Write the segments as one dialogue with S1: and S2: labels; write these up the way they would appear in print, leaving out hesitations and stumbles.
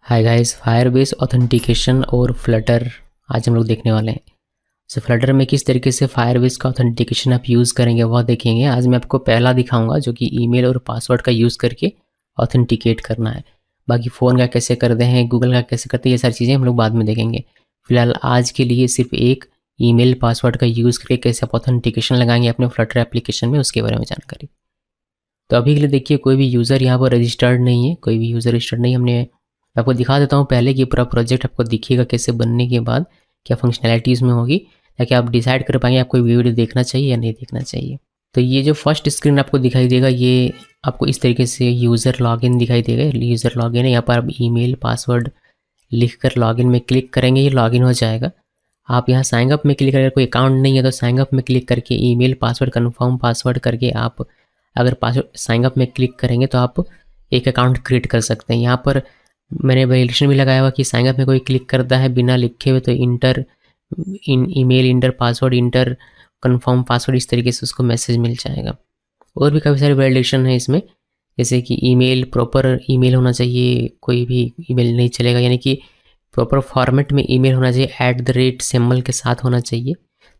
S1: Hi guys, Firebase authentication और Flutter आज हम लोग देखने वाले हैं। फ्लटर में किस तरीके से फायरबेस का ऑथेंटिकेशन आप यूज़ करेंगे वह देखेंगे। आज मैं आपको पहला दिखाऊंगा जो कि ईमेल और पासवर्ड का यूज़ करके ऑथेंटिकेट करना है। बाकी फ़ोन का कैसे करते हैं, गूगल का कैसे करते हैं, ये सारी चीज़ें हम लोग बाद में देखेंगे। फिलहाल आज के लिए सिर्फ एक ईमेल पासवर्ड का यूज़ करके कैसे आप ऑथेंटिकेशन लगाएंगे अपने फ्लटर एप्लीकेशन में, उसके बारे में जानकारी। तो अभी के लिए देखिए, कोई भी यूज़र यहाँ पर रजिस्टर्ड नहीं है, कोई भी यूज़र रजिस्टर्ड नहीं। मैं आपको दिखा देता हूँ पहले कि पूरा प्रोजेक्ट आपको दिखेगा कैसे बनने के बाद क्या फंक्शनैलिटी उसमें होगी, ताकि आप डिसाइड कर पाएंगे आपको वीडियो देखना चाहिए या नहीं देखना चाहिए। तो ये जो फर्स्ट स्क्रीन आपको दिखाई देगा, ये आपको इस तरीके से यूज़र लॉगिन दिखाई देगा। यूज़र लॉगिन है, यहाँ पर आप ईमेल पासवर्ड लिख कर लॉगिन में क्लिक करेंगे, ये लॉगिन हो जाएगा। आप यहाँ साइन अप में क्लिक करेंगे, कोई अकाउंट नहीं है तो साइन अप में क्लिक करके ईमेल पासवर्ड कन्फर्म पासवर्ड करके आप अगर पासवर्ड साइन अप में क्लिक करेंगे तो आप एक अकाउंट क्रिएट कर सकते हैं। यहाँ पर मैंने वैलिडेशन भी लगाया हुआ कि साइन अप में कोई क्लिक करता है बिना लिखे हुए तो inter email, inter password, inter confirm password, इस तरीके से उसको मैसेज मिल जाएगा। और भी काफ़ी सारे वैलिडेशन है इसमें, जैसे कि ईमेल प्रॉपर ईमेल होना चाहिए, कोई भी ईमेल नहीं चलेगा, यानी कि प्रॉपर फॉर्मेट में ईमेल होना चाहिए, @ सिंबल के सारे होना चाहिए।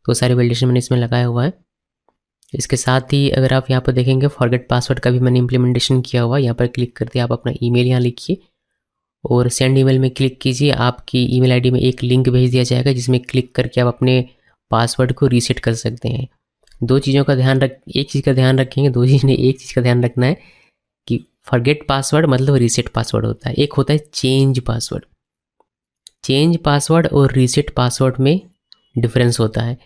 S1: तो सारे वैलिडेशन मैंने इसमें लगाया हुआ है। इसके साथ ही अगर आप यहाँ पर देखेंगे फॉरगेट पासवर्ड का भी मैंने इम्प्लीमेंटेशन किया हुआ है। यहाँ पर क्लिक करते आप अपना ईमेल यहाँ लिखिए और सेंड ईमेल में क्लिक कीजिए। आपकी ईमेल आईडी में एक लिंक भेज दिया जाएगा जिसमें क्लिक करके आप अपने पासवर्ड को रीसेट कर सकते हैं। एक चीज़ का ध्यान रखेंगे, दो चीज़ नहीं, एक चीज़ का ध्यान रखना है कि फॉरगेट पासवर्ड मतलब रीसेट पासवर्ड होता है, एक होता है चेंज पासवर्ड। चेंज पासवर्ड और रीसेट पासवर्ड में डिफरेंस होता है।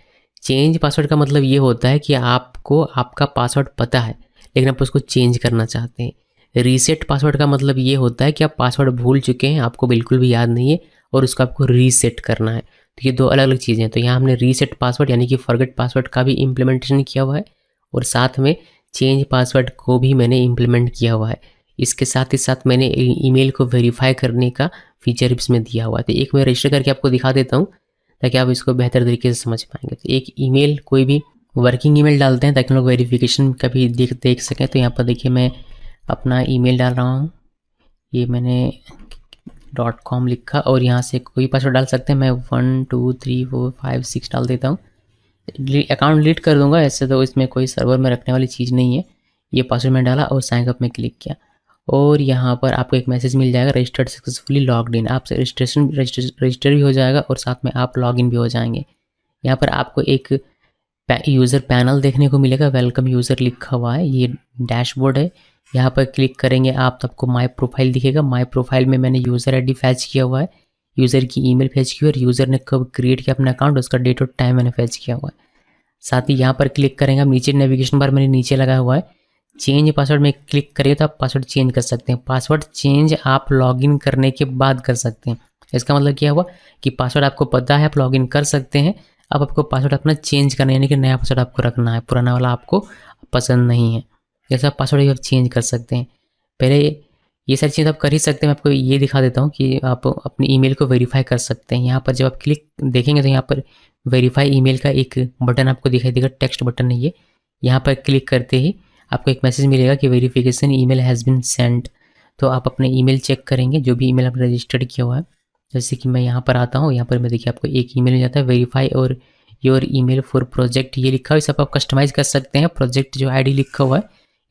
S1: चेंज पासवर्ड का मतलब ये होता है कि आपको आपका पासवर्ड पता है लेकिन आप उसको चेंज करना चाहते हैं। रीसेट पासवर्ड का मतलब ये होता है कि आप पासवर्ड भूल चुके हैं, आपको बिल्कुल भी याद नहीं है और उसको आपको रीसेट करना है। तो ये दो अलग अलग चीज़ें हैं। तो यहाँ हमने रीसेट पासवर्ड यानी कि फॉरगेट पासवर्ड का भी इम्प्लीमेंटेशन किया हुआ है और साथ में चेंज पासवर्ड को भी मैंने इम्प्लीमेंट किया हुआ है। इसके साथ ही साथ मैंने ईमेल को वेरीफाई करने का फीचर इसमें दिया हुआ है। तो एक मैं रजिस्टर करके आपको दिखा देता हूँ ताकि आप इसको बेहतर तरीके से समझ पाएंगे। तो एक ईमेल, कोई भी वर्किंग ईमेल डालते हैं ताकि हम लोग वेरिफिकेशन का भी देख सकें। तो यहाँ पर देखिए मैं अपना ईमेल डाल रहा हूँ, ये मैंने .com लिखा और यहाँ से कोई पासवर्ड डाल सकते हैं। मैं 1 2 3 4 5 6 डाल देता हूँ। अकाउंट डिलीट कर दूंगा, ऐसे तो इसमें कोई सर्वर में रखने वाली चीज़ नहीं है। ये पासवर्ड मैं डाला और साइन अप में क्लिक किया और यहाँ पर आपको एक मैसेज मिल जाएगा, रजिस्टर्ड सक्सेसफुली लॉग्ड इन। आपसे रजिस्टर भी हो जाएगा और साथ में आप लॉगिन भी हो जाएंगे। यहाँ पर आपको एक यूज़र पैनल देखने को मिलेगा, वेलकम यूज़र लिखा हुआ है, ये डैशबोर्ड है। यहाँ पर क्लिक करेंगे आप तो आपको माई प्रोफाइल दिखेगा। माई प्रोफाइल में मैंने यूज़र आईडी फैच किया हुआ है, यूज़र की ईमेल फैच की हुई और यूज़र ने कब क्रिएट किया अपना अकाउंट, उसका डेट और टाइम मैंने फैच किया हुआ है। साथ ही यहाँ पर क्लिक करेंगे आप, नीचे नेविगेशन बार मैंने नीचे लगाया हुआ है, चेंज पासवर्ड में क्लिक करिए तो आप पासवर्ड चेंज कर सकते हैं। पासवर्ड चेंज आप लॉगिन करने के बाद कर सकते हैं। इसका मतलब क्या हुआ कि पासवर्ड आपको पता है, आप लॉगिन कर सकते हैं। अब आपको पासवर्ड अपना चेंज करना है, यानी कि नया पासवर्ड आपको रखना है, पुराना वाला आपको पसंद नहीं है। जैसा पासवर्ड आप चेंज कर सकते हैं। पहले ये सारी चीज़ आप कर ही सकते हैं। मैं आपको ये दिखा देता हूँ कि आप अपनी ईमेल को वेरीफाई कर सकते हैं। यहाँ पर जब आप क्लिक देखेंगे तो यहाँ पर वेरीफाई ईमेल का एक बटन आपको दिखाई देगा, टेक्स्ट बटन है ये। यहाँ पर क्लिक करते ही आपको एक मैसेज मिलेगा कि verification email has been send. तो आप अपने ईमेल चेक करेंगे जो भी ईमेल आपने रजिस्टर्ड किया हुआ है। जैसे कि मैं यहाँ पर आता हूँ, यहाँ पर मैं देखिए आपको एक ईमेल मिल जाता है, वेरीफाई और योर ईमेल फॉर प्रोजेक्ट, ये लिखा हुआ है। इसे आप कस्टमाइज़ कर सकते हैं। प्रोजेक्ट जो आईडी लिखा हुआ है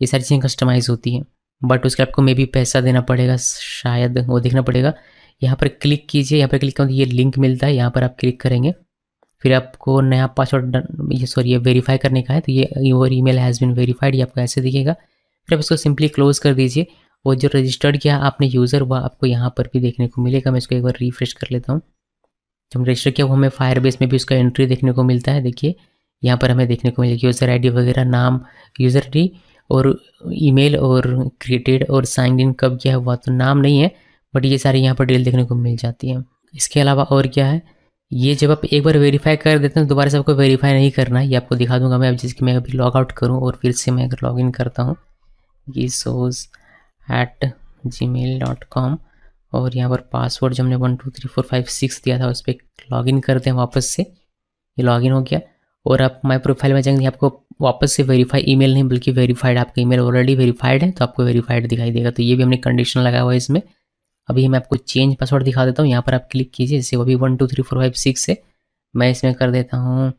S1: ये सारी चीज़ें कस्टमाइज़ होती हैं, बट उसके आपको मे भी पैसा देना पड़ेगा, शायद वो देखना पड़ेगा। यहाँ पर क्लिक कीजिए, यहाँ पर क्लिक करें तो ये लिंक मिलता है, यहाँ पर आप क्लिक करेंगे। फिर आपको नया पासवर्ड ये वेरीफाई करने का है, तो ये your email has been verified, ये आपको ऐसे दिखेगा। फिर आप इसको सिंपली क्लोज कर दीजिए और जो रजिस्टर्ड किया आपने यूज़र वह आपको यहाँ पर भी देखने को मिलेगा। मैं इसको एक बार रिफ्रेश कर लेता हूँ। जब रजिस्टर किया वो हमें फायरबेस में भी उसका एंट्री देखने को मिलता है। देखिए यहाँ पर हमें देखने को मिलेगी यूज़र आईडी वगैरह, नाम, यूज़र आईडी और ईमेल और क्रिएटेड और साइन इन कब किया हुआ, तो नाम नहीं है बट ये सारी यहाँ पर डिटेल देखने को मिल जाती है। इसके अलावा और क्या है, ये जब आप एक बार वेरीफाई कर देते हैं तो दोबारा से आपको वेरीफाई नहीं करना है, ये आपको दिखा दूंगा मैं। अब जिसकी मैं अभी लॉग आउट करूँ और फिर से मैं अगर लॉगिन करता हूँ gisos@gmail.com और यहाँ पर पासवर्ड जो हमने 1 2 3 4 5 6 दिया था उस पर लॉगिन करते हैं वापस से। ये लॉगिन हो गया और आप माई प्रोफाइल में जाएंगे, आपको वापस से वेरीफाई ईमेल नहीं बल्कि वेरीफाइड, आपका ईमेल ऑलरेडी वेरीफाइड है तो आपको वेरीफाइड दिखाई देगा। तो ये भी हमने कंडीशन लगाया हुआ है इसमें। अभी मैं आपको चेंज पासवर्ड दिखा देता हूँ, यहाँ पर आप क्लिक कीजिए। जैसे अभी 1 2 3 4 5 6 है, मैं इसमें कर देता हूँ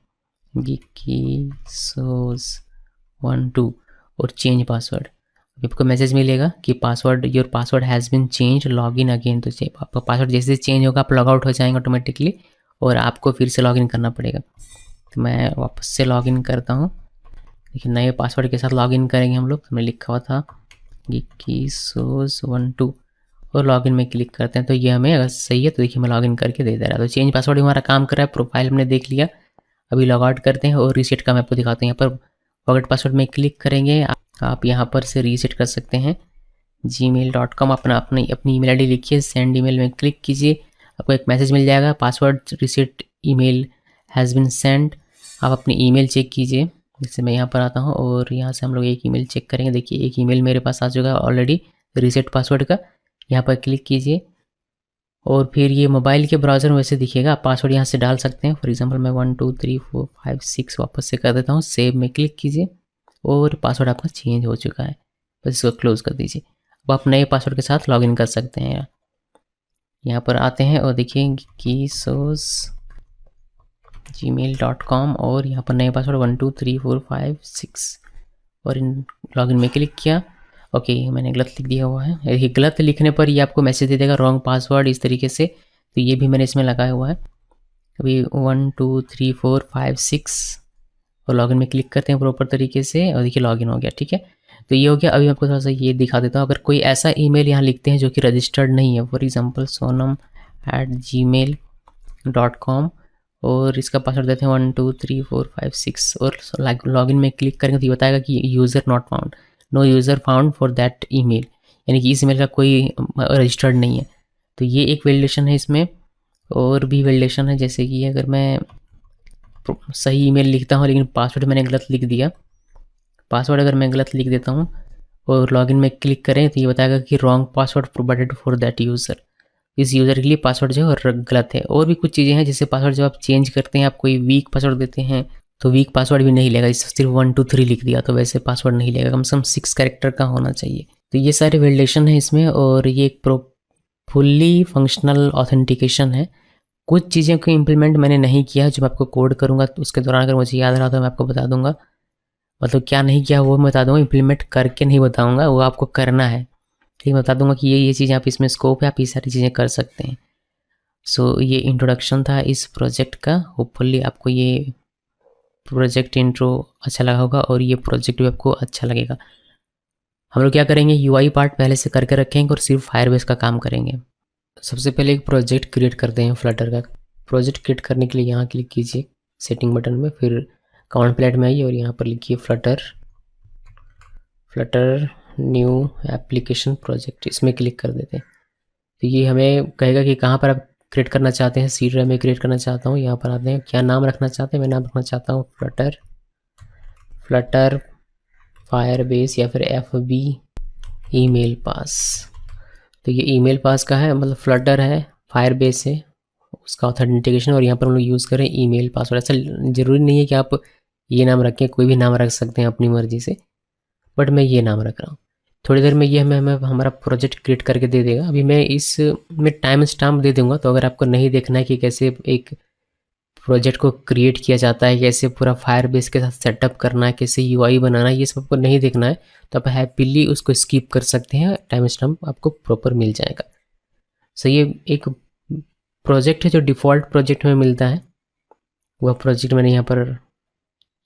S1: geekysos12 और चेंज पासवर्ड। अभी आपको मैसेज मिलेगा कि password your password has been change, log in again. तो आपका पासवर्ड जैसे चेंज होगा आप लॉग आउट हो जाएंगे ऑटोमेटिकली और आपको फिर से लॉग इन करना पड़ेगा। तो मैं वापस से लॉग इन करता हूँ। देखिए नए पासवर्ड के साथ लॉग इन करेंगे हम लोग। हमने लिखा हुआ था geekysos12 और लॉगिन में क्लिक करते हैं। तो ये हमें अगर सही है तो देखिए मैं लॉगिन करके दे रहा है। तो चेंज पासवर्ड हमारा काम कर रहा है, प्रोफाइल हमने देख लिया। अभी लॉग आउट करते हैं और रीसेट का मैं आपको दिखाता हूँ। यहाँ पर फॉरगेट पासवर्ड में क्लिक करेंगे, आप यहाँ पर से रीसेट कर सकते हैं। gmail.com अपनी ईमेल आईडी लिखिए, सेंड ईमेल में क्लिक कीजिए, आपको एक मैसेज मिल जाएगा password reset email has been send. आप अपनी ईमेल चेक कीजिए। जैसे मैं यहाँ पर आता हूँ और यहाँ से हम लोग एक ईमेल चेक करेंगे। देखिए एक ईमेल मेरे पास आ चुका है ऑलरेडी रीसेट पासवर्ड का। यहाँ पर क्लिक कीजिए और फिर ये मोबाइल के ब्राउज़र में वैसे दिखेगा, आप पासवर्ड यहाँ से डाल सकते हैं। फॉर एग्जांपल मैं 1 2 3 4 5 6 वापस से कर देता हूँ। सेव में क्लिक कीजिए और पासवर्ड आपका चेंज हो चुका है, बस इसको क्लोज़ कर दीजिए। अब आप नए पासवर्ड के साथ लॉगिन कर सकते हैं। यहाँ पर आते हैं और देखिए geekysos@gmail.com और यहाँ पर नए पासवर्ड 1 2 3 4 5 6 और इन लॉगिन में क्लिक किया। ओके मैंने गलत लिख दिया हुआ है। देखिए गलत लिखने पर ये आपको मैसेज दे देगा रॉन्ग पासवर्ड इस तरीके से। तो ये भी मैंने इसमें लगाया हुआ है। अभी 1 2 3 4 5 6 और लॉगिन में क्लिक करते हैं प्रॉपर तरीके से और देखिए लॉगिन हो गया। ठीक है, तो ये हो गया। अभी आपको थोड़ा सा ये दिखा देता हूँ। अगर कोई ऐसा ईमेल यहाँ लिखते हैं जो कि रजिस्टर्ड नहीं है, फॉर एग्जांपल sonam@gmail.com और इसका पासवर्ड देते हैं 1 2 3 4 5 6 और लॉगिन में क्लिक करेंगे तो ये बताएगा कि user not found, no user found for that email, यानी कि इस ईमेल का कोई रजिस्टर्ड नहीं है। तो ये एक वैलिडेशन है। इसमें और भी वैलिडेशन है, जैसे कि अगर मैं सही ईमेल लिखता हूँ लेकिन पासवर्ड मैंने गलत लिख दिया, पासवर्ड अगर मैं गलत लिख देता हूँ और लॉगिन में क्लिक करें तो ये बताएगा कि wrong password provided for that user, इस यूज़र के लिए पासवर्ड जो है गलत है। और भी कुछ चीज़ें हैं जैसे पासवर्ड जब आप चेंज करते हैं, आप कोई वीक पासवर्ड देते हैं तो वीक पासवर्ड भी नहीं लेगा। इस सिर्फ 1 2 3 लिख दिया तो वैसे पासवर्ड नहीं लेगा, कम से कम 6 कैरेक्टर का होना चाहिए। तो ये सारे वैलिडेशन है इसमें और ये एक फुल्ली फंक्शनल ऑथेंटिकेशन है। कुछ चीज़ें को इम्प्लीमेंट मैंने नहीं किया, जो मैं आपको कोड करूँगा तो उसके दौरान अगर मुझे याद रहा तो मैं आपको बता दूंगा। मतलब क्या नहीं किया वो मैं बता दूंगा, इम्प्लीमेंट करके नहीं बताऊंगा, वो आपको करना है। ठीक, मैं बता दूंगा कि ये चीज़ें आप इसमें स्कोप है, आप ये सारी चीज़ें कर सकते हैं। सो ये इंट्रोडक्शन था इस प्रोजेक्ट का। होपफुली आपको ये प्रोजेक्ट इंट्रो अच्छा लगा होगा और ये प्रोजेक्ट भी आपको अच्छा लगेगा। हम लोग क्या करेंगे, यूआई पार्ट पहले से करके रखेंगे और सिर्फ फायरबेस का काम करेंगे। सबसे पहले एक प्रोजेक्ट क्रिएट करते हैं फ्लटर का। प्रोजेक्ट क्रिएट करने के लिए यहाँ क्लिक कीजिए सेटिंग बटन में, फिर कमांड प्लेट में आइए और यहाँ पर लिखिए फ्लटर न्यू एप्लीकेशन प्रोजेक्ट, इसमें क्लिक कर देते हैं। तो ये हमें कहेगा कि कहाँ पर आप क्रिएट करना चाहते हैं। सी ड्राइव में क्रिएट करना चाहता हूँ, यहाँ पर आते हैं। क्या नाम रखना चाहते हैं, मैं नाम रखना चाहता हूँ फ्लटर फायरबेस या फिर FB ईमेल पास। तो ये ईमेल पास का है, मतलब फ्लटर है, फायरबेस है, उसका ऑथेंटिकेशन, और यहाँ पर हम लोग यूज़ करें ईमेल पासवर्ड। ऐसा ज़रूरी नहीं है कि आप ये नाम रखें, कोई भी नाम रख सकते हैं अपनी मर्ज़ी से, बट मैं ये नाम रख रहा हूँ। थोड़ी देर में ये हमें हमारा प्रोजेक्ट क्रिएट करके दे देगा। अभी मैं इसमें टाइम स्टैम्प दे दूँगा, तो अगर आपको नहीं देखना है कि कैसे एक प्रोजेक्ट को क्रिएट किया जाता है, कैसे पूरा फायरबेस के साथ सेटअप करना है, कैसे UI बनाना है, ये सब आपको नहीं देखना है तो आप हैप्पीली उसको स्किप कर सकते हैं, टाइम स्टैम्प आपको प्रॉपर मिल जाएगा। सो ये एक प्रोजेक्ट है जो डिफ़ॉल्ट प्रोजेक्ट में मिलता है, वह प्रोजेक्ट मैंने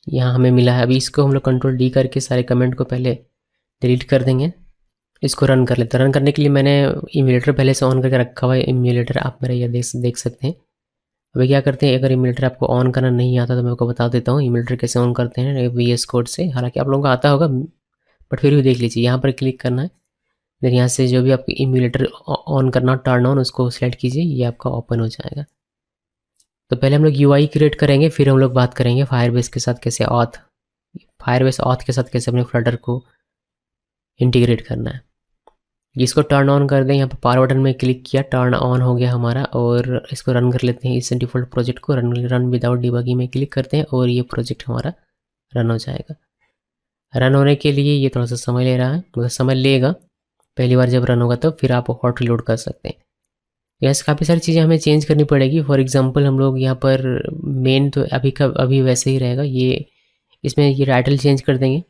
S1: यहाँ हमें मिला है। अभी इसको हम लोग कंट्रोल D करके सारे कमेंट को पहले डिलीट कर देंगे। इसको रन कर लेते हैं। रन करने के लिए मैंने इम्यूलेटर पहले से ऑन करके रखा हुआ है। इम्यूलेटर आप मेरे ये देख सकते हैं। अभी क्या करते हैं, अगर इम्यूलेटर आपको ऑन करना नहीं आता तो मैं आपको बता देता हूँ इम्यूलेटर कैसे ऑन करते हैं VS कोड से। हालांकि आप लोगों को आता होगा बट फिर भी देख लीजिए। यहाँ पर क्लिक करना है, फिर यहाँ से जो भी आपको इम्यूलेटर ऑन करना, टर्न ऑन, उसको सेलेक्ट कीजिए, ये आपका ओपन हो जाएगा। तो पहले हम लोग UI क्रिएट करेंगे, फिर हम लोग बात करेंगे फायरबेस के साथ कैसे फायरबेस ऑथ के साथ कैसे अपने फ्लटर को इंटीग्रेट करना है। इसको टर्न ऑन कर दें, यहाँ पर पावर बटन में क्लिक किया, टर्न ऑन हो गया हमारा, और इसको रन कर लेते हैं। इस डिफ़ॉल्ट प्रोजेक्ट को रन विदाउट डिबगिंग में क्लिक करते हैं और ये प्रोजेक्ट हमारा रन हो जाएगा। रन होने के लिए ये थोड़ा सा समय ले रहा है, मतलब समय लेगा, पहली बार जब रन होगा तब फिर आप हॉट रीलोड कर सकते हैं। यस, काफ़ी सारी चीज़ें हमें चेंज करनी पड़ेगी। फॉर एग्जांपल हम लोग यहाँ पर मेन तो अभी का अभी वैसे ही रहेगा, ये इसमें ये टाइटल चेंज कर देंगे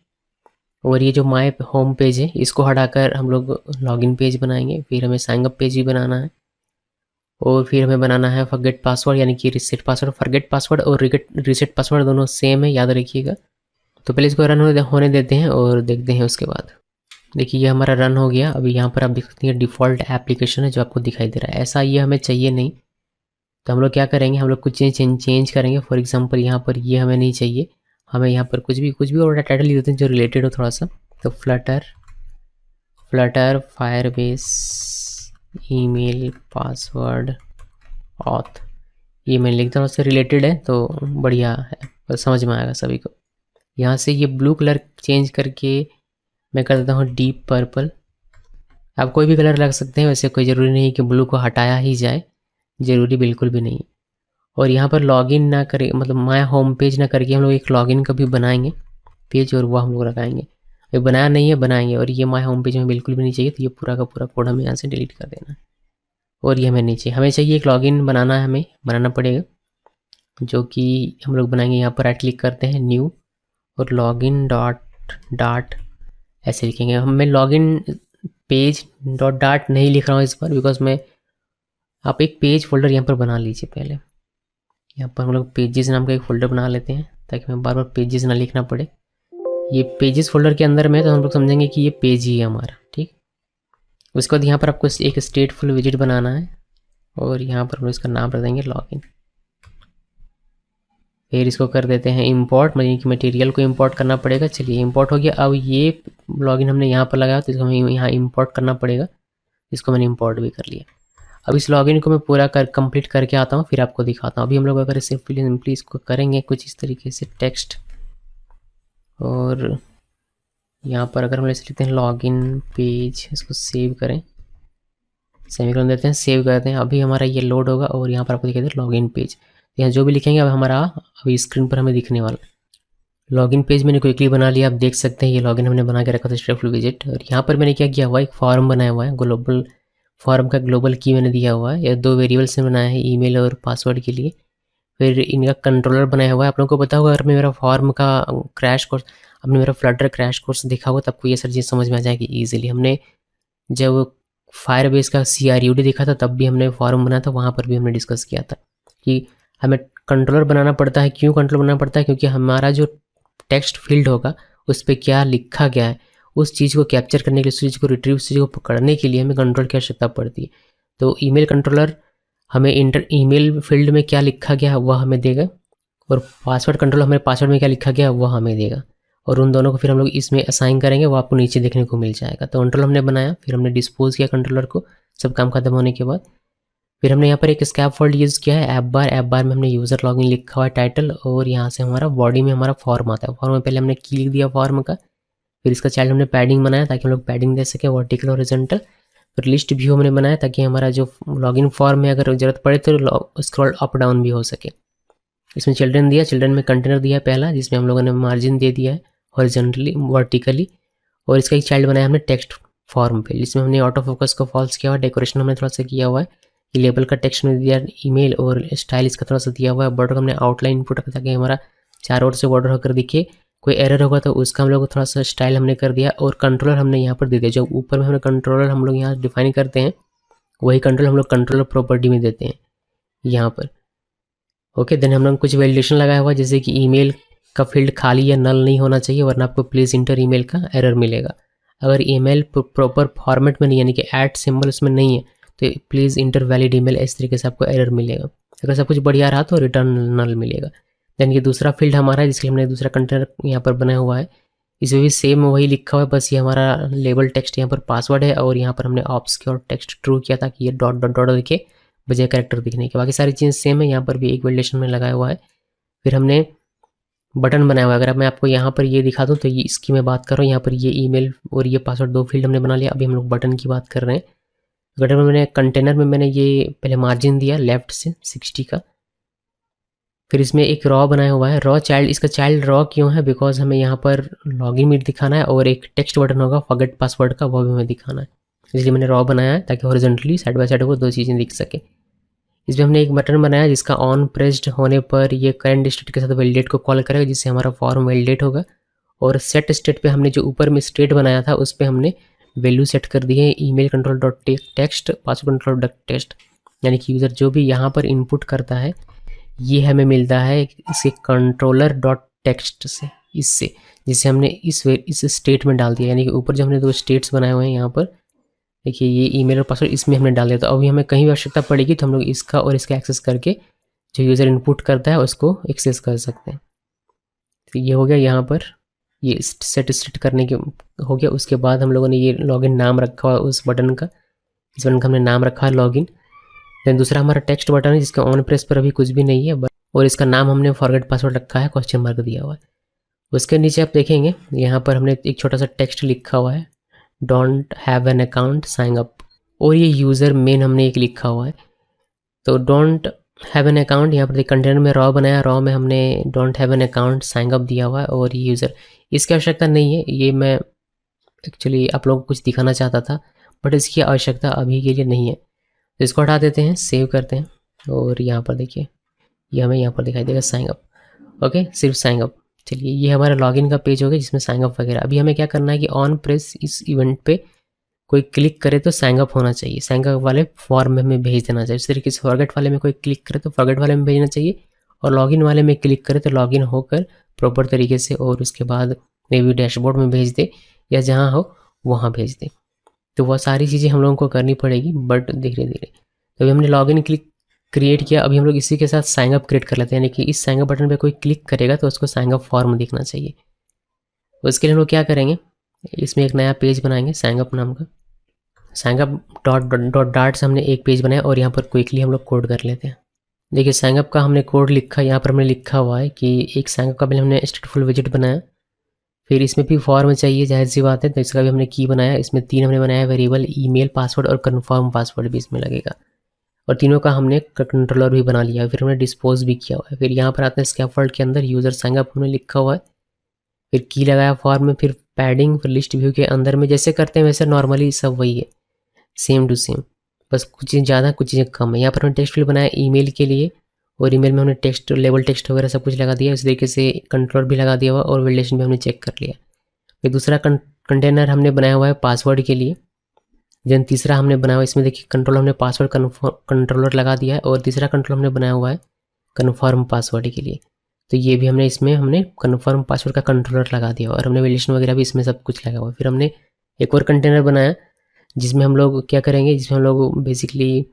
S1: और ये जो माय होम पेज है इसको हटाकर हम लोग लॉगिन पेज बनाएंगे। फिर हमें साइन अप पेज भी बनाना है और फिर हमें बनाना है फॉरगेट पासवर्ड यानी कि रीसेट पासवर्ड। फॉरगेट पासवर्ड और रीसेट पासवर्ड दोनों सेम है, याद रखिएगा। तो पहले इसको रन होने देते हैं और देखते हैं उसके बाद। देखिए ये हमारा रन हो गया। अभी यहाँ पर आप देख सकते हैं डिफ़ॉल्ट एप्लीकेशन है जो आपको दिखाई दे रहा है। ऐसा ये हमें चाहिए नहीं, तो हम लोग क्या करेंगे, हम लोग कुछ चेंज करेंगे। फॉर एग्जांपल यहाँ पर ये हमें नहीं चाहिए, हमें यहाँ पर कुछ भी और टाइटल लिख देते हैं जो रिलेटेड हो थोड़ा सा। तो Flutter Firebase email password auth, ये मैं लिखता हूँ, उससे रिलेटेड है तो बढ़िया है, तो समझ में आएगा सभी को। यहाँ से ये ब्लू कलर चेंज करके मैं कर देता हूँ डीप पर्पल। आप कोई भी कलर लग सकते हैं, वैसे कोई ज़रूरी नहीं कि ब्लू को हटाया ही जाए, ज़रूरी बिल्कुल भी नहीं। और यहाँ पर लॉगिन ना करें, मतलब माय होम पेज ना करके हम लोग एक लॉगिन का भी बनाएंगे पेज और वो हम लोग लगाएंगे। अभी बनाया नहीं है, बनाएंगे। और ये माय होम पेज में बिल्कुल भी नहीं चाहिए, तो ये पूरा का पूरा कोड हमें यहाँ से डिलीट कर देना है। और ये हमें नहीं चाहिए, हमें चाहिए एक लॉगिन बनाना है, हमें बनाना पड़ेगा, जो कि हम लोग बनाएंगे। यहाँ पर राइट क्लिक करते हैं न्यू और लॉगिन डॉट ऐसे लिखेंगे। मैं लॉगिन पेज डॉट नहीं लिख रहा हूँ इस पर, बिकॉज मैं आप एक पेज फोल्डर यहाँ पर बना लीजिए पहले। यहाँ पर हम लोग पेजेस नाम का एक फ़ोल्डर बना लेते हैं ताकि हमें बार बार पेजेस ना लिखना पड़े। ये पेजेस फोल्डर के अंदर में तो हम लोग समझेंगे कि ये पेज ही है हमारा, ठीक। उसके बाद यहाँ पर आपको एक स्टेटफुल विजिट बनाना है और यहाँ पर हम लोग इसका नाम रख देंगे लॉगिन। फिर इसको कर देते हैं इंपोर्ट, मतलब कि मटेरियल को इंपोर्ट करना पड़ेगा। चलिए इंपोर्ट हो गया। अब ये लॉगिन हमने यहाँ पर लगाया तो इसको हमें यहाँ इंपोर्ट करना पड़ेगा। इसको मैंने इंपोर्ट भी कर लिया। अब इस लॉगिन को मैं पूरा कंप्लीट करके आता हूँ, फिर आपको दिखाता हूँ। अभी हम लोग अगर सिंपली इसको करेंगे कुछ इस तरीके से टेक्स्ट, और यहाँ पर अगर हम ऐसे लिखते हैं लॉगिन पेज, इसको सेव करें, सेमीकोलन देते हैं, सेव करते हैं। अभी हमारा ये लोड होगा और यहाँ पर आपको दिखाई दे लॉगिन पेज। यहाँ जो भी लिखेंगे अब हमारा अभी स्क्रीन पर हमें दिखने वाला। लॉगिन पेज मैंने क्विकली बना लिया, आप देख सकते हैं ये लॉगिन हमने बना के रखा था स्टेटफुल विजिट। और यहाँ पर मैंने क्या किया हुआ है, एक फॉर्म बनाया हुआ है, ग्लोबल फॉर्म का ग्लोबल की मैंने दिया हुआ है। ये 2 वेरिएबल्स में बनाया है, ईमेल और पासवर्ड के लिए। फिर इनका कंट्रोलर बनाया हुआ है। आप लोगों को पता होगा, अगर मेरा फॉर्म का क्रैश कोर्स, आपने मेरा फ्लटर क्रैश कोर्स देखा होगा, तो आपको ये सारी चीज़ समझ में आ जाएगी ईजिली। हमने जब फायरबेस का CRUD देखा था तब भी हमने फॉर्म बनाया था, वहाँ पर भी हमने डिस्कस किया था कि हमें कंट्रोलर बनाना पड़ता है। क्यों कंट्रोलर बनाना पड़ता है? क्योंकि हमारा जो टेक्स्ट फील्ड होगा उस पर क्या लिखा गया है, उस चीज़ को कैप्चर करने के लिए, उस चीज़ को रिट्रीव, उस चीज़ को पकड़ने के लिए हमें कंट्रोल की आवश्यकता पड़ती है। तो ईमेल कंट्रोलर हमें ईमेल फील्ड में क्या लिखा गया है वह हमें देगा, और पासवर्ड कंट्रोलर हमें पासवर्ड में क्या लिखा गया है वह हमें देगा। और उन दोनों को फिर हम लोग इसमें असाइन करेंगे, वो आपको नीचे देखने को मिल जाएगा। तो कंट्रोलर हमने बनाया, फिर हमने डिस्पोज किया कंट्रोलर को सब काम खत्म होने के बाद। फिर हमने यहाँ पर एक स्कैफोल्ड यूज़ किया है, ऐप बार में हमने यूज़र लॉगिन लिखा हुआ है टाइटल, और यहाँ से हमारा बॉडी में हमारा फॉर्म आता है। फॉर्म में पहले हमने की लिख दिया फॉर्म का, फिर इसका चाइल्ड हमने पैडिंग बनाया ताकि हम लोग पैडिंग दे सकें, वर्टिकल और हॉरिजॉन्टल। फिर लिस्ट व्यू हमने बनाया ताकि हमारा जो लॉगिन फॉर्म में अगर ज़रूरत पड़े तो स्क्रॉल अप डाउन भी हो सके। इसमें चिल्ड्रन दिया, चिल्ड्रन में कंटेनर दिया पहला, जिसमें हम लोगों ने मार्जिन दे दिया है हॉरिजॉन्टली वर्टिकली। और इसका एक चाइल्ड बनाया हमने टेक्स्ट फॉर्म पे, जिसमें हमने ऑटो फोकस को फॉल्स किया हुआ, डेकोरेशन हमने थोड़ा सा किया हुआ है, ये लेबल का टेक्स्ट में दिया ईमेल, और स्टाइल इसका थोड़ा सा दिया हुआ है। बॉर्डर हमने आउटलाइन इनपुट रखा ताकि हमारा चारों ओर से बॉर्डर होकर दिखे। कोई एरर होगा तो उसका हम लोग थोड़ा सा स्टाइल हमने कर दिया, और कंट्रोलर हमने यहाँ पर दे दिया। जो ऊपर में हमने कंट्रोलर हम लोग यहाँ डिफाइन करते हैं, वही कंट्रोल हम लोग कंट्रोलर प्रॉपर्टी में देते हैं यहाँ पर। ओके, देन हम लोग कुछ वैलिडेशन लगाया हुआ, जैसे कि ईमेल का फील्ड खाली या नल नहीं होना चाहिए, वरना आपको प्लीज़ इंटर ईमेल का एरर मिलेगा। अगर ईमेल प्रॉपर फॉर्मेट में नहीं, यानी कि ऐट सिंबल उसमें नहीं है, तो प्लीज़ इंटर वैलिड ईमेल, इस तरीके से आपको एरर मिलेगा। अगर सब कुछ बढ़िया रहा तो रिटर्न नल मिलेगा। देन ये दूसरा फील्ड हमारा है, जिसके लिए हमने दूसरा कंटेनर यहाँ पर बनाया हुआ है। इसमें भी सेम वही लिखा हुआ है, बस ये हमारा लेबल टेक्स्ट यहाँ पर पासवर्ड है, और यहाँ पर हमने ऑप्स और टेक्स्ट ट्रू किया था कि ये डॉट डॉट डॉट दिखे बजाय कैरेक्टर दिखने के। बाकी सारी चीज़ें सेम है, यहाँ पर भी एक वैलिडेशन में लगाया हुआ है। फिर हमने बटन बनाया हुआ है। अगर मैं आपको यहाँ पर ये दिखा दूँ तो ये इसकी मैं बात कर रहा हूँ, यहाँ पर ये ईमेल और ये पासवर्ड 2 फील्ड हमने बना लिया। अभी हम लोग बटन की बात कर रहे हैं। बटन में मैंने कंटेनर में मैंने ये पहले मार्जिन दिया लेफ्ट से 60 का। फिर इसमें एक रॉ बनाया हुआ है, रॉ चाइल्ड। इसका चाइल्ड रॉ क्यों है? बिकॉज हमें यहाँ पर लॉगिन मीट दिखाना है, और एक टेक्स्ट बटन होगा फॉरगेट पासवर्ड का, वो भी हमें दिखाना है। इसलिए मैंने रॉ बनाया है ताकि हॉरिजॉन्टली साइड बाय साइड वो दो चीज़ें दिख सके। इसमें हमने एक बटन बनाया जिसका ऑन प्रेस्ड होने पर ये करंट स्टेट के साथ वैलिडेट को कॉल करेगा, जिससे हमारा फॉर्म वैलिडेट होगा। और सेट स्टेट पे हमने जो ऊपर में स्टेट बनाया था उस पर हमने वैल्यू सेट कर दी है email control dot text password control dot text, यानी कि यूज़र जो भी यहाँ पर इनपुट करता है ये हमें मिलता है इसके कंट्रोलर डॉट टेक्स्ट से, इससे जिसे हमने इस स्टेट में डाल दिया। यानी कि ऊपर जो हमने दो स्टेट्स बनाए हुए हैं यहाँ पर देखिए, ये ईमेल और पासवर्ड इसमें हमने डाल दिया। तो अभी हमें कहीं भी आवश्यकता पड़ेगी तो हम लोग इसका और इसका एक्सेस करके जो यूज़र इनपुट करता है उसको एक्सेस कर सकते हैं। तो ये हो गया यहाँ पर, ये सेट करने के हो गया। उसके बाद हम लोगों ने ये लॉगिन नाम रखा हुआ उस बटन का, इस बटन का हमने नाम रखा है लॉगिन। देन दूसरा हमारा टेक्स्ट बटन है जिसका ऑन प्रेस पर अभी कुछ भी नहीं है, और इसका नाम हमने फॉरगेट पासवर्ड रखा है, क्वेश्चन मार्क दिया हुआ है। उसके नीचे आप देखेंगे यहाँ पर हमने एक छोटा सा टेक्स्ट लिखा हुआ है, don't have an account sign up, और ये यूज़र मेन हमने एक लिखा हुआ है। तो डोंट हैव एन अकाउंट यहाँ पर कंटेनर में रॉ बनाया, रॉ में हमने don't have an account sign up दिया हुआ है, और ये यूज़र इसकी आवश्यकता नहीं है। ये मैं एक्चुअली आप लोगों को कुछ दिखाना चाहता था बट इसकी आवश्यकता अभी के लिए नहीं है, तो इसको हटा देते हैं, सेव करते हैं। और यहाँ पर देखिए ये हमें यहाँ पर दिखाई देगा साइन अप, ओके, सिर्फ साइन अप। चलिए ये हमारा लॉगिन का पेज हो गया जिसमें साइन अप वगैरह। अभी हमें क्या करना है कि ऑन प्रेस इस इवेंट पे कोई क्लिक करे तो साइन अप होना चाहिए, साइन अप वाले फॉर्म में हमें भेज देना चाहिए। इस तरीके से फॉरगेट वाले में कोई क्लिक करे तो फॉरगेट वाले में भेजना चाहिए, और लॉगिन वाले में क्लिक करे तो लॉगिन होकर प्रॉपर तरीके से, और उसके बाद मे बी डैशबोर्ड में भेज दे या जहाँ हो वहाँ भेज दे। तो वह सारी चीज़ें हम लोगों को करनी पड़ेगी बट धीरे धीरे। तो अभी हमने लॉगिन क्रिएट किया, अभी हम लोग इसी के साथ साइन अप क्रिएट कर लेते हैं, यानी कि इस साइन अप बटन पे कोई क्लिक करेगा तो उसको साइन अप फॉर्म दिखना चाहिए। उसके लिए हम लोग क्या करेंगे, इसमें एक नया पेज बनाएंगे साइन अप नाम का। साइन अप डॉट से हमने एक पेज बनाया और यहाँ पर क्विकली हम लोग कोड कर लेते हैं। देखिए साइन अप का हमने कोड लिखा, यहाँ पर हमने लिखा हुआ है कि एक साइन अप का पहले हमने स्टेटफुल विजिट बनाया, फिर इसमें भी फॉर्म चाहिए, जाहिर सी बात है, तो इसका भी हमने की बनाया। इसमें 3 हमने बनाया वेरिएबल, ईमेल, पासवर्ड और कन्फर्म पासवर्ड भी इसमें लगेगा, और तीनों का हमने कंट्रोलर भी बना लिया है। फिर हमने डिस्पोज भी किया हुआ है। फिर यहाँ पर आते हैं स्कैफोल्ड के अंदर यूज़र साइन अप हमने लिखा हुआ है, फिर की लगाया फॉर्म में, फिर पैडिंग, फिर लिस्ट व्यू के अंदर में जैसे करते हैं वैसे नॉर्मली सब वही है, सेम टू सेम, बस कुछ चीज़ें ज़्यादा कुछ चीज़ें कम है। यहाँ पर हमने टेक्स्ट फील्ड बनाया ईमेल के लिए, और ईमेल में हमने टेक्स्ट लेबल टेक्स्ट वगैरह सब कुछ लगा दिया। इस तरीके से कंट्रोलर भी लगा दिया हुआ और वैलिडेशन भी हमने चेक कर लिया। फिर दूसरा कंटेनर हमने बनाया हुआ है पासवर्ड के लिए। देन तीसरा हमने बनाया हुआ, इसमें देखिए कंट्रोल हमने पासवर्ड कंट्रोलर लगा दिया है, और तीसरा कंट्रोल हमने बनाया हुआ है कन्फर्म पासवर्ड के लिए। तो ये भी हमने इसमें हमने कन्फर्म पासवर्ड का कंट्रोलर लगा दिया और हमने वैलिडेशन वगैरह भी इसमें सब कुछ लगा हुआ है। फिर हमने एक और कंटेनर बनाया जिसमें हम लोग क्या करेंगे, जिसमें हम लोग बेसिकली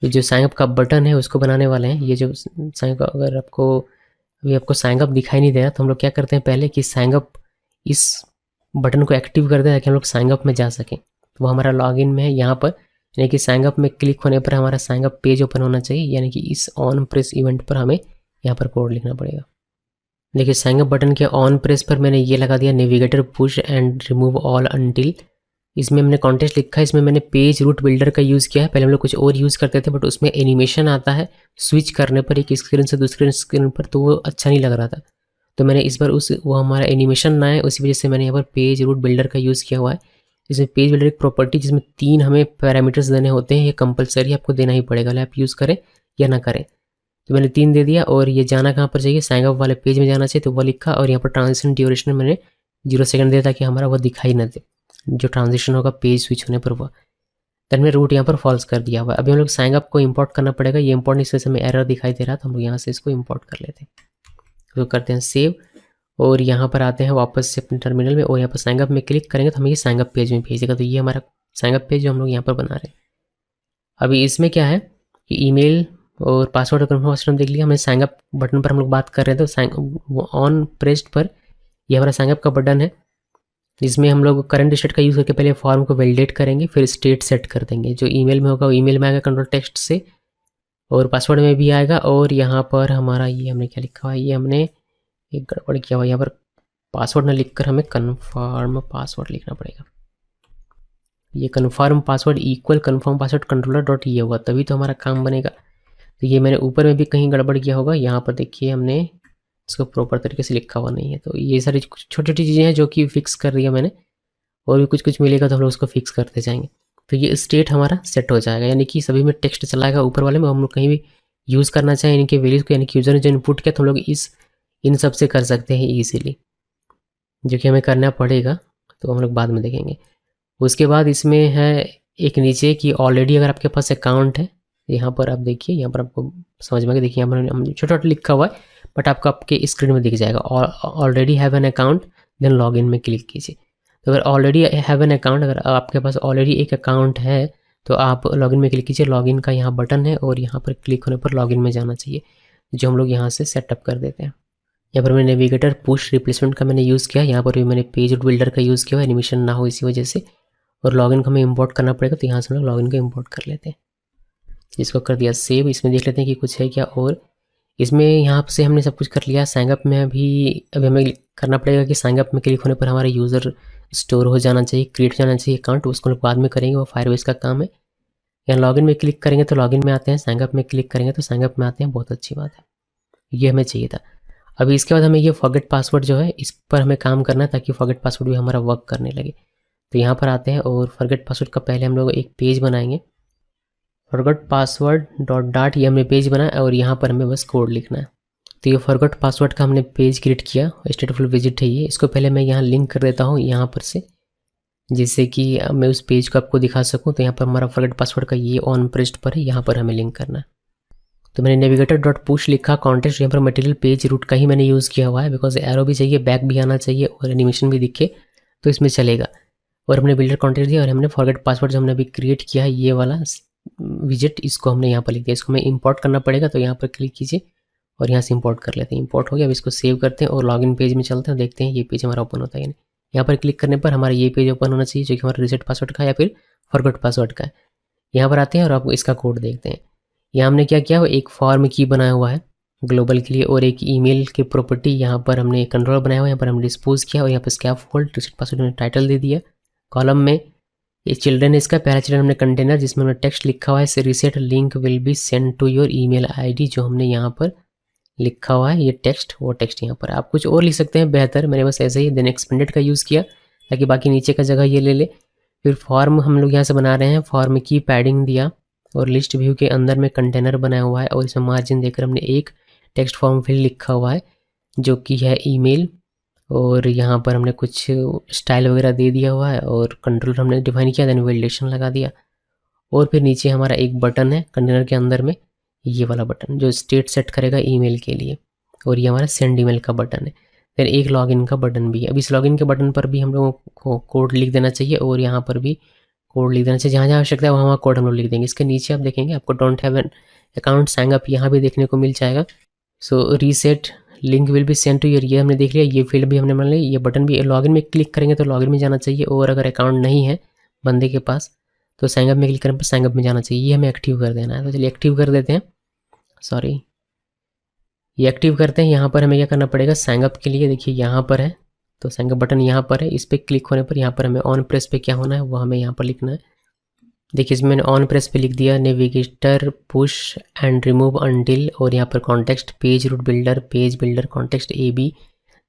S1: जो साइन अप का बटन है उसको बनाने वाले हैं। ये जो साइन अप, अगर आपको साइन अप दिखाई नहीं दे रहा तो हम लोग क्या करते हैं पहले कि साइन अप इस बटन को एक्टिव कर दें ताकि हम लोग साइन अप में जा सकें। तो वो हमारा लॉगिन में है यहाँ पर, यानी कि साइन अप में क्लिक होने पर हमारा साइन अप पेज ओपन होना चाहिए, यानी कि इस ऑन प्रेस इवेंट पर हमें यहाँ पर कोड लिखना पड़ेगा। देखिए साइन अप बटन के ऑन प्रेस पर मैंने ये लगा दिया navigator push and remove all until. इसमें हमने कॉन्टेक्स्ट लिखा है, इसमें मैंने पेज रूट बिल्डर का यूज़ किया है। पहले हम लोग कुछ और यूज़ करते थे बट उसमें एनिमेशन आता है स्विच करने पर एक स्क्रीन से दूसरी स्क्रीन पर, तो वो अच्छा नहीं लग रहा था। तो मैंने इस बार वो हमारा एनिमेशन ना है, उसी वजह से मैंने यहाँ पर पेज रूट बिल्डर का यूज़ किया हुआ है। इसमें पेज बिल्डर एक प्रॉपर्टी जिसमें 3 हमें पैरामीटर्स देने होते हैं, ये कंपलसरी आपको देना ही पड़ेगा, आप यूज़ करें या ना करें। तो मैंने 3 दे दिया, और ये जाना कहाँ पर चाहिए, साइन अप वाले पेज में जाना चाहिए, तो वो लिखा। और यहाँ पर ट्रांजिशन ड्यूरेशन मैंने 0 सेकंड दिया ताकि हमारा वो दिखाई ना दे जो ट्रांजिशन होगा पेज स्विच होने पर। वो देन मैंने रूट यहाँ पर फॉल्स कर दिया हुआ है। अभी हम लोग साइन अप को इंपोर्ट करना पड़ेगा, ये इंपोर्ट इस वजह से हमें एरर दिखाई दे रहा था, हम लोग यहाँ से इसको इंपोर्ट कर लेते हैं। तो करते हैं सेव, और यहाँ पर आते हैं वापस से अपने टर्मिनल में, और यहाँ पर साइन अप में क्लिक करेंगे तो हमें ये साइन अप पेज में भेजेगा। तो ये हमारा साइन अप पेज जो हम लोग यहाँ पर बना रहे हैं। अभी इसमें क्या है कि ईमेल और पासवर्ड और कन्फर्मेशन देख लिया। हमें साइन अप बटन पर हम लोग बात कर रहे थे, तो साइन ऑन प्रेस्ड पर ये हमारा साइन अप का बटन है, जिसमें हम लोग करंट स्टेट का यूज़ करके पहले फॉर्म को वैलिडेट करेंगे, फिर स्टेट सेट कर देंगे। जो ईमेल में होगा वो ईमेल में आएगा कंट्रोल टेक्स्ट से, और पासवर्ड में भी आएगा। और यहाँ पर हमारा ये हमने क्या लिखा हुआ है, ये हमने एक गड़बड़ किया हुआ है, यहाँ पर पासवर्ड ना लिखकर हमें कन्फर्म पासवर्ड लिखना पड़ेगा। ये confirm password equal confirm password controller dot ये हुआ, तभी तो हमारा काम बनेगा। तो ये मैंने ऊपर में भी कहीं गड़बड़ किया होगा, यहाँ पर देखिए हमने इसको प्रॉपर तरीके से लिखा हुआ नहीं है। तो ये सारी छोटी छोटी चीज़ें हैं जो कि फिक्स कर दिया मैंने, और भी कुछ कुछ मिलेगा तो हम लोग उसको फिक्स करते जाएंगे। तो ये स्टेट हमारा सेट हो जाएगा, यानी कि सभी में टेक्स्ट चलाएगा ऊपर वाले में। हम लोग कहीं भी यूज़ करना चाहें इनके वैल्यूज़ को, यानी कि यूज़र ने जो इनपुट किया तो हम लोग इन सब से कर सकते हैं ईजिली, जो कि हमें करना पड़ेगा, तो हम लोग बाद में देखेंगे। उसके बाद इसमें है एक नीचे कि ऑलरेडी अगर आपके पास अकाउंट है, यहाँ पर आप देखिए, यहाँ पर आपको समझ में आएगा। देखिए यहाँ पर हमने छोटा छोटा लिखा हुआ है, बट आपको आपके स्क्रीन में दिख जाएगा। Already have an account, then log in में क्लिक कीजिए। तो अगर ऑलरेडी हैव एन अकाउंट, अगर आपके पास ऑलरेडी एक अकाउंट है तो आप लॉगिन में क्लिक कीजिए। लॉगिन का यहाँ बटन है और यहाँ पर क्लिक होने पर लॉगिन में जाना चाहिए, जो हम लोग यहाँ से सेटअप कर देते हैं। यहाँ पर मैंने नेविगेटर पुश रिप्लेसमेंट का मैंने यूज़ किया, यहाँ पर भी मैंने पेज बिल्डर का यूज़ किया, एनिमेशन ना हो इसी वजह से। और लॉगिन को हमें इंपोर्ट करना पड़ेगा, तो यहाँ से हम लोग लॉगिन को इंपोर्ट कर लेते हैं। इसको कर दिया सेव। इसमें देख लेते हैं कि कुछ है क्या। और इसमें यहाँ से हमने सब कुछ कर लिया। साइनअप में अभी हमें करना पड़ेगा कि साइनअप में क्लिक होने पर हमारा यूज़र स्टोर हो जाना चाहिए, क्रिएट जाना चाहिए अकाउंट। उसको बाद में करेंगे, वो फायरबेस का काम है। यहाँ लॉगिन में क्लिक करेंगे तो लॉगिन में आते हैं, साइनअप में क्लिक करेंगे तो साइनअप में आते हैं। बहुत अच्छी बात है, ये हमें चाहिए था। अभी इसके बाद हमें ये फॉरगेट पासवर्ड जो है इस पर हमें काम करना है, ताकि फॉरगेट पासवर्ड भी हमारा वर्क करने लगे। तो यहाँ पर आते हैं और फॉरगेट पासवर्ड का पहले हम लोग एक पेज बनाएंगे। फॉरगेट पासवर्ड डॉट ये हमने पेज बनाया और यहाँ पर हमें बस कोड लिखना है। तो ये फॉरगेट पासवर्ड का हमने पेज क्रिएट किया, स्टेटफुल विजिट है ये। इसको पहले मैं यहाँ लिंक कर देता हूँ यहाँ पर से, जिससे कि मैं उस पेज को आपको दिखा सकूँ। तो यहाँ पर हमारा फॉरगेट पासवर्ड का ये ऑन प्रेस्ट पर है, यहाँ पर हमें लिंक करना है। तो मैंने नेविगेटर डॉट पुश लिखा, कॉन्टेक्स्ट यहाँ पर मटेरियल पेज रूट का ही मैंने यूज़ किया हुआ है, बिकॉज एरो भी चाहिए, बैक भी आना चाहिए और एनिमेशन भी दिखे तो इसमें चलेगा। और हमने बिल्डर कॉन्टेक्स्ट दिया और हमने फॉरगेट पासवर्ड जो हमने अभी क्रिएट किया है ये वाला विजिट, इसको हमने यहाँ पर लिख दिया। इसको हमें इंपोर्ट करना पड़ेगा, तो यहाँ पर क्लिक कीजिए और यहाँ से इंपोर्ट कर लेते हैं। इंपोर्ट हो गया। अब इसको सेव करते हैं और लॉगिन पेज में चलते हैं, देखते हैं ये पेज हमारा ओपन होता है। यानी यहाँ पर क्लिक करने पर हमारा ये पेज ओपन होना चाहिए, जो कि हमारा रिसेट पासवर्ड का या फिर फॉरगेट पासवर्ड का है। यहाँ पर आते हैं और आप इसका कोड देखते हैं। यहाँ हमने क्या किया, एक फॉर्म की बनाया हुआ है ग्लोबल के लिए, और एक ईमेल की प्रॉपर्टी यहाँ पर हमने कंट्रोल बनाया हुआ है। यहाँ पर हमने डिस्पोज किया और यहाँ पर स्कैफोल्ड रिसेट पासवर्ड में टाइटल दे दिया। कॉलम में ये चिल्ड्रन है, इसका पहला चिल्ड्रन हमने कंटेनर, जिसमें हमने टेक्स्ट लिखा हुआ है reset link will be send to your email ID, जो हमने यहाँ पर लिखा हुआ है ये टेक्स्ट, वो टेक्स्ट यहाँ पर। आप कुछ और लिख सकते हैं बेहतर, मैंने बस ऐसे ही देन एक्सपेंडेड का यूज़ किया ताकि बाकी नीचे का जगह ये ले ले। फिर फॉर्म हम लोग यहाँ से बना रहे हैं, फॉर्म की पैडिंग दिया और लिस्ट व्यू के अंदर में कंटेनर बनाया हुआ है और इसमें मार्जिन देकर हमने एक टेक्स्ट फॉर्म फील्ड लिखा हुआ है जो कि है ईमेल, और यहाँ पर हमने कुछ स्टाइल वगैरह दे दिया हुआ है और कंट्रोल हमने डिफाइन किया, देन वैलिडेशन लगा दिया। और फिर नीचे हमारा एक बटन है कंटेनर के अंदर में, ये वाला बटन जो स्टेट सेट करेगा ईमेल के लिए, और ये हमारा सेंड ईमेल का बटन है। फिर एक लॉगिन का बटन भी है। अब इस लॉगिन के बटन पर भी हम लोगों को कोड लिख देना चाहिए और यहाँ पर भी कोड लिख देना चाहिए। जहाँ जहाँ आवश्यकता है वहाँ कोड हम लोग लिख देंगे। इसके नीचे आप देखेंगे आपको don't have an account sign up यहाँ भी देखने को मिल जाएगा। So reset link will be send to your, ये हमने देख लिया। ये फील्ड भी हमने मान लिया। ये बटन भी लॉगिन में क्लिक करेंगे तो लॉगिन में जाना चाहिए, और अगर अकाउंट नहीं है बंदे के पास तो साइन अप में क्लिक करने पर साइन अप में जाना चाहिए। ये हमें एक्टिव कर देना है। तो चलिए एक्टिव कर देते हैं। सॉरी, ये एक्टिव करते हैं। यहाँ पर हमें क्या करना पड़ेगा, साइन अप के लिए देखिए यहाँ पर है, तो साइन अप बटन यहाँ पर है। इस पर क्लिक होने पर यहाँ पर हमें ऑन प्रेस पे क्या होना है वो हमें यहाँ पर लिखना है। देखिए इसमें मैंने ऑन प्रेस पे लिख दिया navigator push and remove until, और यहाँ पर context page route builder context a b,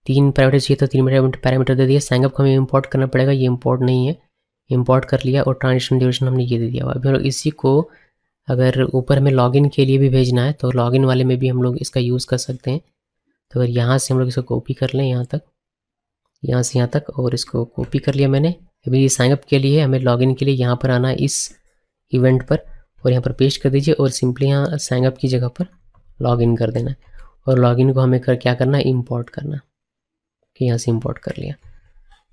S1: 3 parameter चाहिए तो 3 पैरामीटर दे दिया। साइन अप को हमें इंपोर्ट करना पड़ेगा, ये इंपोर्ट नहीं है, इंपोर्ट कर लिया। और ट्रांजेक्शन ड्यूरेशन हमने ये दे दिया हुआ। अभी हम लोग इसी को अगर ऊपर में लॉगिन के लिए भी भेजना है तो लॉगिन वाले में भी हम लोग इसका यूज़ कर सकते हैं। तो अगर यहाँ से हम लोग इसको कॉपी कर लें यहाँ तक, यहाँ से यहाँ तक, और इसको कॉपी कर लिया मैंने। अभी ये साइनअप के लिए हमें लॉगिन के लिए यहाँ पर आना है इस इवेंट पर, और यहाँ पर पेस्ट कर दीजिए और सिंपली यहाँ साइनअप की जगह पर लॉगिन कर देना है। और लॉगिन को हमें क्या करना है, इंपोर्ट करना, कि यहाँ से इंपोर्ट कर लिया।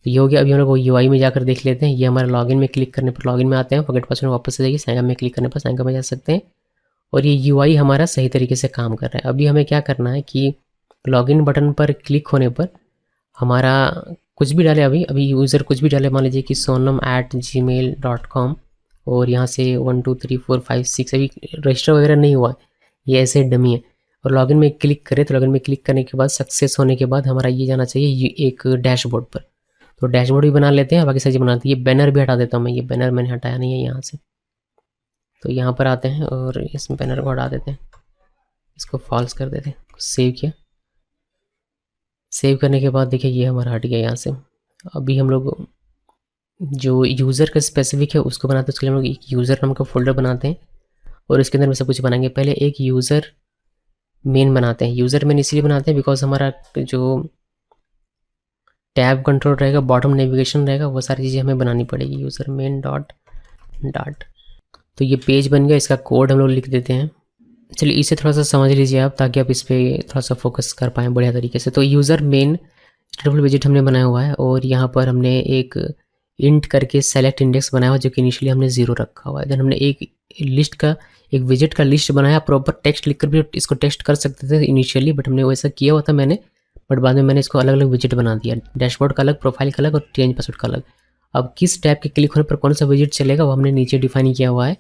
S1: तो ये हो गया। अभी हम लोग यूआई में जाकर देख लेते हैं। ये हमारा लॉगिन में क्लिक करने पर लॉगिन में आते हैं, फॉरगेट पासवर्ड वापस से जाइए, साइनअप में क्लिक करने पर साइनअप में जा सकते हैं, और ये यूआई हमारा सही तरीके से काम कर रहा है। अभी हमें क्या करना है कि लॉगिन बटन पर क्लिक होने पर हमारा कुछ भी डाले, अभी यूज़र कुछ भी डाले, मान लीजिए कि sonam@gmail.com, और यहाँ से 1 2 3 4 5 6 अभी रजिस्टर वगैरह नहीं हुआ, ये ऐसे डमी है। और लॉगिन में क्लिक करें तो लॉगिन में क्लिक करने के बाद सक्सेस होने के बाद हमारा ये जाना चाहिए एक डैशबोर्ड पर। तो डैशबोर्ड भी बना लेते हैं, बाकी सारी बनाते हैं। ये बैनर भी हटा देता हूँ मैं, ये बैनर मैंने हटाया नहीं है यहाँ से। तो यहाँ पर आते हैं और इस बैनर को हटा देते हैं, इसको फॉल्स कर देते हैं। सेव किया, सेव करने के बाद देखिए ये हमारा हट गया यहाँ से। अभी हम लोग जो यूज़र का स्पेसिफिक है उसको बनाते हैं। उसके लिए हम लोग एक यूज़र नाम का फोल्डर बनाते हैं और इसके अंदर में सब कुछ बनाएंगे। पहले एक यूज़र मेन बनाते हैं। यूज़र मेन इसलिए बनाते हैं बिकॉज हमारा जो टैब कंट्रोल रहेगा, बॉटम नेविगेशन रहेगा, वो सारी चीज़ें हमें बनानी पड़ेगी। यूज़र मेन डॉट डाट, तो ये पेज बन गया। इसका कोड हम लोग लिख देते हैं। चलिए इसे थोड़ा सा समझ लीजिए आप, ताकि आप इस पर थोड़ा सा फोकस कर पाएँ बढ़िया तरीके से। तो यूज़र मेन स्टेटफुल विजिट हमने बनाया हुआ है और यहाँ पर हमने एक इंट करके सेलेक्ट इंडेक्स बनाया हुआ है, जो कि इनिशियली हमने 0 रखा हुआ है। देन हमने एक लिस्ट का, एक विजिट का लिस्ट बनाया। प्रॉपर टेक्स्ट लिखकर भी इसको टेक्स्ट कर सकते थे इनिशियली, बट हमने वैसा किया हुआ था मैंने, बट बाद में मैंने इसको अलग अलग विजिट बना दिया। डैशबोर्ड का अलग, प्रोफाइल का अलग और चेंज पासवर्ड का अलग। अब किस टैब के क्लिक होने पर कौन सा विजिट चलेगा वो हमने नीचे डिफाइन किया हुआ है।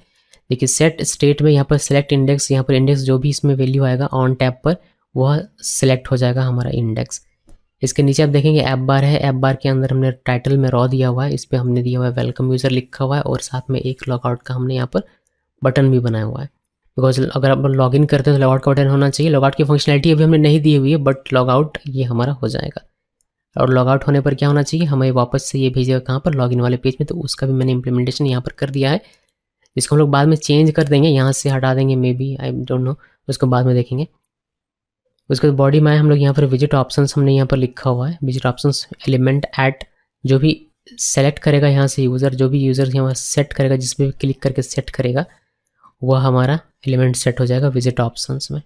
S1: देखिए सेट स्टेट में यहाँ पर सेलेक्ट इंडेक्स, यहाँ पर इंडेक्स जो भी इसमें वैल्यू आएगा ऑन टैब पर वह सिलेक्ट हो जाएगा हमारा इंडेक्स। इसके नीचे आप देखेंगे ऐप बार है। ऐप बार के अंदर हमने टाइटल में रॉ दिया हुआ है, इस पर हमने दिया हुआ है वेलकम यूज़र लिखा हुआ है और साथ में एक लॉगआउट का हमने यहाँ पर बटन भी बनाया हुआ है। बिकॉज अगर आप लॉगिन करते हैं तो लॉगआउट का बटन होना चाहिए। लॉगआउट की फंक्शनलिटी अभी हमने नहीं दी हुई है, बट लॉगआउट ये हमारा हो जाएगा। और लॉगआउट होने पर क्या होना चाहिए, हमें वापस से ये भेजेगा कहाँ पर, लॉगिन वाले पेज में। तो उसका भी मैंने इंप्लीमेंटेशन यहाँ पर कर दिया है, जिसको हम लोग बाद में चेंज कर देंगे, यहाँ से हटा देंगे may be, I don't know, उसको बाद में देखेंगे। उसके बाद बॉडी में हम लोग यहाँ पर विजिट ऑप्शंस हमने यहाँ पर लिखा हुआ है। विजिट ऑप्शंस एलिमेंट ऐट, जो भी सेलेक्ट करेगा यहाँ से यूज़र, जो भी यूज़र यहाँ सेट करेगा, जिस पर क्लिक करके सेट करेगा वह हमारा एलिमेंट सेट हो जाएगा विजिट ऑप्शंस में।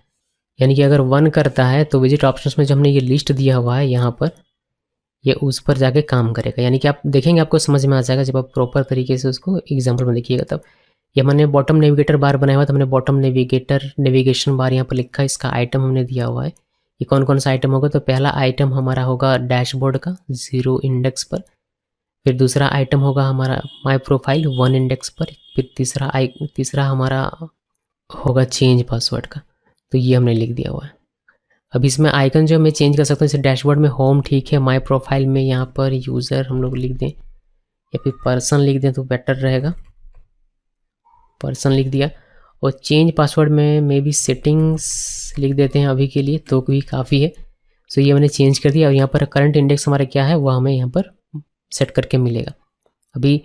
S1: यानी कि अगर 1 करता है तो विजिट ऑप्शंस में जो हमने ये लिस्ट दिया हुआ है यहाँ पर, ये उस पर जाके काम करेगा। यानी कि आप देखेंगे आपको समझ में आ जाएगा जब आप प्रॉपर तरीके से उसको एग्जाम्पल में देखिएगा तब। ये मैंने बॉटम नेविगेटर बार बनाया हुआ था, हमने बॉटम नेविगेशन बार यहाँ पर लिखा है। इसका आइटम हमने दिया हुआ है। ये कौन कौन सा आइटम होगा, तो पहला आइटम हमारा होगा डैशबोर्ड का 0 इंडेक्स पर। फिर दूसरा आइटम होगा हमारा माई प्रोफाइल 1 इंडेक्स पर। फिर तीसरा हमारा होगा चेंज पासवर्ड का। तो ये हमने लिख दिया हुआ है। अब इसमें आइकन जो मैं चेंज कर सकता हूँ, जैसे डैशबोर्ड में होम ठीक है, माई प्रोफाइल में यहाँ पर यूज़र हम लोग लिख दें या फिर पर्सन लिख दें तो बेटर रहेगा। पर्सन लिख दिया। और चेंज पासवर्ड में मे बी सेटिंग्स लिख देते हैं अभी के लिए, तो भी काफ़ी है। सो ये मैंने चेंज कर दिया। और यहाँ पर करंट इंडेक्स हमारा क्या है वह हमें यहाँ पर सेट करके मिलेगा। अभी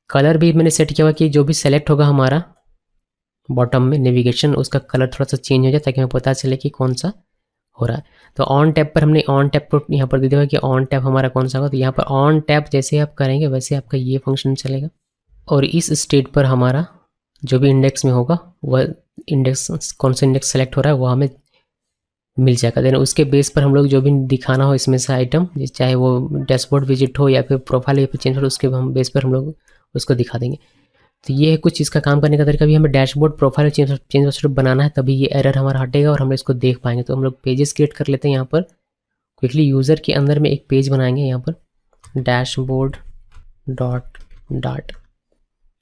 S1: कलर भी मैंने सेट किया हुआ कि जो भी सेलेक्ट होगा हमारा बॉटम में नेविगेशन, उसका कलर थोड़ा सा चेंज हो जाए ताकि हमें पता चले कि कौन सा हो रहा है। तो ऑन टैब पर हमने ऑन टैब को यहाँ पर दे दिया कि ऑन टैब हमारा कौन सा होगा। तो यहाँ पर ऑन टैब जैसे आप करेंगे वैसे आपका ये फंक्शन चलेगा। और इस स्टेट पर हमारा जो भी इंडेक्स में होगा वह इंडेक्स, कौन सा इंडेक्स सेलेक्ट हो रहा है वो हमें मिल जाएगा। देन उसके बेस पर हम लोग जो भी दिखाना हो इसमें से आइटम, चाहे वो डैशबोर्ड विजिट हो या फिर प्रोफाइल या फिर चेंज हो, उसके हम बेस पर हम लोग उसको दिखा देंगे। तो ये है कुछ इसका काम करने का तरीका। भी हमें डैशबोर्ड प्रोफाइल चेंज पासवर्ड बनाना है, तभी ये एरर हमारा हटेगा और हम इसको देख पाएंगे। तो हम लोग पेजेस क्रिएट कर लेते हैं यहाँ पर क्विकली। यूज़र के अंदर में एक पेज बनाएंगे यहाँ पर डैशबोर्ड डॉट डाट।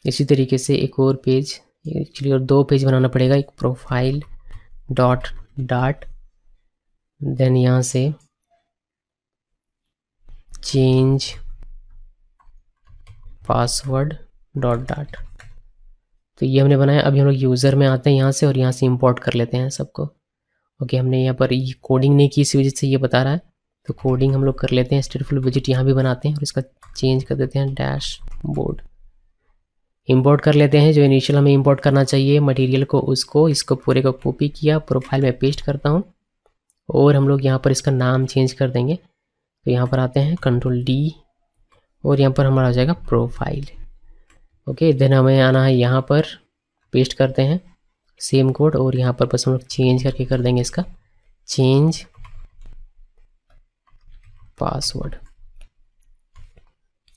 S1: इसी तरीके से एक और पेज, एक्चुअली और 2 पेज बनाना पड़ेगा। एक प्रोफाइल डॉट डाट, देन यहाँ से चेंज पासवर्ड डॉट डाट। तो ये हमने बनाया। अभी हम लोग यूज़र में आते हैं यहाँ से और यहाँ से इंपोर्ट कर लेते हैं सबको। ओके, हमने यहाँ पर ये कोडिंग नहीं की, इसी वजह से ये बता रहा है। तो कोडिंग हम लोग कर लेते हैं। स्टेटफुल विजिट यहाँ भी बनाते हैं और इसका चेंज कर देते हैं डैशबोर्ड। इंपोर्ट कर लेते हैं जो इनिशियल हमें इंपोर्ट करना चाहिए मटेरियल को, उसको, इसको पूरे को कॉपी किया, प्रोफाइल में पेस्ट करता हूँ और हम लोग यहाँ पर इसका नाम चेंज कर देंगे। तो यहाँ पर आते हैं कंट्रोल D और यहाँ पर हमारा आ जाएगा प्रोफाइल। ओके, देन हमें आना है यहाँ पर, पेस्ट करते हैं सेम कोड और यहाँ पर बस हम लोग चेंज करके कर देंगे इसका चेंज पासवर्ड।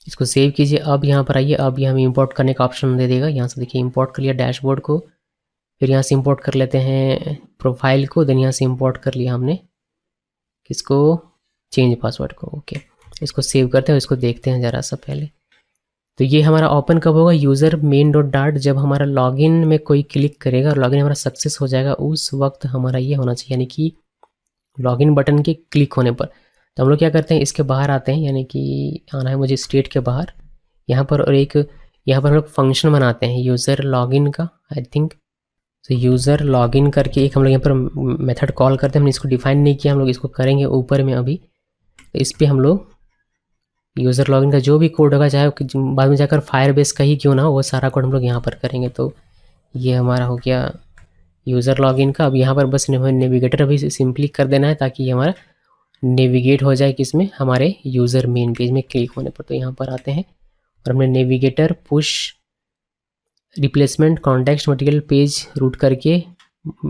S1: इसको सेव कीजिए। अब यहाँ पर आइए, अब ये हमें इंपोर्ट करने का ऑप्शन दे देगा। यहाँ से देखिए इंपोर्ट कर लिया डैशबोर्ड को, फिर यहाँ से इंपोर्ट कर लेते हैं प्रोफाइल को, देन यहाँ से इंपोर्ट कर लिया हमने किसको, चेंज पासवर्ड को। ओके, इसको सेव करते हैं और इसको देखते हैं ज़रा सा पहले। तो ये हमारा ओपन कब होगा, यूज़र मेन डॉट डाट, जब हमारा लॉगिन में कोई क्लिक करेगा और लॉगिन हमारा सक्सेस हो जाएगा, उस वक्त हमारा ये होना चाहिए, यानी कि लॉगिन बटन के क्लिक होने पर। तो हम लोग क्या करते हैं, इसके बाहर आते हैं, यानी कि आना है मुझे स्टेट के बाहर यहाँ पर, और एक यहाँ पर हम लोग फंक्शन बनाते हैं यूज़र लॉगिन का, आई थिंक। तो यूज़र लॉगिन करके एक हम लोग यहाँ पर मेथड कॉल करते हैं। हमने इसको डिफाइन नहीं किया, हम लोग इसको करेंगे ऊपर में अभी। तो इस पर हम लोग यूज़र लॉगिन का जो भी कोड होगा, चाहे बाद में जाकर फायरबेस का ही क्यों ना हो, वो सारा कोड हम लोग यहाँ पर करेंगे। तो ये हमारा हो गया यूज़र लॉगिन का। अब यहाँ पर बस नेविगेटर अभी सिंपली कर देना है ताकि ये हमारा नेविगेट हो जाए किसमें, हमारे यूज़र मेन पेज में क्लिक होने पर। तो यहाँ पर आते हैं और हमने navigator push replacement context material page route करके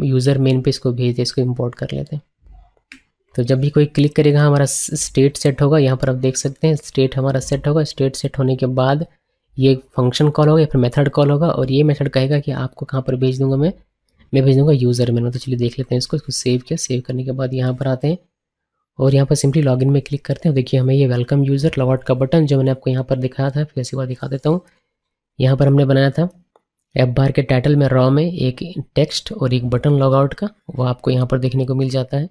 S1: यूज़र मेन पेज को भेज दे, इसको इंपोर्ट कर लेते हैं। तो जब भी कोई क्लिक करेगा हमारा स्टेट सेट होगा, यहाँ पर आप देख सकते हैं स्टेट हमारा सेट होगा। स्टेट सेट होने के बाद ये फंक्शन कॉल होगा या फिर मेथड कॉल होगा, और ये मेथड कहेगा कि आपको कहाँ पर भेज दूंगा मैं भेज दूंगा यूज़र में। तो चलिए देख लेते हैं इसको सेव किया। सेव करने के बाद यहाँ पर आते हैं और यहाँ पर सिंपली लॉगिन में क्लिक करते हैं। देखिए हमें ये वेलकम यूज़र लॉगआउट का बटन जो मैंने आपको यहाँ पर दिखाया था, फिर इसी बार दिखा देता हूँ। यहाँ पर हमने बनाया था ऐप बार के टाइटल में रॉ में एक टेक्स्ट और एक बटन लॉगआउट का, वो आपको यहाँ पर देखने को मिल जाता है।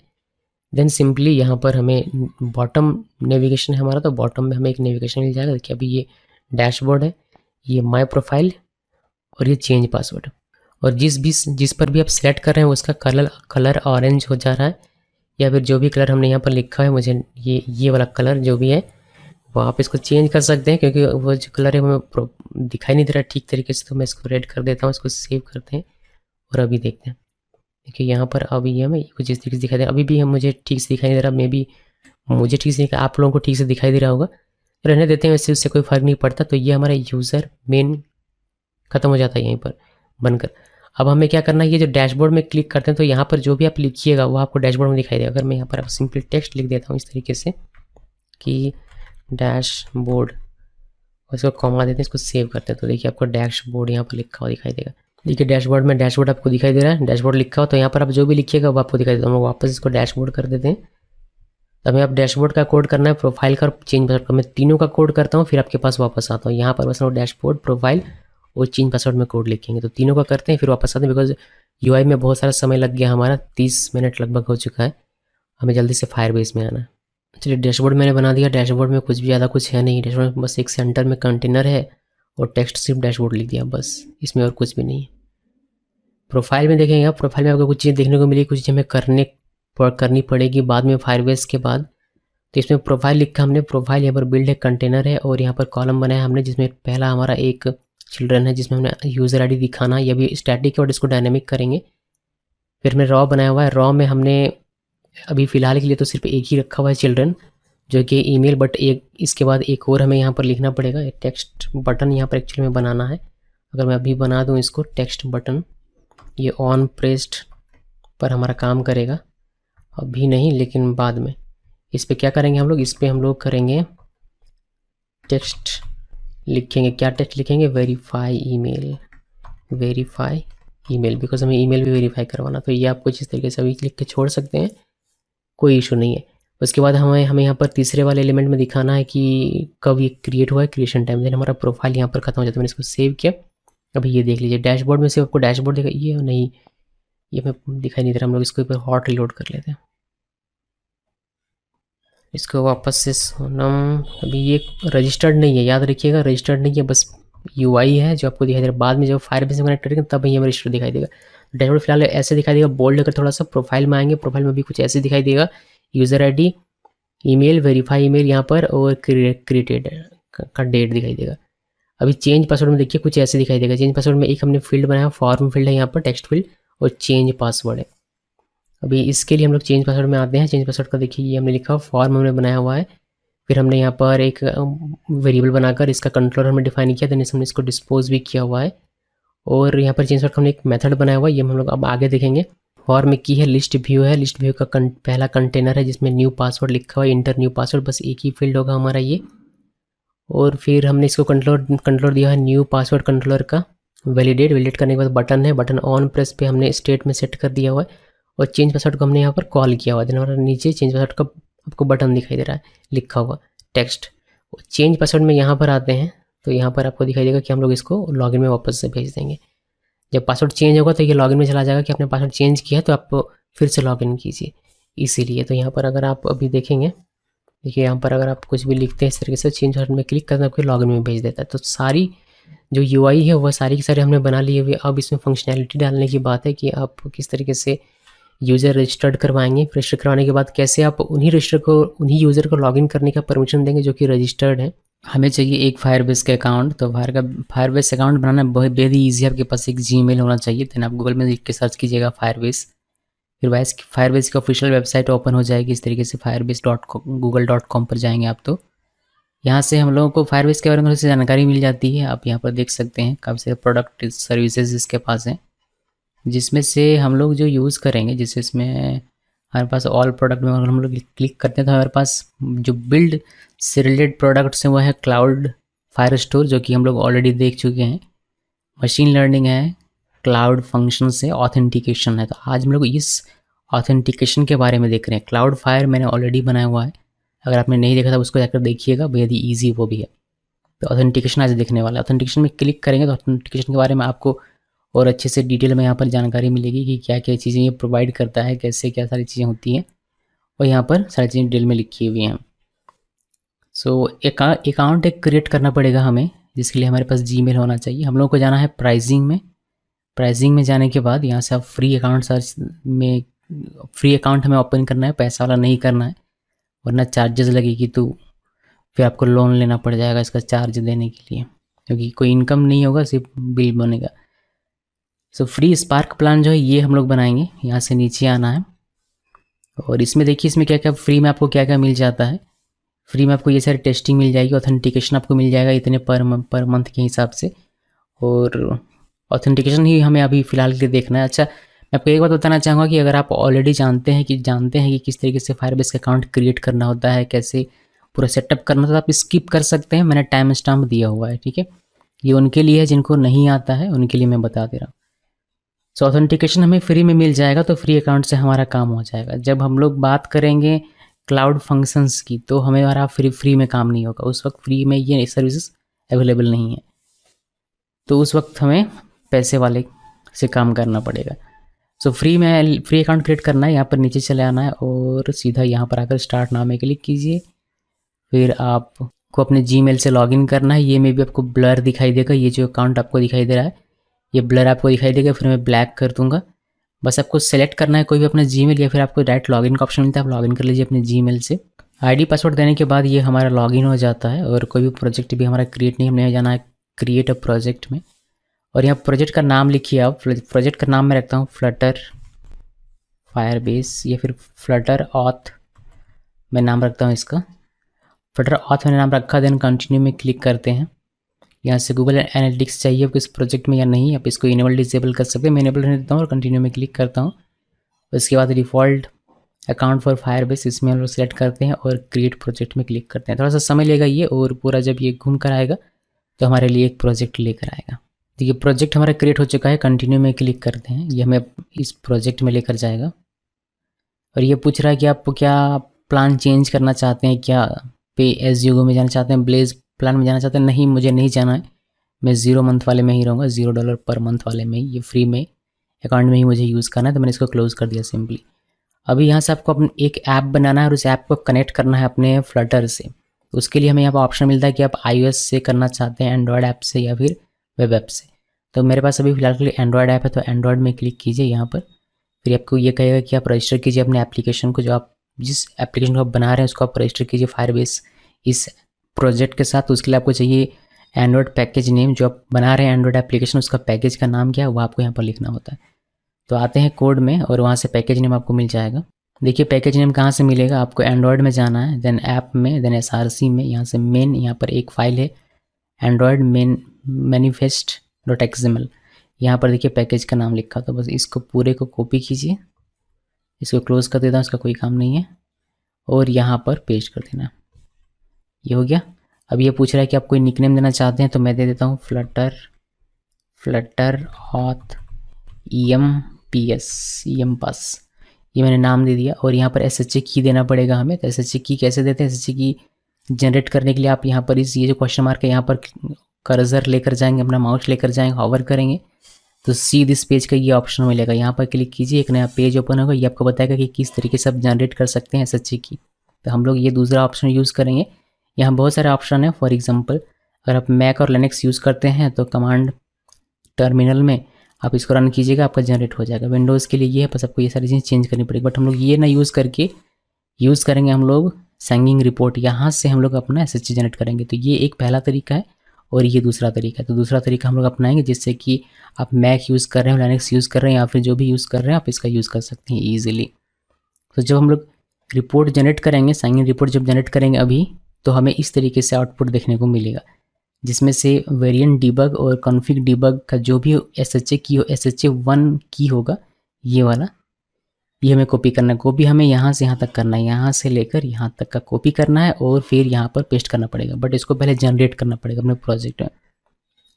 S1: देन सिंपली यहाँ पर हमें बॉटम नेविगेशन है हमारा, तो बॉटम में हमें एक नेविगेशन मिल जाएगा। देखिए अभी ये डैशबोर्ड है, ये माय प्रोफाइल और ये चेंज पासवर्ड। और जिस पर भी आप सेलेक्ट कर रहे हैं उसका कलर ऑरेंज हो जा रहा है, या फिर जो भी कलर हमने यहाँ पर लिखा है, मुझे ये वाला कलर जो भी है वो आप इसको चेंज कर सकते हैं, क्योंकि वो जो कलर है वो दिखाई नहीं दे रहा ठीक तरीके से। तो मैं इसको रेड कर देता हूँ, इसको सेव करते हैं और अभी देखते हैं। देखिए यहाँ पर अभी ये हमें कुछ इस तरीके से दिखाई दे रहा है। अभी भी हम मुझे ठीक से दिखाई नहीं दे रहा, मे बी मुझे ठीक से आप लोगों को ठीक से दिखाई दे रहा होगा। रहने देते हैं, वैसे उससे कोई फ़र्क नहीं पड़ता। तो ये हमारा यूज़र मेन ख़त्म हो जाता है यहीं पर बनकर। अब हमें क्या करना है, ये जो डैशबोर्ड में क्लिक करते हैं तो यहाँ पर जो भी आप लिखिएगा वो आपको डैशबोर्ड में दिखाई देगा। अगर मैं यहाँ पर सिंपल टेक्स्ट लिख देता हूँ इस तरीके से कि डैशबोर्ड, और इसको कॉमा देते हैं, इसको सेव करते हैं, तो देखिए आपको डैशबोर्ड यहाँ पर लिखा हुआ दिखाई देगा। देखिए डैशबोर्ड में डैशबोर्ड आपको दिखाई दे रहा है, डैशबोर्ड लिखा हो, तो यहाँ पर आप जो भी लिखिएगा वो आपको दिखाई देता है। हम वापस इसको डैशबोर्ड कर देते हैं। तो हमें आप डैशबोर्ड का कोड करना है, प्रोफाइल का, चेंज पासवर्ड का। मैं तीनों का कोड करता हूँ फिर आपके पास वापस आता हूँ। यहाँ पर बस डैशबोर्ड, प्रोफाइल और चेंज पासवर्ड में कोड लिखेंगे। तो तीनों का करते हैं फिर वापस आते हैं, बिकॉज यूआई में बहुत सारा समय लग गया, हमारा 30 मिनट लगभग हो चुका है, हमें जल्दी से फायरबेस में आना है। चलिए डैशबोर्ड मैंने बना दिया। डैशबोर्ड में कुछ भी ज़्यादा कुछ है नहीं, डैशबोर्ड में बस एक सेंटर में कंटेनर है और टेक्स्ट सिर्फ डैशबोर्ड लिख दिया बस, इसमें और कुछ भी नहीं है। प्रोफाइल में देखेंगे आप, प्रोफाइल में आपको कुछ चीज़ देखने को मिली, कुछ चीज़ हमें करनी पड़ेगी बाद में फायरबेस के बाद। तो इसमें प्रोफाइल लिखा हमने, प्रोफाइल यहाँ पर बिल्ड है, कंटेनर है और यहाँ पर कॉलम बनाया हमने, जिसमें पहला हमारा एक चिल्ड्रन है जिसमें हमने यूज़र आईडी दिखाना, यह भी स्टैटिक है और इसको डायनेमिक करेंगे। फिर हमने रॉ बनाया हुआ है, रॉ में हमने अभी फ़िलहाल के लिए तो सिर्फ एक ही रखा हुआ है चिल्ड्रन, जो कि ईमेल, बट एक इसके बाद एक और हमें यहाँ पर लिखना पड़ेगा, एक टेक्स्ट बटन यहाँ पर एक्चुअली में बनाना है। अगर मैं अभी बना दूँ इसको टेक्स्ट बटन, ये ऑन प्रेस्ड पर हमारा काम करेगा, अभी नहीं लेकिन बाद में। इस पर क्या करेंगे हम लोग, इस पर हम लोग करेंगे टेक्स्ट लिखेंगे। क्या टेक्स्ट लिखेंगे, verify email, verify email, because हमें ईमेल भी वेरीफाई करवाना। तो ये आप कुछ इस तरीके से अभी लिख के छोड़ सकते हैं, कोई इशू नहीं है। उसके बाद हमें यहाँ पर तीसरे वाले एलिमेंट में दिखाना है कि कब ये क्रिएट हुआ है, क्रिएशन टाइम। देन हमारा प्रोफाइल यहाँ पर खत्म हो जाता है। मैंने इसको सेव किया। अभी ये देख लीजिए डैशबोर्ड में से आपको डैशबोर्ड दिखा, ये नहीं, ये मैं दिखाई नहीं दे रहा। हम लोग इसको ऊपर हॉट रिलोड कर लेते हैं, इसको वापस से सोनम। अभी ये रजिस्टर्ड नहीं है, याद रखिएगा रजिस्टर्ड नहीं है, बस यूआई है जो आपको दिखाई दे रहा है। बाद में जब फायरबेस से कनेक्ट करेंगे तब ये रजिस्टर दिखाई देगा। डैशबोर्ड फिलहाल ऐसे दिखाई देगा, बोल्ड अगर थोड़ा सा। प्रोफाइल में आएंगे, प्रोफाइल में भी कुछ ऐसे दिखाई देगा, user ID, email, verify email यहाँ पर, और क्रिएटेड का डेट दिखाई देगा। अभी चेंज पासवर्ड में देखिए कुछ ऐसे दिखाई देगा। चेंज पासवर्ड में एक हमने फील्ड बनाया, फॉर्म फील्ड है यहाँ पर, टेक्स्ट फील्ड और चेंज पासवर्ड है। अभी इसके लिए हम लोग चेंज पासवर्ड में आते हैं। चेंज पासवर्ड का देखिए ये हमने लिखा, फॉर्म हमने बनाया हुआ है। फिर हमने यहाँ पर एक वेरिएबल बनाकर इसका कंट्रोलर हमने डिफाइन किया, देन हमने इसको डिस्पोज भी किया हुआ है। और यहाँ पर चेंज पासवर्ड का हमने एक मेथड बनाया हुआ है, ये हम लोग अब आगे देखेंगे। फॉर्म में की है लिस्ट व्यू है, लिस्ट व्यू का पहला कंटेनर है जिसमें न्यू पासवर्ड लिखा हुआ है, इंटर न्यू पासवर्ड, बस एक ही फील्ड होगा हमारा ये। और फिर हमने इसको कंट्रोलर दिया है न्यू पासवर्ड कंट्रोलर का, वैलिडेट करने के बाद बटन है, बटन ऑन प्रेस पे हमने स्टेट में सेट कर दिया हुआ है। और चेंज पासवर्ड को हमने यहाँ पर कॉल किया हुआ है। हमारा नीचे चेंज पासवर्ड का आपको बटन दिखाई दे रहा है लिखा हुआ टेक्स्ट। चेंज पासवर्ड में यहाँ पर आते हैं तो यहाँ पर आपको दिखाई देगा कि हम लोग इसको लॉगिन में वापस से भेज देंगे। जब पासवर्ड चेंज होगा तो ये लॉगिन में चला जाएगा कि आपने पासवर्ड चेंज किया है तो आप फिर से लॉगिन कीजिए, इसीलिए। तो यहाँ पर अगर आप अभी देखेंगे, देखिए यहाँ पर अगर आप कुछ भी लिखते हैं इस तरीके से, चेंज पासवर्ड में क्लिक करना आपको लॉगिन में भेज देता है। तो सारी जो यूआई है वह सारी की सारी हमने बना ली है। अब इसमें फंक्शनैलिटी डालने की बात है कि आप किस तरीके से यूज़र रजिस्टर्ड करवाएंगे। रजिस्टर करवाने के बाद कैसे आप उन्हीं यूज़र को लॉगिन करने का परमिशन देंगे जो कि रजिस्टर्ड है। हमें चाहिए एक फायरबेस का अकाउंट। तो फायरबेस अकाउंट बनाना बहुत बेहद ही ईजी है। आपके पास एक जीमेल होना चाहिए। देन आप गूगल में लिख के सर्च कीजिएगा फायरबेस। फिर फायरबेस की ऑफिशियल वेबसाइट ओपन हो जाएगी इस तरीके से, firebase.google.com पर जाएंगे आप। तो यहाँ से हम लोगों को फायरबेस के बारे में थोड़ी सी जानकारी मिल जाती है। आप यहाँ पर देख सकते हैं काफ़ी सारे प्रोडक्ट सर्विसेज इसके पास हैं, जिसमें से हम लोग जो यूज़ करेंगे, जिससे इसमें हमारे पास ऑल प्रोडक्ट में अगर हम लोग क्लिक करते हैं तो हमारे पास जो बिल्ड से रिलेटेड प्रोडक्ट्स हैं वो है क्लाउड फायर स्टोर, जो कि हम लोग ऑलरेडी देख चुके हैं। मशीन लर्निंग है, क्लाउड फंक्शन से ऑथेंटिकेशन है। तो आज हम लोग इस ऑथेंटिकेशन के बारे में देख रहे हैं। क्लाउड फायर मैंने ऑलरेडी बनाया हुआ है, अगर आपने नहीं देखा था उसको जाकर देखिएगा, बेहद ही ईजी वो भी है। तो ऑथेंटिकेशन आज देखने वाला है। ऑथेंटिकेशन में क्लिक करेंगे तो ऑथेंटिकेशन के बारे में आपको और अच्छे से डिटेल में यहाँ पर जानकारी मिलेगी कि क्या क्या चीज़ें ये प्रोवाइड करता है, कैसे क्या सारी चीज़ें होती हैं, और यहाँ पर सारी चीज़ें डिटेल में लिखी हुई हैं। सो अकाउंट एक क्रिएट करना पड़ेगा हमें, जिसके लिए हमारे पास जीमेल होना चाहिए। हम लोगों को जाना है प्राइसिंग में। प्राइसिंग में जाने के बाद यहाँ से आप फ्री अकाउंट हमें ओपन करना है, पैसा वाला नहीं करना है, वरना चार्जेस लगेगी तो फिर आपको लोन लेना पड़ जाएगा इसका चार्ज देने के लिए, क्योंकि कोई इनकम नहीं होगा, सिर्फ बिल बनेगा। सो फ्री स्पार्क प्लान जो है ये हम लोग बनाएंगे। यहाँ से नीचे आना है और इसमें देखिए इसमें क्या क्या फ्री में आपको क्या क्या मिल जाता है। फ्री में आपको ये सारी टेस्टिंग मिल जाएगी, ऑथेंटिकेशन आपको मिल जाएगा इतने पर मंथ के हिसाब से, और ऑथेंटिकेशन ही हमें अभी फ़िलहाल के लिए देखना है। अच्छा, मैं आपको एक बात बताना चाहूँगा कि अगर आप ऑलरेडी जानते हैं कि किस तरीके से फायरबेस का अकाउंट क्रिएट करना होता है, कैसे पूरा सेटअप करना होता है, आप स्किप कर सकते हैं। मैंने टाइम स्टैम्प दिया हुआ है, ठीक है। ये उनके लिए है जिनको नहीं आता है, उनके लिए मैं बता दे रहा हूँ। सो ऑथेंटिकेशन हमें फ्री में मिल जाएगा, तो फ्री अकाउंट से हमारा काम हो जाएगा। जब हम लोग बात करेंगे क्लाउड फंक्शंस की, तो हमारा फ्री में काम नहीं होगा। उस वक्त फ्री में ये सर्विसेज अवेलेबल नहीं है, तो उस वक्त हमें पैसे वाले से काम करना पड़ेगा। सो फ्री अकाउंट क्रिएट करना है। यहाँ पर नीचे चले आना है और सीधा यहाँ पर आकर स्टार्ट नाउ में क्लिक कीजिए। फिर आपको अपने जीमेल से लॉगिन करना है। ये में भी आपको ब्लर दिखाई देगा, ये जो अकाउंट आपको दिखाई दे रहा है ये ब्लर आपको दिखाई देगा। फिर मैं ब्लैक कर दूंगा। बस आपको सेलेक्ट करना है कोई भी अपना जीमेल, या फिर आपको डायरेक्ट लॉगिन का ऑप्शन मिलता है, आप लॉगिन कर लीजिए अपने जीमेल से। आईडी पासवर्ड देने के बाद ये हमारा लॉगिन हो जाता है और कोई भी प्रोजेक्ट भी हमारा क्रिएट नहीं, हमने जाना है क्रिएट अ प्रोजेक्ट में। और यहाँ प्रोजेक्ट का नाम लिखिए आप। प्रोजेक्ट का नाम मैं रखता हूँ फ्लटर फायरबेस, या फिर फ्लटर ऑथ मैं नाम रखता हूँ इसका। फ्लटर ऑथ मैंने नाम रखा। देन कंटिन्यू में क्लिक करते हैं। यहाँ से गूगल एनालिटिक्स चाहिए आपको इस प्रोजेक्ट में या नहीं, आप इसको इनेबल डिसेबल कर सकते हैं। मैं इनेबल रहने देता हूँ और कंटिन्यू में क्लिक करता हूँ। उसके बाद डिफ़ॉल्ट अकाउंट फॉर फायरबेस इसमें हम लोग सेलेक्ट करते हैं और क्रिएट प्रोजेक्ट में क्लिक करते हैं। थोड़ा सा समय लेगा ये, और पूरा जब ये घूम कर आएगा तो हमारे लिए एक प्रोजेक्ट लेकर आएगा। तो ये प्रोजेक्ट हमारा क्रिएट हो चुका है। कंटिन्यू में क्लिक करते हैं, ये हमें इस प्रोजेक्ट में लेकर जाएगा। और ये पूछ रहा है कि आप क्या प्लान चेंज करना चाहते हैं, क्या पे एज यू गो में जाना चाहते हैं, ब्लेज प्लान में जाना चाहते हैं। नहीं, मुझे नहीं जाना है, मैं 0 मंथ वाले में ही रहूँगा, $0 पर मंथ वाले में ही। ये फ्री में अकाउंट में ही मुझे यूज़ करना है, तो मैंने इसको क्लोज़ कर दिया सिंपली। अभी यहाँ से आपको अपने एक ऐप बनाना है और उस ऐप को कनेक्ट करना है अपने फ्लटर से। उसके लिए हमें यहाँ पर ऑप्शन मिलता है कि आप iOS से करना चाहते हैं, एंड्रॉयड ऐप से, या फिर वेब ऐप से। तो मेरे पास अभी फिलहाल के लिए एंड्रॉयड ऐप है, तो एंड्रॉयड में क्लिक कीजिए यहाँ पर। फिर आपको ये कहेगा कि आप रजिस्टर कीजिए अपने एप्लीकेशन को, जो आप जिस एप्लीकेशन को आप बना रहे हैं उसको आप रजिस्टर कीजिए फायरबेस इस प्रोजेक्ट के साथ। उसके लिए आपको चाहिए एंड्रॉयड पैकेज नेम, जो आप बना रहे हैं एंड्रॉयड एप्लीकेशन उसका पैकेज का नाम क्या है वो आपको यहाँ पर लिखना होता है। तो आते हैं कोड में और वहाँ से पैकेज नेम आपको मिल जाएगा। देखिए पैकेज नेम कहाँ से मिलेगा, आपको एंड्रॉयड में जाना है, देन ऐप में, देन SRC में, यहाँ से मेन, यहाँ पर एक फाइल है एंड्रॉयड manifest.xml। यहाँ पर देखिए पैकेज का नाम लिखा, तो बस इसको पूरे को कॉपी कीजिए, इसको क्लोज कर देता हूँ, इसका कोई काम नहीं है, और यहाँ पर पेस्ट कर देना। ये हो गया। अब ये पूछ रहा है कि आप कोई निकनेम देना चाहते हैं, तो मैं दे देता हूँ फ्लटर ऑथ EMPAS, ये मैंने नाम दे दिया। और यहाँ पर SHA की देना पड़ेगा हमें। तो SHA की कैसे देते हैं, SHA की जनरेट करने के लिए आप यहाँ पर ये जो क्वेश्चन मार्क है यहाँ पर कर्सर लेकर जाएंगे, अपना माउस लेकर जाएंगे, हॉवर करेंगे तो सी दिस पेज का ये ऑप्शन मिलेगा। यहाँ पर क्लिक कीजिए, एक नया पेज ओपन होगा, ये आपको बताएगा कि किस तरीके से आप जनरेट कर सकते हैं SHA की। तो हम लोग ये दूसरा ऑप्शन यूज़ करेंगे। यहाँ बहुत सारे ऑप्शन है। फॉर एग्जांपल अगर आप मैक और लिनक्स यूज़ करते हैं तो कमांड टर्मिनल में आप इसको रन कीजिएगा, आपका जनरेट हो जाएगा। विंडोज़ के लिए ये है, बस आपको ये सारी चीज़ें चेंज करनी पड़ेगी। बट हम लोग ये ना यूज़ करके यूज़ करेंगे हम लोग सेंगिंग रिपोर्ट, यहाँ से हम लोग अपना SSH जनरेट करेंगे। तो ये एक पहला तरीका है और ये दूसरा तरीका है। तो दूसरा तरीका हम लोग अपनाएंगे जिससे कि आप मैक यूज़ कर रहे हैं, लिनक्स यूज़ कर रहे हैं या फिर जो भी यूज़ कर रहे हैं आप इसका यूज़ कर सकते हैं ईजिली। तो जब हम लोग रिपोर्ट जनरेट करेंगे, सेंगिंग रिपोर्ट जब जनरेट करेंगे अभी, तो हमें इस तरीके से आउटपुट देखने को मिलेगा, जिसमें से वेरिएंट डिबग और कॉन्फ़िग डिबग का जो भी SHA की हो, SHA-1 की होगा ये वाला, ये हमें कॉपी करना है। कॉपी हमें यहाँ से यहाँ तक करना है, यहाँ से लेकर यहाँ तक का कॉपी करना है और फिर यहाँ पर पेस्ट करना पड़ेगा। बट इसको पहले जनरेट करना पड़ेगा अपने प्रोजेक्ट में।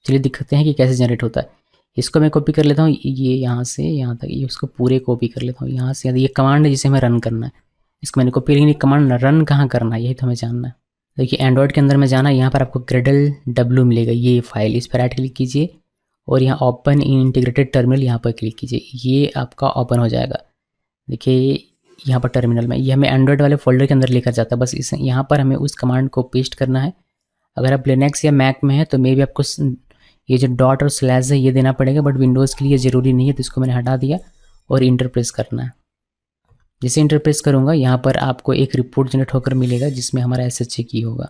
S1: चलिए दिखाते हैं कि कैसे जनरेट होता है। इसको मैं कॉपी कर लेता हूँ, ये यहाँ से यहाँ तक, ये उसको पूरे कॉपी कर लेता हूँ यहाँ से। ये कमांड है जिसे हमें रन करना है, इसको मैंने कॉपी, लेकिन कमांड रन कहाँ करना है यही तो हमें जानना है। देखिए एंड्रॉयड के अंदर में जाना, यहाँ पर आपको Gradle W मिलेगा, ये फाइल, इस पर राइट क्लिक कीजिए और यहाँ ओपन इन इंटीग्रेटेड टर्मिनल यहाँ पर क्लिक कीजिए, ये आपका ओपन हो जाएगा। देखिए यहाँ पर टर्मिनल में ये हमें एंड्रॉयड वाले फोल्डर के अंदर लेकर जाता है। बस इस यहाँ पर हमें उस कमांड को पेस्ट करना है। अगर आप लिनक्स या मैक में है तो मे भी आपको ये जो डॉट और स्लैश है ये देना पड़ेगा, बट विंडोज़ के लिए ज़रूरी नहीं है, तो इसको मैंने हटा दिया और इंटर प्रेस करना है। जैसे इंटर प्रेस करूँगा यहाँ पर आपको एक रिपोर्ट जनरेट होकर मिलेगा जिसमें हमारा SHA की होगा,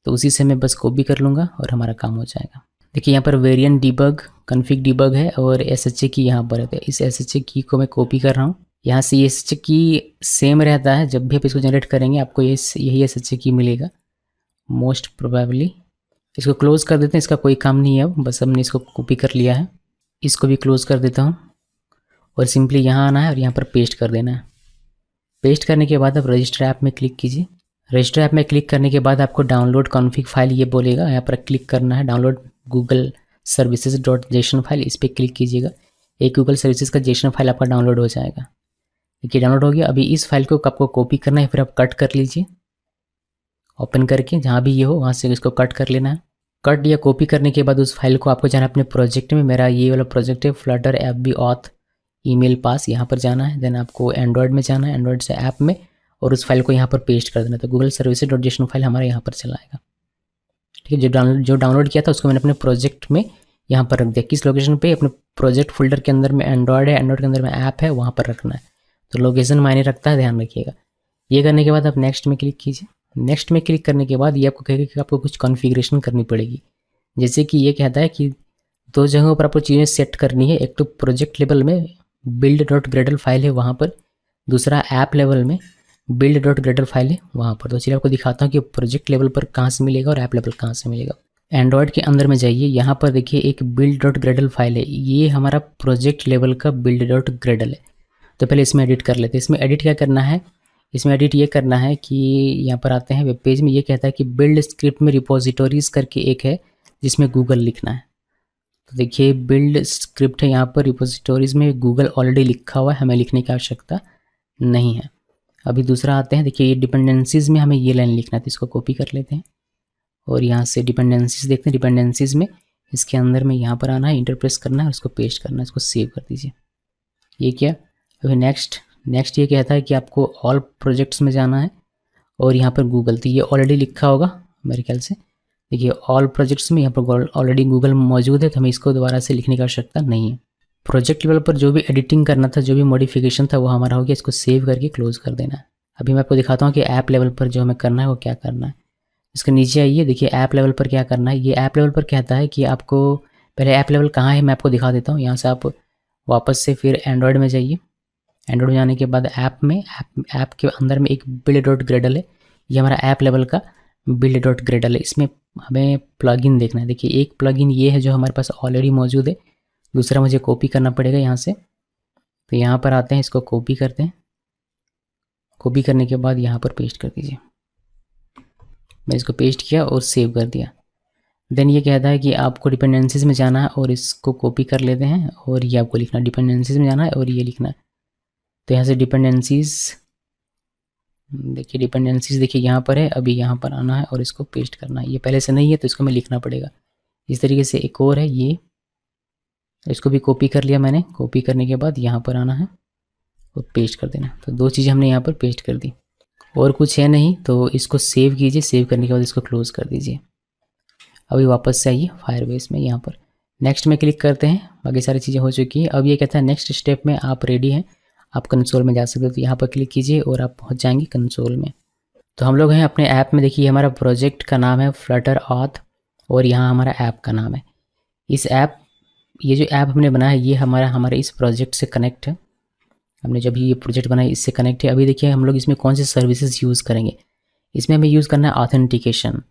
S1: तो उसी से मैं बस कॉपी कर लूँगा और हमारा काम हो जाएगा। देखिए यहाँ पर वेरिएंट डिबग, कॉन्फ़िग डिबग है और SHA की यहाँ पर है। तो इस SHA की को मैं कॉपी कर रहा हूँ। यहाँ से ये SHA की सेम रहता है, जब भी आप इसको जनरेट करेंगे आपको यही SHA की मिलेगा मोस्ट प्रोबेबली। इसको क्लोज़ कर देते हैं, इसका कोई काम नहीं है, बस हमने इसको कॉपी कर लिया है। इसको भी क्लोज़ कर देता हूँ और सिंपली यहाँ आना है और यहाँ पर पेस्ट कर देना है। पेस्ट करने के बाद आप रजिस्टर ऐप में क्लिक कीजिए। रजिस्टर ऐप में क्लिक करने के बाद आपको डाउनलोड कॉन्फ़िग फाइल ये बोलेगा, यहाँ पर क्लिक करना है। Download Google services .json file, इस पर क्लिक कीजिएगा। एक गूगल सर्विसेज का JSON फाइल आपका डाउनलोड हो जाएगा। देखिए डाउनलोड हो गया। अभी इस फाइल को आपको कॉपी करना है, फिर आप कट कर लीजिए, ओपन करके जहाँ भी ये हो वहाँ से इसको कट कर लेना है। कट या कॉपी करने के बाद उस फाइल को आपको जाना अपने प्रोजेक्ट में। मेरा ये वाला प्रोजेक्ट है फ्लटर FB Auth ईमेल पास, यहाँ पर जाना है। देन आपको एंड्रॉयड में जाना है, एंड्रॉयड से ऐप में, और उस फाइल को यहाँ पर पेस्ट कर देना। तो गूगल सर्विसेज .json फाइल हमारा यहाँ पर चला आएगा। ठीक है, जो डाउनलोड किया था उसको मैंने अपने प्रोजेक्ट में यहाँ पर रख दिया। किस लोकेशन पे? अपने प्रोजेक्ट फोल्डर के अंदर में एंड्रॉयड है, एंड्रॉयड के अंदर में ऐप है, वहाँ पर रखना है। तो लोकेशन मायने रखता है, ध्यान रखिएगा। ये करने के बाद आप नेक्स्ट में क्लिक कीजिए। नेक्स्ट में क्लिक करने के बाद ये आपको कहेगा कि आपको कुछ कॉन्फ़िगरेशन करनी पड़ेगी। जैसे कि ये कहता है कि दो जगहों पर आपको चीज़ें सेट करनी है। एक तो प्रोजेक्ट लेवल में build.gradle फाइल है वहाँ पर, दूसरा ऐप लेवल में build.gradle फाइल है वहाँ पर। तो चलिए आपको दिखाता हूँ कि प्रोजेक्ट लेवल पर कहाँ से मिलेगा और ऐप लेवल कहाँ से मिलेगा। एंड्रॉयड के अंदर में जाइए, यहाँ पर देखिए एक build.gradle फाइल है, ये हमारा प्रोजेक्ट लेवल का build.gradle है। तो पहले इसमें एडिट कर लेते हैं। इसमें एडिट क्या करना है? इसमें एडिट ये करना है कि यहाँ पर आते हैं वेब पेज में, ये कहता है कि बिल्ड स्क्रिप्ट में रिपोजिटोरीज करके एक है जिसमें गूगल लिखना है। तो देखिए बिल्ड स्क्रिप्ट है, यहाँ पर रिपोजिटोरीज में गूगल ऑलरेडी लिखा हुआ है, हमें लिखने की आवश्यकता नहीं है। अभी दूसरा आते हैं, देखिए ये डिपेंडेंसीज में हमें ये लाइन लिखना है, तो इसको कॉपी कर लेते हैं और यहाँ से डिपेंडेंसीज देखते हैं। डिपेंडेंसीज में इसके अंदर में यहाँ पर आना है, इंटर प्रेस करना है और इसको पेस्ट करना है, इसको सेव कर दीजिए। ये क्या? अभी नेक्स्ट ये कहता है कि आपको ऑल प्रोजेक्ट्स में जाना है और यहाँ पर गूगल, तो ये ऑलरेडी लिखा होगा मेरे ख्याल से। देखिए ऑल प्रोजेक्ट्स में यहाँ पर ऑलरेडी गूगल मौजूद है, तो हमें इसको दोबारा से लिखने की आवश्यकता नहीं है। प्रोजेक्ट लेवल पर जो भी एडिटिंग करना था, जो भी मॉडिफिकेशन था वो हमारा हो गया। इसको सेव करके क्लोज कर देना है। अभी मैं आपको दिखाता हूँ कि ऐप लेवल पर जो हमें करना है वो क्या करना है। इसके नीचे आइए, देखिए ऐप लेवल पर क्या करना है। ये ऐप लेवल पर कहता है कि आपको पहले ऐप लेवल कहाँ है मैं आपको दिखा देता हूँ। यहाँ से आप वापस से फिर एंड्रॉयड में जाइए। एंड्रॉयड में जाने के बाद ऐप में, ऐप के अंदर में एक build.gradle है, ये हमारा ऐप लेवल का build.gradle है। इसमें हमें प्लगइन देखना है। देखिए एक प्लगइन ये है जो हमारे पास ऑलरेडी मौजूद है, दूसरा मुझे कॉपी करना पड़ेगा यहाँ से। तो यहाँ पर आते हैं, इसको कॉपी करते हैं। कॉपी करने के बाद यहाँ पर पेस्ट कर दीजिए। मैं इसको पेस्ट किया और सेव कर दिया। देन ये कहता है कि आपको डिपेंडेंसीज में जाना है और इसको कॉपी कर लेते हैं और ये आपको लिखना है। डिपेंडेंसीज में जाना है और ये लिखना है। तो यहाँ से डिपेंडेंसीज, देखिए डिपेंडेंसीज देखिए यहाँ पर है, अभी यहाँ पर आना है और इसको पेस्ट करना है। ये पहले से नहीं है तो इसको मैं लिखना पड़ेगा। इस तरीके से एक और है, ये इसको भी कॉपी कर लिया मैंने। कॉपी करने के बाद यहाँ पर आना है और पेस्ट कर देना। तो दो चीज़ें हमने यहाँ पर पेस्ट कर दी, और कुछ है नहीं। तो इसको सेव कीजिए, सेव करने के बाद इसको क्लोज कर दीजिए। अभी वापस से आइए फायरबेस में, यहाँ पर नेक्स्ट में क्लिक करते हैं, बाकी सारी चीज़ें हो चुकी है। अब ये कहता है नेक्स्ट स्टेप में आप रेडी हैं, आप कंसोल में जा सकते हो। तो यहाँ पर क्लिक कीजिए और आप पहुँच जाएंगे कंसोल में। तो हम लोग हैं अपने ऐप में। देखिए हमारा प्रोजेक्ट का नाम है फ्लटर ऑथ और यहाँ हमारा ऐप का नाम है। ये जो ऐप हमने बनाया है ये हमारे इस प्रोजेक्ट से कनेक्ट है। हमने जब ये प्रोजेक्ट बनाया इससे कनेक्ट है। अभी देखिए हम लोग इसमें कौन सी सर्विसेज यूज़ करेंगे। इसमें हमें यूज़ करना है ऑथेंटिकेशन।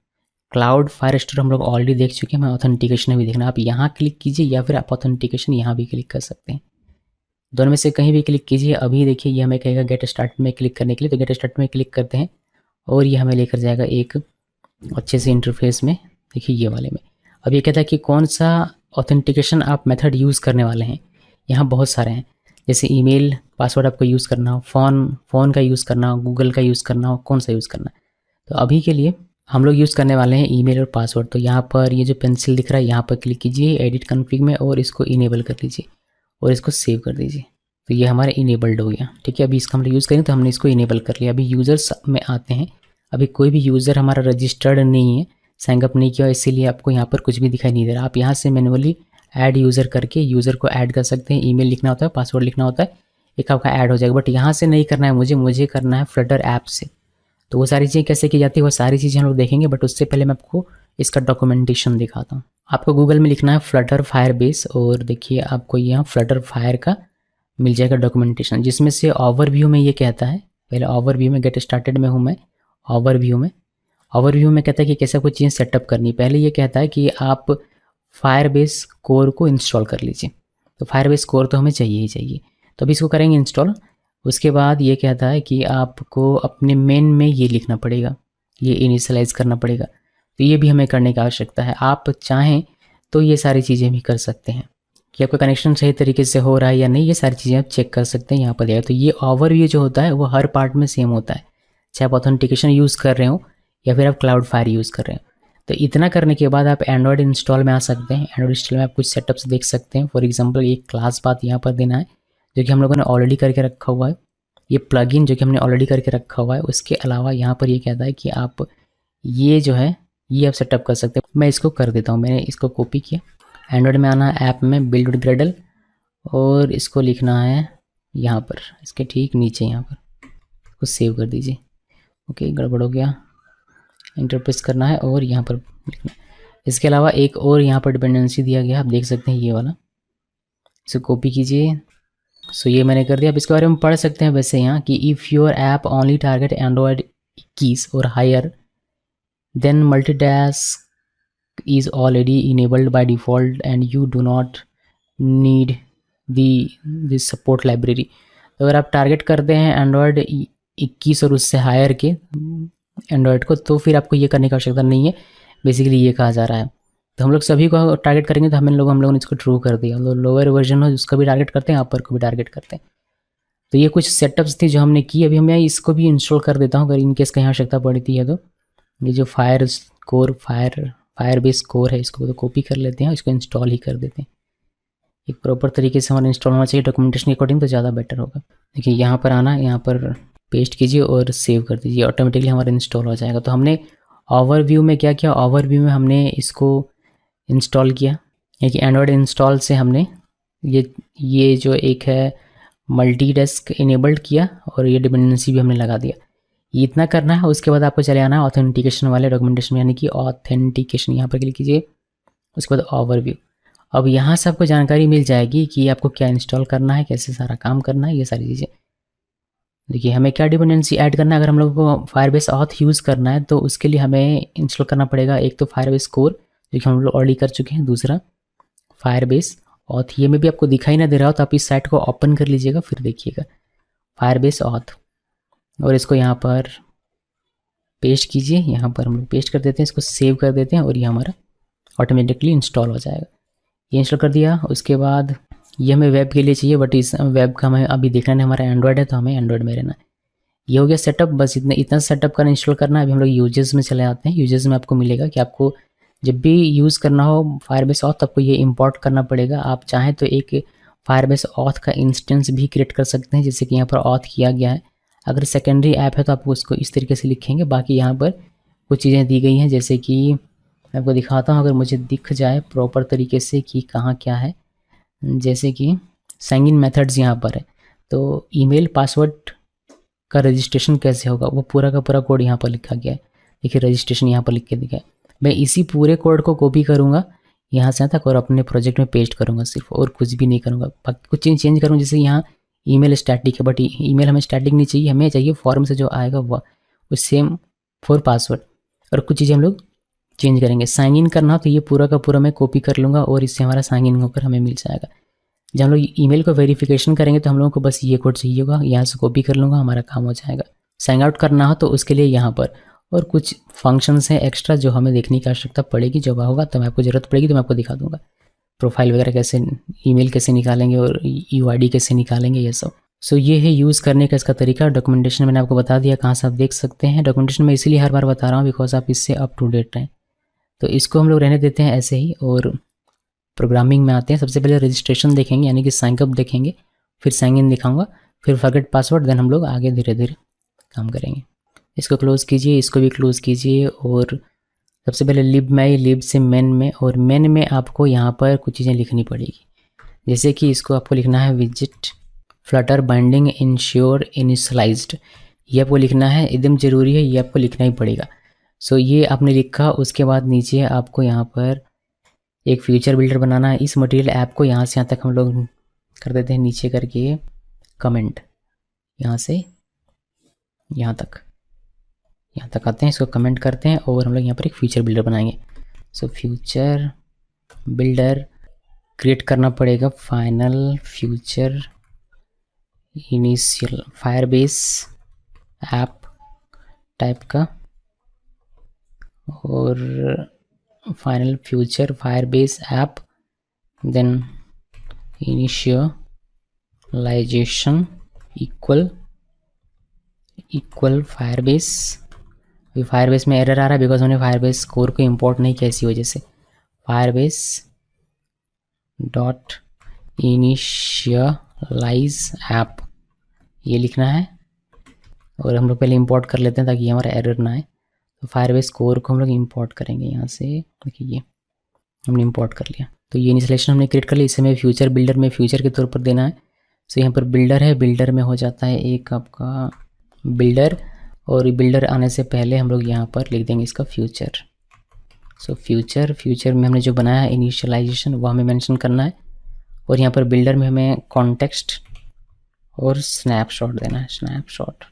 S1: क्लाउड फायर स्टोर हम लोग ऑलरेडी देख चुके हैं, हमें ऑथेंटिकेशन भी देखना। आप यहाँ क्लिक कीजिए या फिर आप ऑथेंटिकेशन यहाँ भी क्लिक कर सकते हैं, दोनों में से कहीं भी क्लिक कीजिए। अभी देखिए ये हमें कहेगा गेट स्टार्ट में क्लिक करने के लिए, तो गेट स्टार्ट में क्लिक करते हैं और ये हमें लेकर जाएगा एक अच्छे से इंटरफेस में। देखिए ये वाले में अब ये कहता है कि कौन सा ऑथेंटिकेशन आप मेथड यूज़ करने वाले हैं। यहाँ बहुत सारे हैं, जैसे ईमेल पासवर्ड आपको यूज़ करना हो, फ़ोन का यूज़ करना हो, गूगल का यूज़ करना हो, कौन सा यूज़ करना है। तो अभी के लिए हम लोग यूज़ करने वाले हैं ईमेल और पासवर्ड। तो यहाँ पर ये जो पेंसिल दिख रहा है यहाँ पर क्लिक कीजिए एडिट कॉन्फ़िग में और इसको इनेबल कर दीजिए और इसको सेव कर दीजिए। तो ये हमारा इनेबल्ड हो गया, ठीक है। अभी इसका हम लोग यूज़ करें तो हमने इसको इनेबल कर लिया। अभी यूज़र्स में आते हैं। अभी कोई भी यूज़र हमारा रजिस्टर्ड नहीं है, साइन अप नहीं किया, इसीलिए आपको यहाँ पर कुछ भी दिखाई नहीं दे रहा। आप यहाँ से मैनुअली ऐड यूज़र करके यूज़र को ऐड कर सकते हैं। ईमेल लिखना होता है, पासवर्ड लिखना होता है, एक आपका ऐड हो जाएगा। बट यहाँ से नहीं करना है मुझे करना है फ्लटर ऐप से। तो वो सारी चीज़ें कैसे की जाती है वो सारी चीज़ें हम लोग देखेंगे, बट उससे पहले मैं आपको इसका डॉक्यूमेंटेशन दिखाता हूँ। आपको गूगल में लिखना है फ्लटर फायर बेस और देखिए आपको यहाँ फ्लटर फायर का मिल जाएगा डॉक्यूमेंटेशन, जिसमें से ओवरव्यू में ये कहता है, पहले ओवरव्यू में गेट स्टार्टेड में हूँ मैं। ओवरव्यू में कहता है कि कैसे कोई चीज़ सेटअप करनी। पहले ये कहता है कि आप फायरबेस कोर को इंस्टॉल कर लीजिए। तो फायरबेस कोर तो हमें चाहिए ही चाहिए, तो अभी इसको करेंगे इंस्टॉल। उसके बाद ये कहता है कि आपको अपने मेन में ये लिखना पड़ेगा, ये इनिशियलाइज करना पड़ेगा। तो ये भी हमें करने की आवश्यकता है। आप चाहें तो ये सारी चीज़ें भी कर सकते हैं कि आपका कनेक्शन सही तरीके से हो रहा है या नहीं, ये सारी चीज़ें आप चेक कर सकते हैं यहाँ पर। तो ये ओवरव्यू जो होता है वो हर पार्ट में सेम होता है, चाहे आप ऑथेंटिकेशन यूज़ कर रहे हो या फिर आप क्लाउड फायर यूज़ कर रहे हो। तो इतना करने के बाद आप एंड्रॉयड इंस्टॉल में आ सकते हैं। एंड्रॉयड इंस्टॉल में आप कुछ सेटअप्स देख सकते हैं। फॉर एग्जांपल एक क्लास पाथ यहाँ पर देना है जो कि हम लोगों ने ऑलरेडी करके रखा हुआ है। ये प्लगइन जो कि हमने ऑलरेडी करके रखा हुआ है। उसके अलावा यहाँ पर ये कहता है कि आप ये जो है ये आप सेटअप कर सकते हैं। मैं इसको कर देता हूँ, मैंने इसको कॉपी किया। एंड्रॉयड में आना है ऐप में बिल्ड ग्रेडल और इसको लिखना है यहाँ पर, इसके ठीक नीचे यहाँ पर, इसको सेव कर दीजिए। ओके, गड़बड़ हो गया, इंटर प्रेस करना है और यहाँ पर लिखना है। इसके अलावा एक और यहाँ पर डिपेंडेंसी दिया गया, आप देख सकते हैं ये वाला, इसे कॉपी कीजिए। सो ये मैंने कर दिया। अब इसके बारे में पढ़ सकते हैं वैसे यहाँ कि if your app only target Android keys और higher then multitask is already enabled by default and you do not need the support library. तो अगर आप टारगेट करते हैं एंड्रॉयड 21 और उससे हायर के एंड्रॉयड को, तो फिर आपको ये करने की आवश्यकता नहीं है, बेसिकली ये कहा जा रहा है। तो हम लोग सभी को टारगेट करेंगे, तो हम लोगों ने इसको ट्रू कर दिया। हम लोग लोअर वर्जन हो उसका भी टारगेट करते हैं, अपर को भी टारगेट करते हैं। तो ये कुछ सेटअप्स थी जो हमने की। अभी मैं इसको भी इंस्टॉल कर देता हूँ अगर इनकेस कहीं आवश्यकता पड़ती है। तो ये जो फायर बेस कोर है इसको तो कॉपी कर लेते हैं, इसको इंस्टॉल ही कर देते हैं। एक प्रॉपर तरीके से हमारा इंस्टॉल होना चाहिए डॉक्यूमेंटेशन के अकॉर्डिंग, तो ज़्यादा बेटर होगा। देखिए यहाँ पर आना, यहाँ पर पेस्ट कीजिए और सेव कर दीजिए, ऑटोमेटिकली हमारा इंस्टॉल हो जाएगा। तो हमने ओवरव्यू में क्या किया, ओवरव्यू में हमने इसको इंस्टॉल किया, यानी एंड्रॉयड इंस्टॉल से हमने ये जो एक है मल्टीटास्क इनेबल्ड किया और ये डिपेंडेंसी भी हमने लगा दिया। ये इतना करना है। उसके बाद आपको चले आना है ऑथेंटिकेशन वाले डॉक्यूमेंटेशन में, यानी कि ऑथेंटिकेशन यहाँ पर क्लिक कीजिए। उसके बाद ओवरव्यू। अब यहाँ से आपको जानकारी मिल जाएगी कि आपको क्या इंस्टॉल करना है, कैसे सारा काम करना है, ये सारी चीज़ें। देखिए हमें क्या डिपेंडेंसी ऐड करना है। अगर हम लोगों को फायरबेस ऑथ यूज़ करना है तो उसके लिए हमें इंस्टॉल करना पड़ेगा एक तो फायरबेस कोर जो कि हम लोग ऑलरेडी कर चुके हैं, दूसरा फायरबेस ऑथ। ये में भी आपको दिखाई ना दे रहा हो तो आप इस साइट को ओपन कर लीजिएगा, फिर देखिएगा फायरबेस ऑथ, और इसको यहाँ पर पेस्ट कीजिए। यहाँ पर हम लोग पेस्ट कर देते हैं, इसको सेव कर देते हैं और ये हमारा ऑटोमेटिकली इंस्टॉल हो जाएगा। ये इंस्टॉल कर दिया। उसके बाद ये हमें वेब के लिए चाहिए, बट इस वेब का हमें अभी देखना है, हमारा एंड्रॉयड है तो हमें एंड्रॉयड में रहना है। ये हो गया सेटअप, बस इतना सेटअप करना, इंस्टॉल करना है। अभी हम लोग यूजेस में चले आते हैं। यूजेस में आपको मिलेगा कि आपको जब भी यूज़ करना हो फायरबेस ऑथ, आपको ये इंपोर्ट करना पड़ेगा। आप चाहें तो एक फायरबेस ऑथ का इंस्टेंस भी क्रिएट कर सकते हैं, जैसे कि यहाँ पर ऑथ किया गया है। अगर सेकेंडरी ऐप है तो आप उसको इस तरीके से लिखेंगे। बाकी यहाँ पर कुछ चीज़ें दी गई हैं, जैसे कि मैं आपको दिखाता हूँ अगर मुझे दिख जाए प्रॉपर तरीके से कि कहाँ क्या है। जैसे कि साइन इन मेथड्स यहाँ पर है, तो ईमेल पासवर्ड का रजिस्ट्रेशन कैसे होगा वो पूरा का पूरा कोड यहाँ पर लिखा गया है। देखिए रजिस्ट्रेशन यहाँ पर लिख के दिखा है। मैं इसी पूरे कोड को कॉपी करूँगा यहाँ से यहाँ तक और अपने प्रोजेक्ट में पेस्ट करूँगा सिर्फ, और कुछ भी नहीं करूँगा। बाकी कुछ चेंज करूँगा, जैसे यहाँ ईमेल स्टैटिक है, बट ईमेल हमें स्टैटिक नहीं चाहिए, हमें चाहिए फॉर्म से जो आएगा वो सेम फॉर पासवर्ड। और कुछ चीज़ें हम लोग चेंज करेंगे। साइन इन करना तो ये पूरा का पूरा मैं कॉपी कर लूँगा और इससे हमारा साइन इन होकर हमें मिल जाएगा। जब हम लोग ईमेल को वेरिफिकेशन करेंगे तो हम लोगों को बस ये कोड चाहिए होगा, यहाँ से कॉपी कर लूँगा, हमारा काम हो जाएगा। साइन आउट करना हो तो उसके लिए यहाँ पर और कुछ फंक्शंस हैं एक्स्ट्रा जो हमें देखने की आवश्यकता पड़ेगी। जब होगा तो मैं आपको ज़रूरत पड़ेगी तो मैं आपको दिखा दूँगा। प्रोफाइल वगैरह कैसे, ईमेल कैसे निकालेंगे और यूआईडी कैसे निकालेंगे, ये सब। सो ये है यूज़ करने का इसका तरीका। डॉक्यूमेंटेशन मैंने आपको बता दिया कहाँ से आप देख सकते हैं। डॉक्यूमेंटेशन मैं इसीलिए हर बार बता रहा हूँ बिकॉज आप इससे अप टू डेट रहें। तो इसको हम लोग रहने देते हैं ऐसे ही और प्रोग्रामिंग में आते हैं। सबसे पहले रजिस्ट्रेशन देखेंगे यानी कि साइन अप देखेंगे, फिर साइन इन दिखाऊंगा, फिर फॉरगेट पासवर्ड, देन हम लोग आगे धीरे धीरे काम करेंगे। इसको क्लोज़ कीजिए, इसको भी क्लोज़ कीजिए। और सबसे पहले लिब में, लिब से मेन में, और मेन में आपको यहाँ पर कुछ चीज़ें लिखनी पड़ेगी। जैसे कि इसको आपको लिखना है visit Flutter binding ensure initialised, ये आपको लिखना है, एकदम ज़रूरी है, ये आपको लिखना ही पड़ेगा। सो ये आपने लिखा, उसके बाद नीचे आपको यहाँ पर एक फ्यूचर बिल्डर बनाना है। इस मटेरियल ऐप को यहाँ से यहाँ तक हम लोग कर देते हैं नीचे करके कमेंट, यहाँ से यहाँ तक आते हैं, इसको कमेंट करते हैं और हम लोग यहाँ पर एक फ्यूचर बिल्डर बनाएंगे। सो फ्यूचर बिल्डर क्रिएट करना पड़ेगा final future initial Firebase app type का, और final future Firebase app, then initialization equal Firebase. अभी फायरबेस में एरर आ रहा है बिकॉज हमने फायरबेस कोर को इंपोर्ट नहीं किया, इसी वजह से फायरबेस डॉट इनिशियलाइज ऐप ये लिखना है। और हम लोग पहले इंपोर्ट कर लेते हैं ताकि हमारा एरर ना आए। तो फायरबेस कोर को हम लोग इंपोर्ट करेंगे यहाँ से, देखिए ये हमने इंपोर्ट कर लिया। तो ये इनिशियलाइजेशन हमने क्रिएट कर लिया। इसे हमें फ्यूचर बिल्डर में फ्यूचर के तौर पर देना है। तो यहाँ पर बिल्डर है, बिल्डर में हो जाता है एक आपका बिल्डर, और बिल्डर आने से पहले हम लोग यहाँ पर लिख देंगे इसका फ्यूचर। सो फ्यूचर में हमने जो बनाया है इनिशियलाइजेशन वो हमें मेंशन करना है, और यहाँ पर बिल्डर में हमें कॉन्टेक्स्ट और स्नैपशॉट देना है, स्नैपशॉट।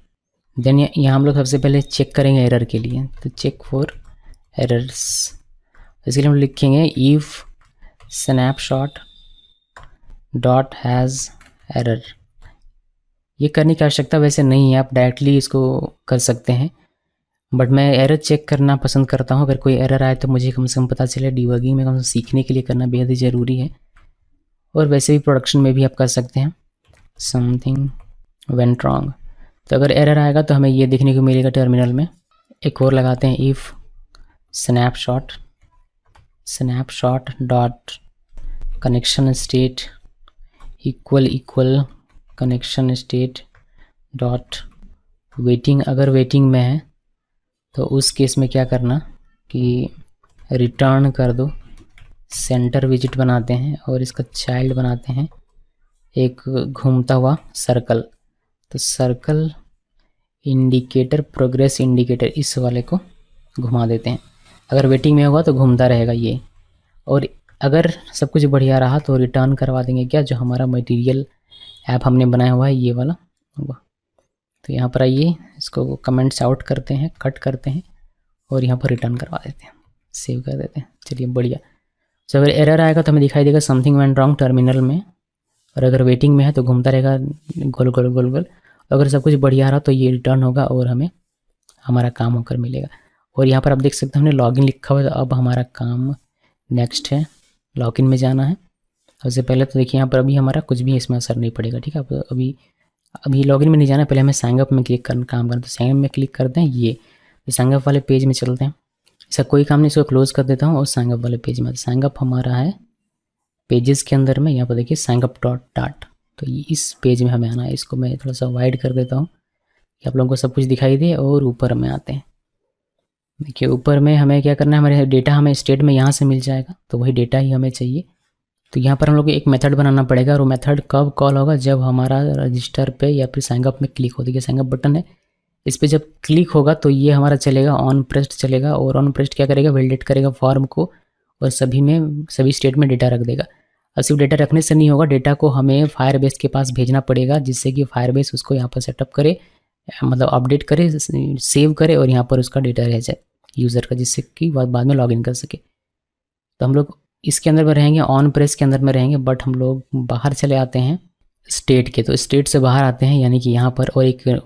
S1: देन यहाँ हम लोग सबसे पहले चेक करेंगे एरर के लिए, तो चेक फॉर एरर्स, इसके लिए हम लिखेंगे if snapshot dot has error. ये करने की आवश्यकता वैसे नहीं है, आप डायरेक्टली इसको कर सकते हैं, बट मैं एरर चेक करना पसंद करता हूँ। अगर कोई एरर आए तो मुझे कम से कम पता चले, डिबगिंग में कम से कम सीखने के लिए करना बेहद ही ज़रूरी है। और वैसे भी प्रोडक्शन में भी आप कर सकते हैं समथिंग वेंट रॉन्ग। तो अगर एरर आएगा तो हमें ये देखने को मिलेगा टर्मिनल में। एक और लगाते हैं if snapshot dot connection state equal connection state dot waiting. अगर वेटिंग में है तो उस केस में क्या करना कि रिटर्न कर दो, सेंटर विजिट बनाते हैं और इसका चाइल्ड बनाते हैं एक घूमता हुआ सर्कल। तो सर्कल इंडिकेटर प्रोग्रेस इंडिकेटर इस वाले को घुमा देते हैं। अगर वेटिंग में होगा तो घूमता रहेगा ये, और अगर सब कुछ बढ़िया रहा तो रिटर्न करवा देंगे क्या, जो हमारा मटेरियल ऐप हमने बनाया हुआ है ये वाला होगा। तो यहाँ पर आइए, इसको कमेंट्स आउट करते हैं, कट करते हैं और यहाँ पर रिटर्न करवा देते हैं, सेव कर देते हैं। चलिए बढ़िया। तो अगर एरर आएगा तो हमें दिखाई देगा समथिंग वेंट रॉन्ग टर्मिनल में, और अगर वेटिंग में है तो घूमता रहेगा गोल गोल गोल गोल। अगर सब कुछ बढ़िया रहा तो ये रिटर्न होगा और हमें हमारा काम होकर मिलेगा। और यहाँ पर आप देख सकते हैं हमने लॉगिन लिखा हुआ है, तो अब हमारा काम नेक्स्ट है लॉगिन में जाना है। सबसे पहले तो देखिए यहाँ पर अभी हमारा कुछ भी इसमें असर नहीं पड़ेगा, ठीक है। अब अभी लॉगिन में नहीं जाना, पहले हमें साइन अप में क्लिक करना काम करना। तो साइन अप में क्लिक करते हैं, ये तो साइन अप वाले पेज में चलते हैं। इसका कोई काम नहीं, इसको क्लोज कर देता हूँ और साइन अप वाले पेज में। साइन अप हमारा है पेजेस के अंदर में, यहाँ पर देखिए साइन अप डॉट डाट, तो इस पेज में हमें आना है। इसको मैं थोड़ा सा वाइड कर देता हूँ कि आप लोगों को सब कुछ दिखाई दे, और ऊपर में आते हैं। देखिए ऊपर में हमें क्या करना है, हमारे डेटा हमें स्टेट में यहाँ से मिल जाएगा, तो वही डेटा ही हमें चाहिए। तो यहाँ पर हम लोग को एक मेथड बनाना पड़ेगा, और वो मेथड कब कॉल होगा, जब हमारा रजिस्टर पे या फिर साइनअप में क्लिक हो। देखिए साइनअप बटन है, इस पर जब क्लिक होगा तो ये हमारा चलेगा ऑन प्रेस्ट चलेगा, और ऑन प्रेस्ट क्या करेगा, वैलिडेट करेगा फॉर्म को, और सभी स्टेट में डेटा रख देगा। अब सिर्फ डेटा रखने से नहीं होगा, डेटा को हमें फायरबेस के पास भेजना पड़ेगा, जिससे कि फायरबेस उसको यहाँ पर सेटअप करे, मतलब अपडेट करे, सेव करे, और यहाँ पर उसका डेटा रह जाए यूज़र का, जिससे कि बाद में लॉगिन कर सके। तो हम लोग इसके अंदर में रहेंगे, ऑन प्रेस के अंदर में रहेंगे, बट हम लोग बाहर चले आते हैं स्टेट के। तो स्टेट से बाहर आते हैं, यानी कि यहाँ पर, और एक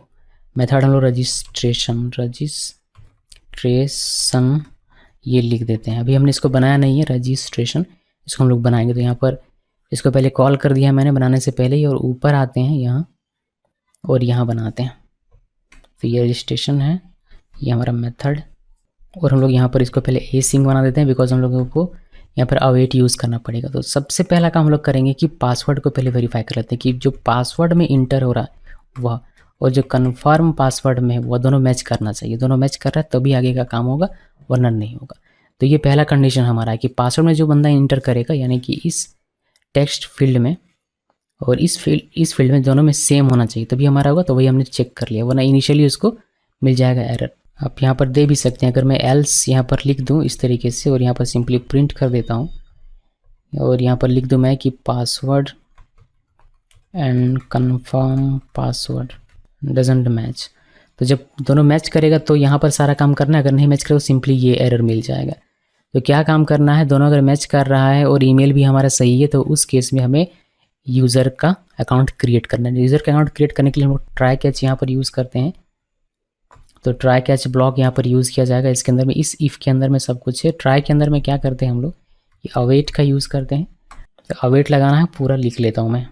S1: मेथड हम लोग रजिस्ट्रेशन ये लिख देते हैं। अभी हमने इसको बनाया नहीं है रजिस्ट्रेशन, इसको हम लोग बनाएंगे। तो यहाँ पर इसको पहले कॉल कर दिया मैंने बनाने से पहले ही, और ऊपर आते हैं यहाँ और यहाँ बनाते हैं। तो ये रजिस्ट्रेशन है, ये हमारा मेथड, और हम लोग यहाँ पर इसको पहले async बना देते हैं, बिकॉज हम लोगों को यहाँ पर अवेट यूज़ करना पड़ेगा। तो सबसे पहला काम हम लोग करेंगे कि पासवर्ड को पहले वेरीफाई कर लेते हैं कि जो पासवर्ड में इंटर हो रहा है वह, और जो कन्फर्म पासवर्ड में, वह दोनों मैच करना चाहिए। दोनों मैच कर रहा है तभी आगे का काम होगा, वरना नहीं होगा। तो ये पहला कंडीशन हमारा है कि पासवर्ड में जो बंदा इंटर करेगा, यानी कि इस टेक्स्ट फील्ड में और इस फील्ड में दोनों में सेम होना चाहिए, तभी हमारा होगा। तो वही हमने चेक कर लिया, वरना इनिशियली उसको मिल जाएगा एरर। आप यहाँ पर दे भी सकते हैं, अगर मैं एल्स यहाँ पर लिख दूँ इस तरीके से, और यहाँ पर सिंपली प्रिंट कर देता हूँ, और यहाँ पर लिख दूँ मैं कि password and confirm password doesn't match. तो जब दोनों मैच करेगा तो यहाँ पर सारा काम करना है, अगर नहीं मैच करेगा तो सिंपली ये एरर मिल जाएगा। तो क्या काम करना है, दोनों अगर मैच कर रहा है और ईमेल भी हमारा सही है, तो उस केस में हमें यूज़र का अकाउंट क्रिएट करना है। यूज़र का अकाउंट क्रिएट करने के लिए हम लोग ट्राई कैच यहाँ पर यूज़ करते हैं। तो ट्राई कैच ब्लॉक यहाँ पर यूज़ किया जाएगा। इसके अंदर में, इस इफ़ के अंदर में सब कुछ है। ट्राई के अंदर में क्या करते हैं हम लोग, ये अवेट का यूज़ करते हैं। तो अवेट लगाना है, पूरा लिख लेता हूँ मैं,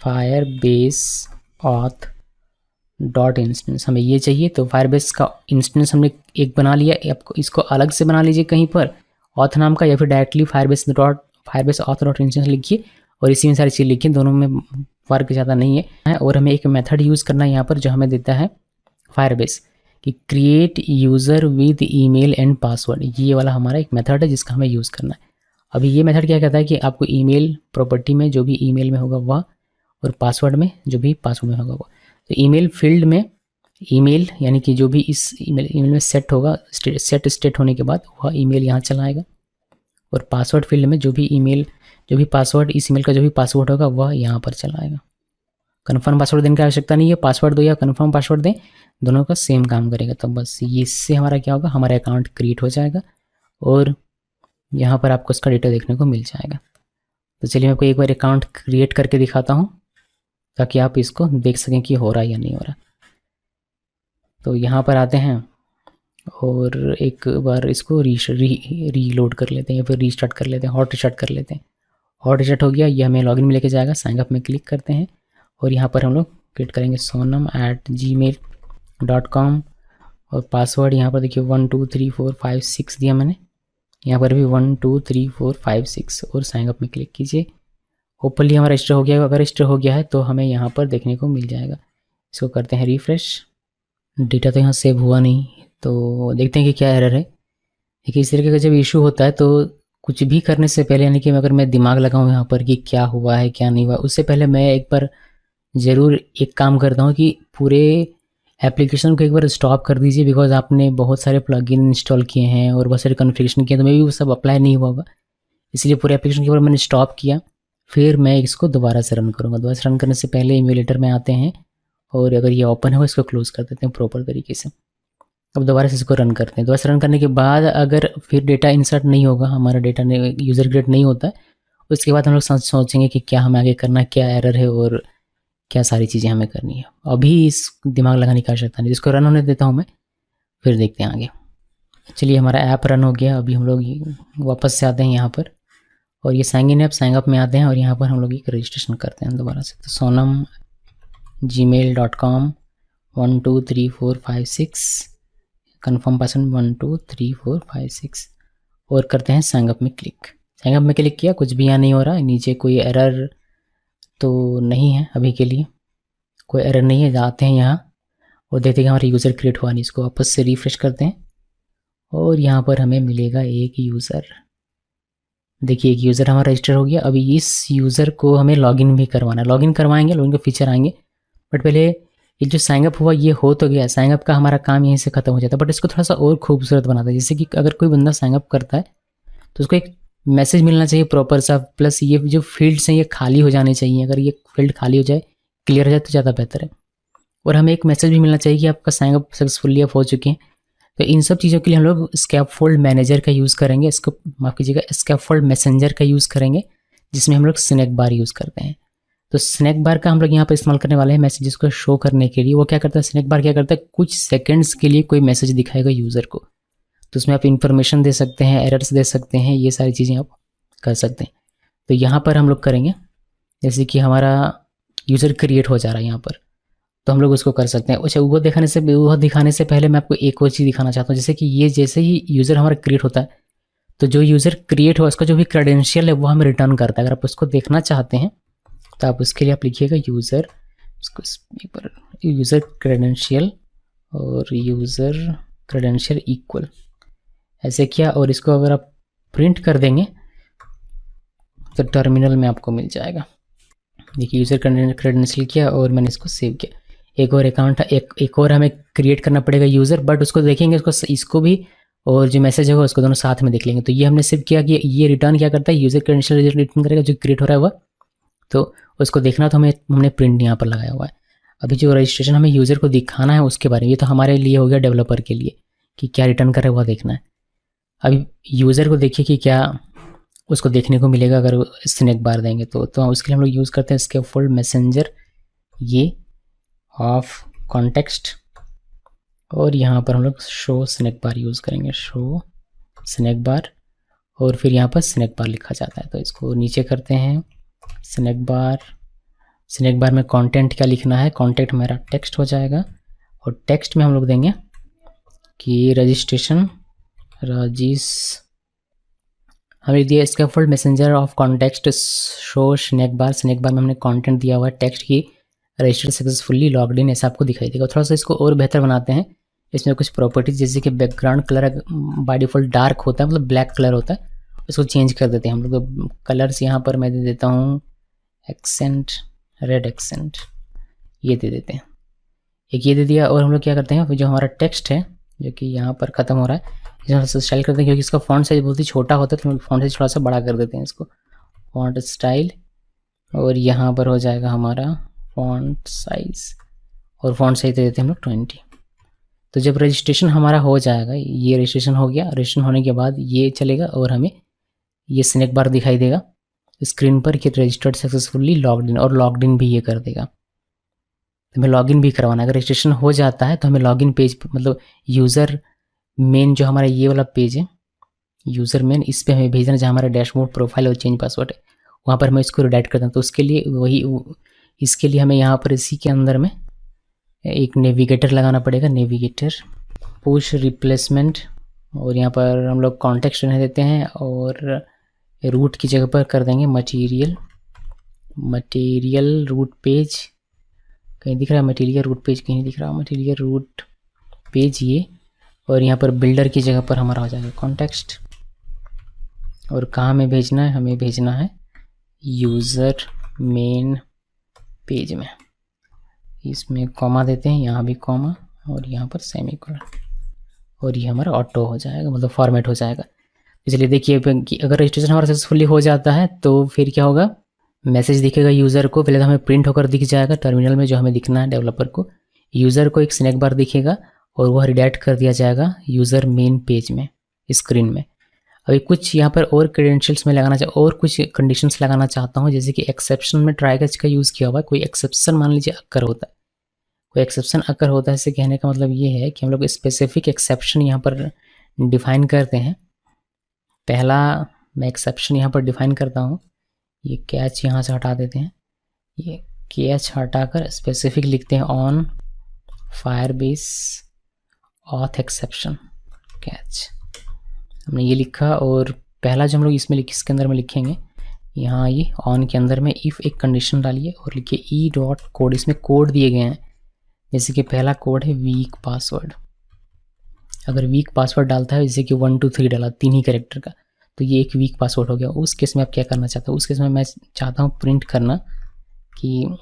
S1: फायरबेस ऑथ डॉट इंस्टेंस हमें ये चाहिए। तो फायरबेस का इंस्टेंस हमने एक बना लिया, आपको इसको अलग से बना लीजिए कहीं पर ऑथ नाम का, या फिर directly Firebase auth dot instance लिखिए, और इसी में सारी चीज़ लिखिए, दोनों में फ़र्क ज़्यादा नहीं है। और हमें एक मेथड यूज़ करना है यहाँ पर, जो हमें देता है फायरबेस कि create user with email and password. ये वाला हमारा एक मेथड है जिसका हमें यूज़ करना है। अभी ये मेथड क्या कहता है कि आपको ईमेल प्रॉपर्टी में जो भी ईमेल में होगा वह, और पासवर्ड में जो भी पासवर्ड में होगा वह। तो ईमेल फील्ड में ईमेल, यानी कि जो भी इस ईमेल में सेट होगा, सेट स्टेट होने के बाद वह ईमेल यहाँ चला आएगा। और पासवर्ड फील्ड में जो भी पासवर्ड, इस ईमेल का जो भी पासवर्ड होगा वह यहाँ पर चला आएगा। कन्फर्म पासवर्ड देने की आवश्यकता नहीं है, पासवर्ड दो या कन्फर्म पासवर्ड दें, दोनों का सेम काम करेगा। तो बस इससे हमारा क्या होगा, हमारा अकाउंट क्रिएट हो जाएगा, और यहाँ पर आपको इसका डेटा देखने को मिल जाएगा। तो चलिए मैं आपको एक बार अकाउंट क्रिएट करके दिखाता हूँ, ताकि आप इसको देख सकें कि हो रहा है या नहीं हो रहा। तो यहाँ पर आते हैं और एक बार इसको रीलोड कर लेते हैं, या फिर रीस्टार्ट कर लेते हैं, हॉट रिस्टार्ट कर लेते हैं। हॉट रिस्टार्ट हो गया, ये हमें लॉगिन में लेके जाएगा। साइन अप में क्लिक करते हैं, और यहाँ पर हम लोग क्रिएट करेंगे sonam@gmail.com, और पासवर्ड यहाँ पर देखिए 1 2 3 4 5 6 दिया मैंने, यहाँ पर भी 1 2 3 4 5 6, और साइन अप में क्लिक कीजिए। होपफुली हमारा रजिस्टर हो गया। अगर रजिस्टर हो गया है तो हमें यहाँ पर देखने को मिल जाएगा। इसको करते हैं रिफ्रेश। डेटा तो यहाँ सेव हुआ नहीं, तो देखते हैं कि क्या एरर है। देखिए इस तरीके का जब इशू होता है तो कुछ भी करने से पहले, यानी कि अगर मैं दिमाग लगाऊँ यहाँ पर कि क्या हुआ है क्या नहीं हुआ, उससे पहले मैं एक बार ज़रूर एक काम करता हूँ कि पूरे एप्लीकेशन को एक बार स्टॉप कर दीजिए, बिकॉज आपने बहुत सारे प्लगइन इंस्टॉल किए हैं और बहुत सारे कॉन्फ़िगरेशन किए, तो मे भी वो सब अप्लाई नहीं हुआ होगा। इसलिए पूरे एप्लीकेशन के बार मैंने स्टॉप किया, फिर मैं इसको दोबारा से रन करूँगा। दोबारा से रन करने से पहले इम्यूलेटर में आते हैं, और अगर ये ओपन है इसको क्लोज़ कर देते हैं प्रॉपर तरीके से। अब दोबारा से इसको रन करते हैं। दोबारा से रन करने के बाद अगर फिर डेटा इंसर्ट नहीं होगा, हमारा डेटा यूज़र क्रिएट नहीं होता है, उसके बाद हम लोग सोचेंगे कि क्या हमें आगे करना है, क्या एरर है और क्या सारी चीज़ें हमें करनी है। अभी इस दिमाग लगाने की आवश्यकता नहीं, जिसको रन होने देता हूँ मैं, फिर देखते हैं आगे। चलिए हमारा ऐप रन हो गया। अभी हम लोग वापस से आते हैं यहाँ पर, और ये sign in app sign up में आते हैं, और यहाँ पर हम लोग एक रजिस्ट्रेशन करते हैं दोबारा से। तो sonam@gmail.com 1 2 3 4 5 6, कन्फर्म पासवर्ड 1 2 3 4 5 6, और करते हैं साइन अप में क्लिक। साइन अप में क्लिक किया, कुछ भी यहाँ नहीं हो रहा है। नीचे कोई एरर तो नहीं है, अभी के लिए कोई एरर नहीं है। जाते हैं यहाँ और देखते हैं कि हमारा यूज़र क्रिएट हुआ नहीं। इसको वापस से रिफ्रेश करते हैं, और यहाँ पर हमें मिलेगा एक यूज़र। देखिए एक यूज़र हमारा रजिस्टर हो गया। अभी इस यूज़र को हमें लॉगिन भी करवाना है। लॉगिन करवाएंगे, लॉगिन का फीचर आएंगे, बट पहले ये जो साइन अप हुआ ये हो तो गया। साइन अप का हमारा काम यहीं से खत्म हो जाता है, बट इसको थोड़ा सा और खूबसूरत बनाता है। जैसे कि अगर कोई बंदा साइन अप करता है तो उसको एक मैसेज मिलना चाहिए प्रॉपर सा, प्लस ये जो फील्ड्स हैं ये खाली हो जाने चाहिए। अगर ये फील्ड खाली हो जाए, क्लियर हो जाए तो ज़्यादा बेहतर है। और हमें एक मैसेज भी मिलना चाहिए कि आपका साइन अप सक्सेसफुली आप हो चुके हैं। तो इन सब चीज़ों के लिए हम लोग स्कैफोल्ड मैनेजर का यूज़ करेंगे, इसको माफ़ कीजिएगा स्कैफोल्ड मैसेंजर का यूज़ करेंगे, जिसमें हम लोग स्नैक बार यूज़ करते हैं। तो स्नैक बार का हम लोग यहाँ पर इस्तेमाल करने वाले हैं मैसेजेस को शो करने के लिए। वो क्या करता है, स्नैक बार क्या करता है, कुछ सेकंड्स के लिए कोई मैसेज दिखाएगा यूज़र को। तो उसमें आप इन्फॉर्मेशन दे सकते हैं, एरर्स दे सकते हैं, ये सारी चीज़ें आप कर सकते हैं। तो यहाँ पर हम लोग करेंगे, जैसे कि हमारा यूज़र क्रिएट हो जा रहा है यहाँ पर, तो हम लोग उसको कर सकते हैं। अच्छा, वो दिखाने से पहले मैं आपको एक और चीज़ दिखाना चाहता हूँ। जैसे कि ये जैसे ही यूज़र हमारा क्रिएट होता है, तो जो यूज़र क्रिएट हुआ उसका जो भी क्रेडेंशियल है वो हमें रिटर्न करता है। अगर आप उसको देखना चाहते हैं तो आप उसके लिए आप लिखिएगा यूज़र, उसको यूज़र क्रेडेंशियल और यूज़र क्रेडेंशियल इक्वल, ऐसे किया। और इसको अगर आप प्रिंट कर देंगे तो टर्मिनल में आपको मिल जाएगा। देखिए यूज़र क्रेडेंशियल किया और मैंने इसको सेव किया। एक और अकाउंट एक और हमें क्रिएट करना पड़ेगा यूज़र, बट उसको देखेंगे, इसको भी और जो मैसेज होगा उसको दोनों साथ में देख लेंगे। तो ये हमने सिर्फ किया कि ये रिटर्न क्या करता है, यूज़र क्रेडेंशियल रिटर्न करेगा जो क्रिएट हो रहा है वह, तो उसको देखना तो हमने प्रिंट यहाँ पर लगाया हुआ है। अभी जो रजिस्ट्रेशन हमें यूज़र को दिखाना है उसके बारे में, ये तो हमारे लिए हो गया डेवलपर के लिए कि क्या रिटर्न कर रहा है वह देखना है। अभी यूज़र को देखिए कि क्या उसको देखने को मिलेगा अगर स्नैक बार देंगे तो उसके लिए हम लोग यूज़ करते हैं स्कैफोल्ड मैसेंजर, ये ऑफ कॉन्टेक्स्ट, और यहाँ पर हम लोग शो स्नैक बार यूज़ करेंगे, शो स्नैक बार, और फिर यहाँ पर स्नैक बार लिखा जाता है। तो इसको नीचे करते हैं स्नैक बार में कंटेंट क्या लिखना है, कंटेंट मेरा टेक्स्ट हो जाएगा, और टेक्स्ट में हम लोग देंगे कि रजिस्ट्रेशन हमें दिया scaffold messenger of context show snack bar में हमने कंटेंट दिया हुआ है टेक्स्ट की, रजिस्टर्ड सक्सेसफुली लॉग्ड इन, ऐसा आपको दिखाई देगा। थोड़ा सा इसको और बेहतर बनाते हैं, इसमें कुछ प्रॉपर्टीज जैसे कि background colour by default dark होता है, मतलब ब्लैक कलर होता है, उसको चेंज कर देते हैं हम लोग। तो कलर्स यहाँ पर मैं दे देता हूँ एक्सेंट, रेड एक्सेंट, ये दे देते हैं, एक ये दे दिया। और हम लोग क्या करते हैं, जो हमारा टेक्स्ट है जो कि यहाँ पर ख़त्म हो रहा है, इसमें स्टाइल करते हैं क्योंकि इसका फॉन्ट साइज बहुत ही छोटा होता है, तो फॉन्ट साइज थोड़ा सा बड़ा कर देते हैं इसको, फॉन्ट स्टाइल, और यहाँ पर हो जाएगा हमारा फॉन्ट साइज, और फॉन्ट साइज दे देते हैं हम लोग 20। तो जब रजिस्ट्रेशन हमारा हो जाएगा, ये रजिस्ट्रेशन हो गया, रजिस्ट्रेशन होने के बाद ये चलेगा और हमें ये स्नैक बार दिखाई देगा स्क्रीन पर कि रजिस्टर्ड सक्सेसफुली लॉग्ड इन, और लॉग्ड इन भी ये कर देगा। तो हमें लॉगिन भी करवाना है। अगर रजिस्ट्रेशन हो जाता है तो हमें लॉगिन पेज, मतलब यूज़र मेन जो हमारा ये वाला पेज है यूज़र मेन, इस पर हमें भेजना जहाँ हमारा डैशबोर्ड प्रोफाइल और चेंज पासवर्ड है, वहाँ पर मैं इसको रिडायरेक्ट करता हूँ। तो उसके लिए इसके लिए हमें यहाँ पर इसी के अंदर में एक नेविगेटर लगाना पड़ेगा, नेविगेटर पुश रिप्लेसमेंट, और यहाँ पर हम लोग कॉन्टेक्स्ट रहने देते हैं, और रूट की जगह पर कर देंगे मटेरियल रूट पेज, कहीं दिख रहा है मटेरियल रूट पेज, कहीं दिख रहा है मटेरियल रूट पेज ये, और यहाँ पर बिल्डर की जगह पर हमारा हो जाएगा कॉन्टेक्स्ट। और कहाँ में भेजना है, हमें भेजना है यूज़र मेन पेज में, इसमें कॉमा देते हैं, यहाँ भी कॉमा, और यहाँ पर सेमीकोलन, और ये हमारा ऑटो हो जाएगा, मतलब फॉर्मेट हो जाएगा। इसलिए देखिए कि अगर रजिस्ट्रेशन हमारा सक्सेसफुली हो जाता है तो फिर क्या होगा, मैसेज दिखेगा यूज़र को, पहले तो हमें प्रिंट होकर दिख जाएगा टर्मिनल में जो हमें दिखना है डेवलपर को, यूज़र को एक स्नैक बार दिखेगा और वह रिडायरेक्ट कर दिया जाएगा यूज़र मेन पेज में, स्क्रीन में। अभी कुछ यहाँ पर और क्रेडेंशियल्स में लगाना और कुछ कंडीशंस लगाना चाहता हूँ, जैसे कि एक्सेप्शन में ट्राई कैच का यूज़ किया हुआ है। कोई एक्सेप्शन मान लीजिए अक्कर होता है, कोई एक्सेप्शन अक्कर होता है, इससे कहने का मतलब ये है कि हम लोग स्पेसिफिक एक्सेप्शन यहाँ पर डिफ़ाइन करते हैं। पहला मैं एक्सेप्शन यहाँ पर डिफ़ाइन करता हूँ, ये कैच यहाँ से हटा देते हैं, ये कैच हटाकर स्पेसिफिक लिखते हैं on Firebase auth exception catch, हमने ये लिखा। और पहला जो हम लोग इसके अंदर में लिखेंगे, यहाँ ये ऑन के अंदर में इफ़ एक कंडीशन डालिए और लिखिए ई डॉट कोड, इसमें कोड दिए गए हैं, जैसे कि पहला कोड है वीक पासवर्ड। अगर वीक पासवर्ड डालता है जैसे कि 1 2 3 डाला 3 ही कैरेक्टर का, तो ये एक वीक पासवर्ड हो गया। उस केस में आप क्या करना चाहते हो, उस केस में मैं चाहता हूँ प्रिंट करना कि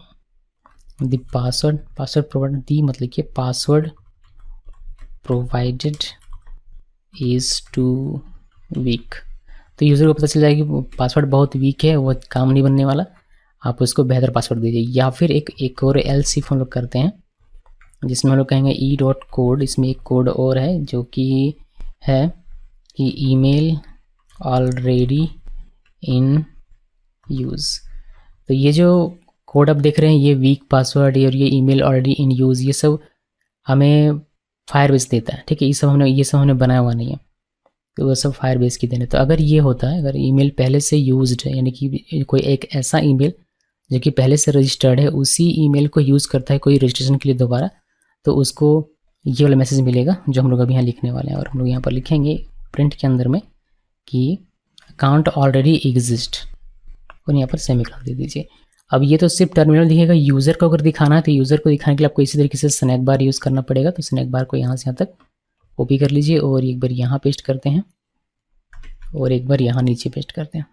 S1: द पासवर्ड प्रोवाइडेड, दी मतलब कि password provided is too weak. तो यूज़र को पता चल जाएगा कि पासवर्ड बहुत वीक है, वो काम नहीं बनने वाला, आप उसको बेहतर पासवर्ड दीजिए। या फिर एक और एल्स इफ हम लोग करते हैं जिसमें हम लोग कहेंगे e.code, इसमें एक कोड और है जो कि है कि ईमेल ऑलरेडी इन यूज़। तो ये जो कोड आप देख रहे हैं, ये वीक पासवर्ड और ये ईमेल ऑलरेडी इन यूज़, ये सब हमें फायरबेस देता है, ठीक है। ये सब हमने बनाया हुआ नहीं है, तो वो सब फायरबेस की देने। तो अगर ये होता है, अगर ईमेल पहले से यूज्ड है, यानी कि कोई एक ऐसा ईमेल जो कि पहले से रजिस्टर्ड है, उसी ईमेल को यूज़ करता है कोई रजिस्ट्रेशन के लिए दोबारा, तो उसको ये वाला मैसेज मिलेगा जो हम लोग अभी यहाँ लिखने वाले हैं। और हम लोग यहाँ पर लिखेंगे प्रिंट के अंदर में कि अकाउंट ऑलरेडी एग्जिस्ट, और यहाँ पर सेमीकोलन दे दीजिए। अब ये तो सिर्फ टर्मिनल दिखेगा, यूज़र को अगर दिखाना है तो यूज़र को दिखाने के लिए आपको इसी तरीके से स्नैक बार यूज़ करना पड़ेगा। तो स्नैक बार को यहाँ से यहाँ तक कॉपी कर लीजिए और एक बार यहाँ पेस्ट करते हैं और एक बार यहाँ नीचे पेस्ट करते हैं।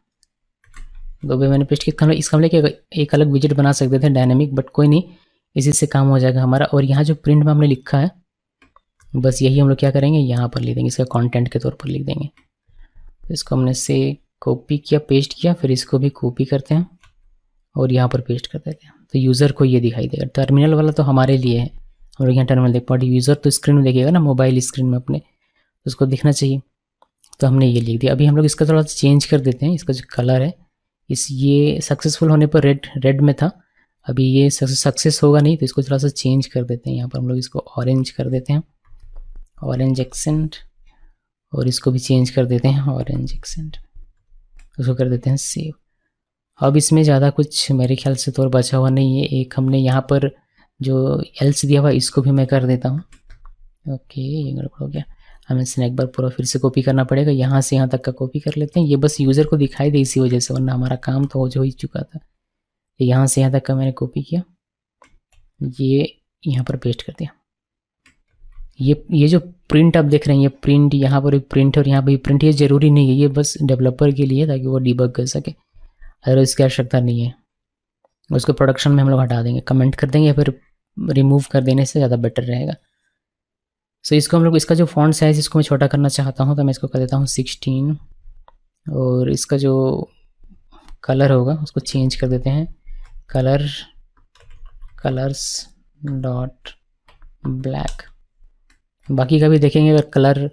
S1: दो बार मैंने पेस्ट किया। इसका मतलब कि एक अलग विजेट बना सकते थे डायनेमिक, बट कोई नहीं, इसी से काम हो जाएगा हमारा। और यहाँ जो प्रिंट में हमने लिखा है, बस यही हम लोग क्या करेंगे, यहाँ पर लिख देंगे, इसका कंटेंट के तौर पर लिख देंगे। तो इसको हमने से कॉपी किया, पेस्ट किया, फिर इसको भी कॉपी करते हैं और यहाँ पर पेस्ट कर देते हैं। तो यूज़र को ये दिखाई देगा। टर्मिनल वाला तो हमारे लिए है, हम लोग यहाँ टर्मिनल देख पाते। यूज़र तो स्क्रीन में देखेगा ना, मोबाइल स्क्रीन में अपने, तो उसको दिखना चाहिए। तो हमने ये लिख दिया। अभी हम लोग इसका थोड़ा सा चेंज कर देते हैं। इसका जो कलर है, ये सक्सेसफुल होने पर रेड में था, अभी ये सक्सेस होगा नहीं, तो इसको थोड़ा सा चेंज कर देते हैं। यहाँ पर हम लोग इसको ऑरेंज कर देते हैं, ऑरेंज एक्सेंट, और इसको भी चेंज कर देते हैं ऑरेंज एक्सेंट, उसको कर देते हैं सेव। अब इसमें ज़्यादा कुछ मेरे ख्याल से तो बचा हुआ नहीं है। एक हमने यहाँ पर जो एल्स दिया हुआ, इसको भी मैं कर देता हूँ। ओके, ये गड़बड़ हो गया, हमें स्नैक बार पूरा फिर से कॉपी करना पड़ेगा। यहाँ से यहाँ तक का कॉपी कर लेते हैं, ये बस यूज़र को दिखाई दे इसी वजह से, वरना हमारा काम तो हो ही चुका था। यहाँ से यहाँ तक का मैंने कॉपी किया, ये यहाँ पर पेस्ट कर दिया। ये जो प्रिंट आप देख रहे हैं, ये प्रिंट, यहाँ पर भी प्रिंट और यहाँ पर भी प्रिंट, ये ज़रूरी नहीं है, ये बस डेवलपर के लिए ताकि वो डिबग कर सके, अगर इसकी आवश्यकता नहीं है। उसको प्रोडक्शन में हम लोग हटा देंगे, कमेंट कर देंगे, या फिर रिमूव कर देने से ज़्यादा बेटर रहेगा। सो इसको हम लोग, इसका जो फॉन्ट साइज़ इसको मैं छोटा करना चाहता हूँ, तो मैं इसको कर देता हूँ 16, और इसका जो कलर होगा उसको चेंज कर देते हैं, कलर्स डॉट ब्लैक। बाकी का भी देखेंगे, अगर कलर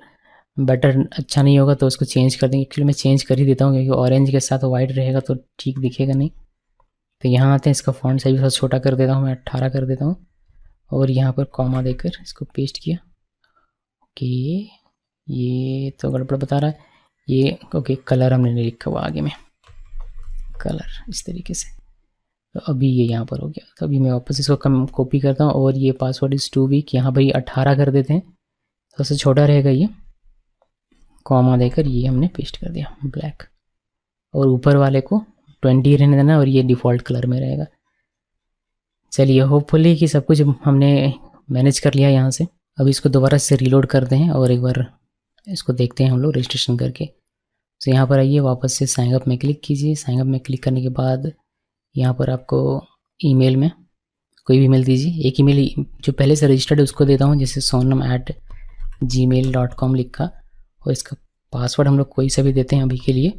S1: बेटर अच्छा नहीं होगा तो उसको चेंज कर देंगे। एक्चुअली मैं चेंज कर ही देता हूँ, क्योंकि ऑरेंज के साथ वाइट रहेगा तो ठीक दिखेगा नहीं। तो यहाँ आते हैं, इसका फॉन्ट साइज थोड़ा छोटा कर देता हूँ, मैं 18 कर देता हूँ, और यहाँ पर कॉमा देकर इसको पेस्ट किया। ओके, ये तो गड़बड़ बता रहा है ये। ओके, कलर हमने नहीं लिखा हुआ आगे में, कलर इस तरीके से। तो अभी ये यहाँ पर हो गया। तो अभी मैं वापस इसको कॉपी करता हूँ, और ये पासवर्ड इज़ टू वीक, यहाँ पर ये 18 कर देते हैं, थोड़ा सा छोटा रहेगा ये, कॉमा देकर ये हमने पेस्ट कर दिया ब्लैक, और ऊपर वाले को 20 रहने देना, और ये डिफ़ॉल्ट कलर में रहेगा। चलिए, होपफुली कि सब कुछ हमने मैनेज कर लिया यहाँ से। अब इसको दोबारा से रीलोड करते हैं और एक बार इसको देखते हैं हम लोग रजिस्ट्रेशन करके। तो यहाँ पर आइए, वापस से साइन अप में क्लिक कीजिए। साइन अप में क्लिक करने के बाद यहाँ पर आपको ईमेल में कोई भी ईमेल दीजिए। एक ईमेल जो पहले से रजिस्टर्ड है उसको देता हूँ, जैसे sonam@gmail.com लिखा, और इसका पासवर्ड हम लोग कोई सा भी देते हैं अभी के लिए,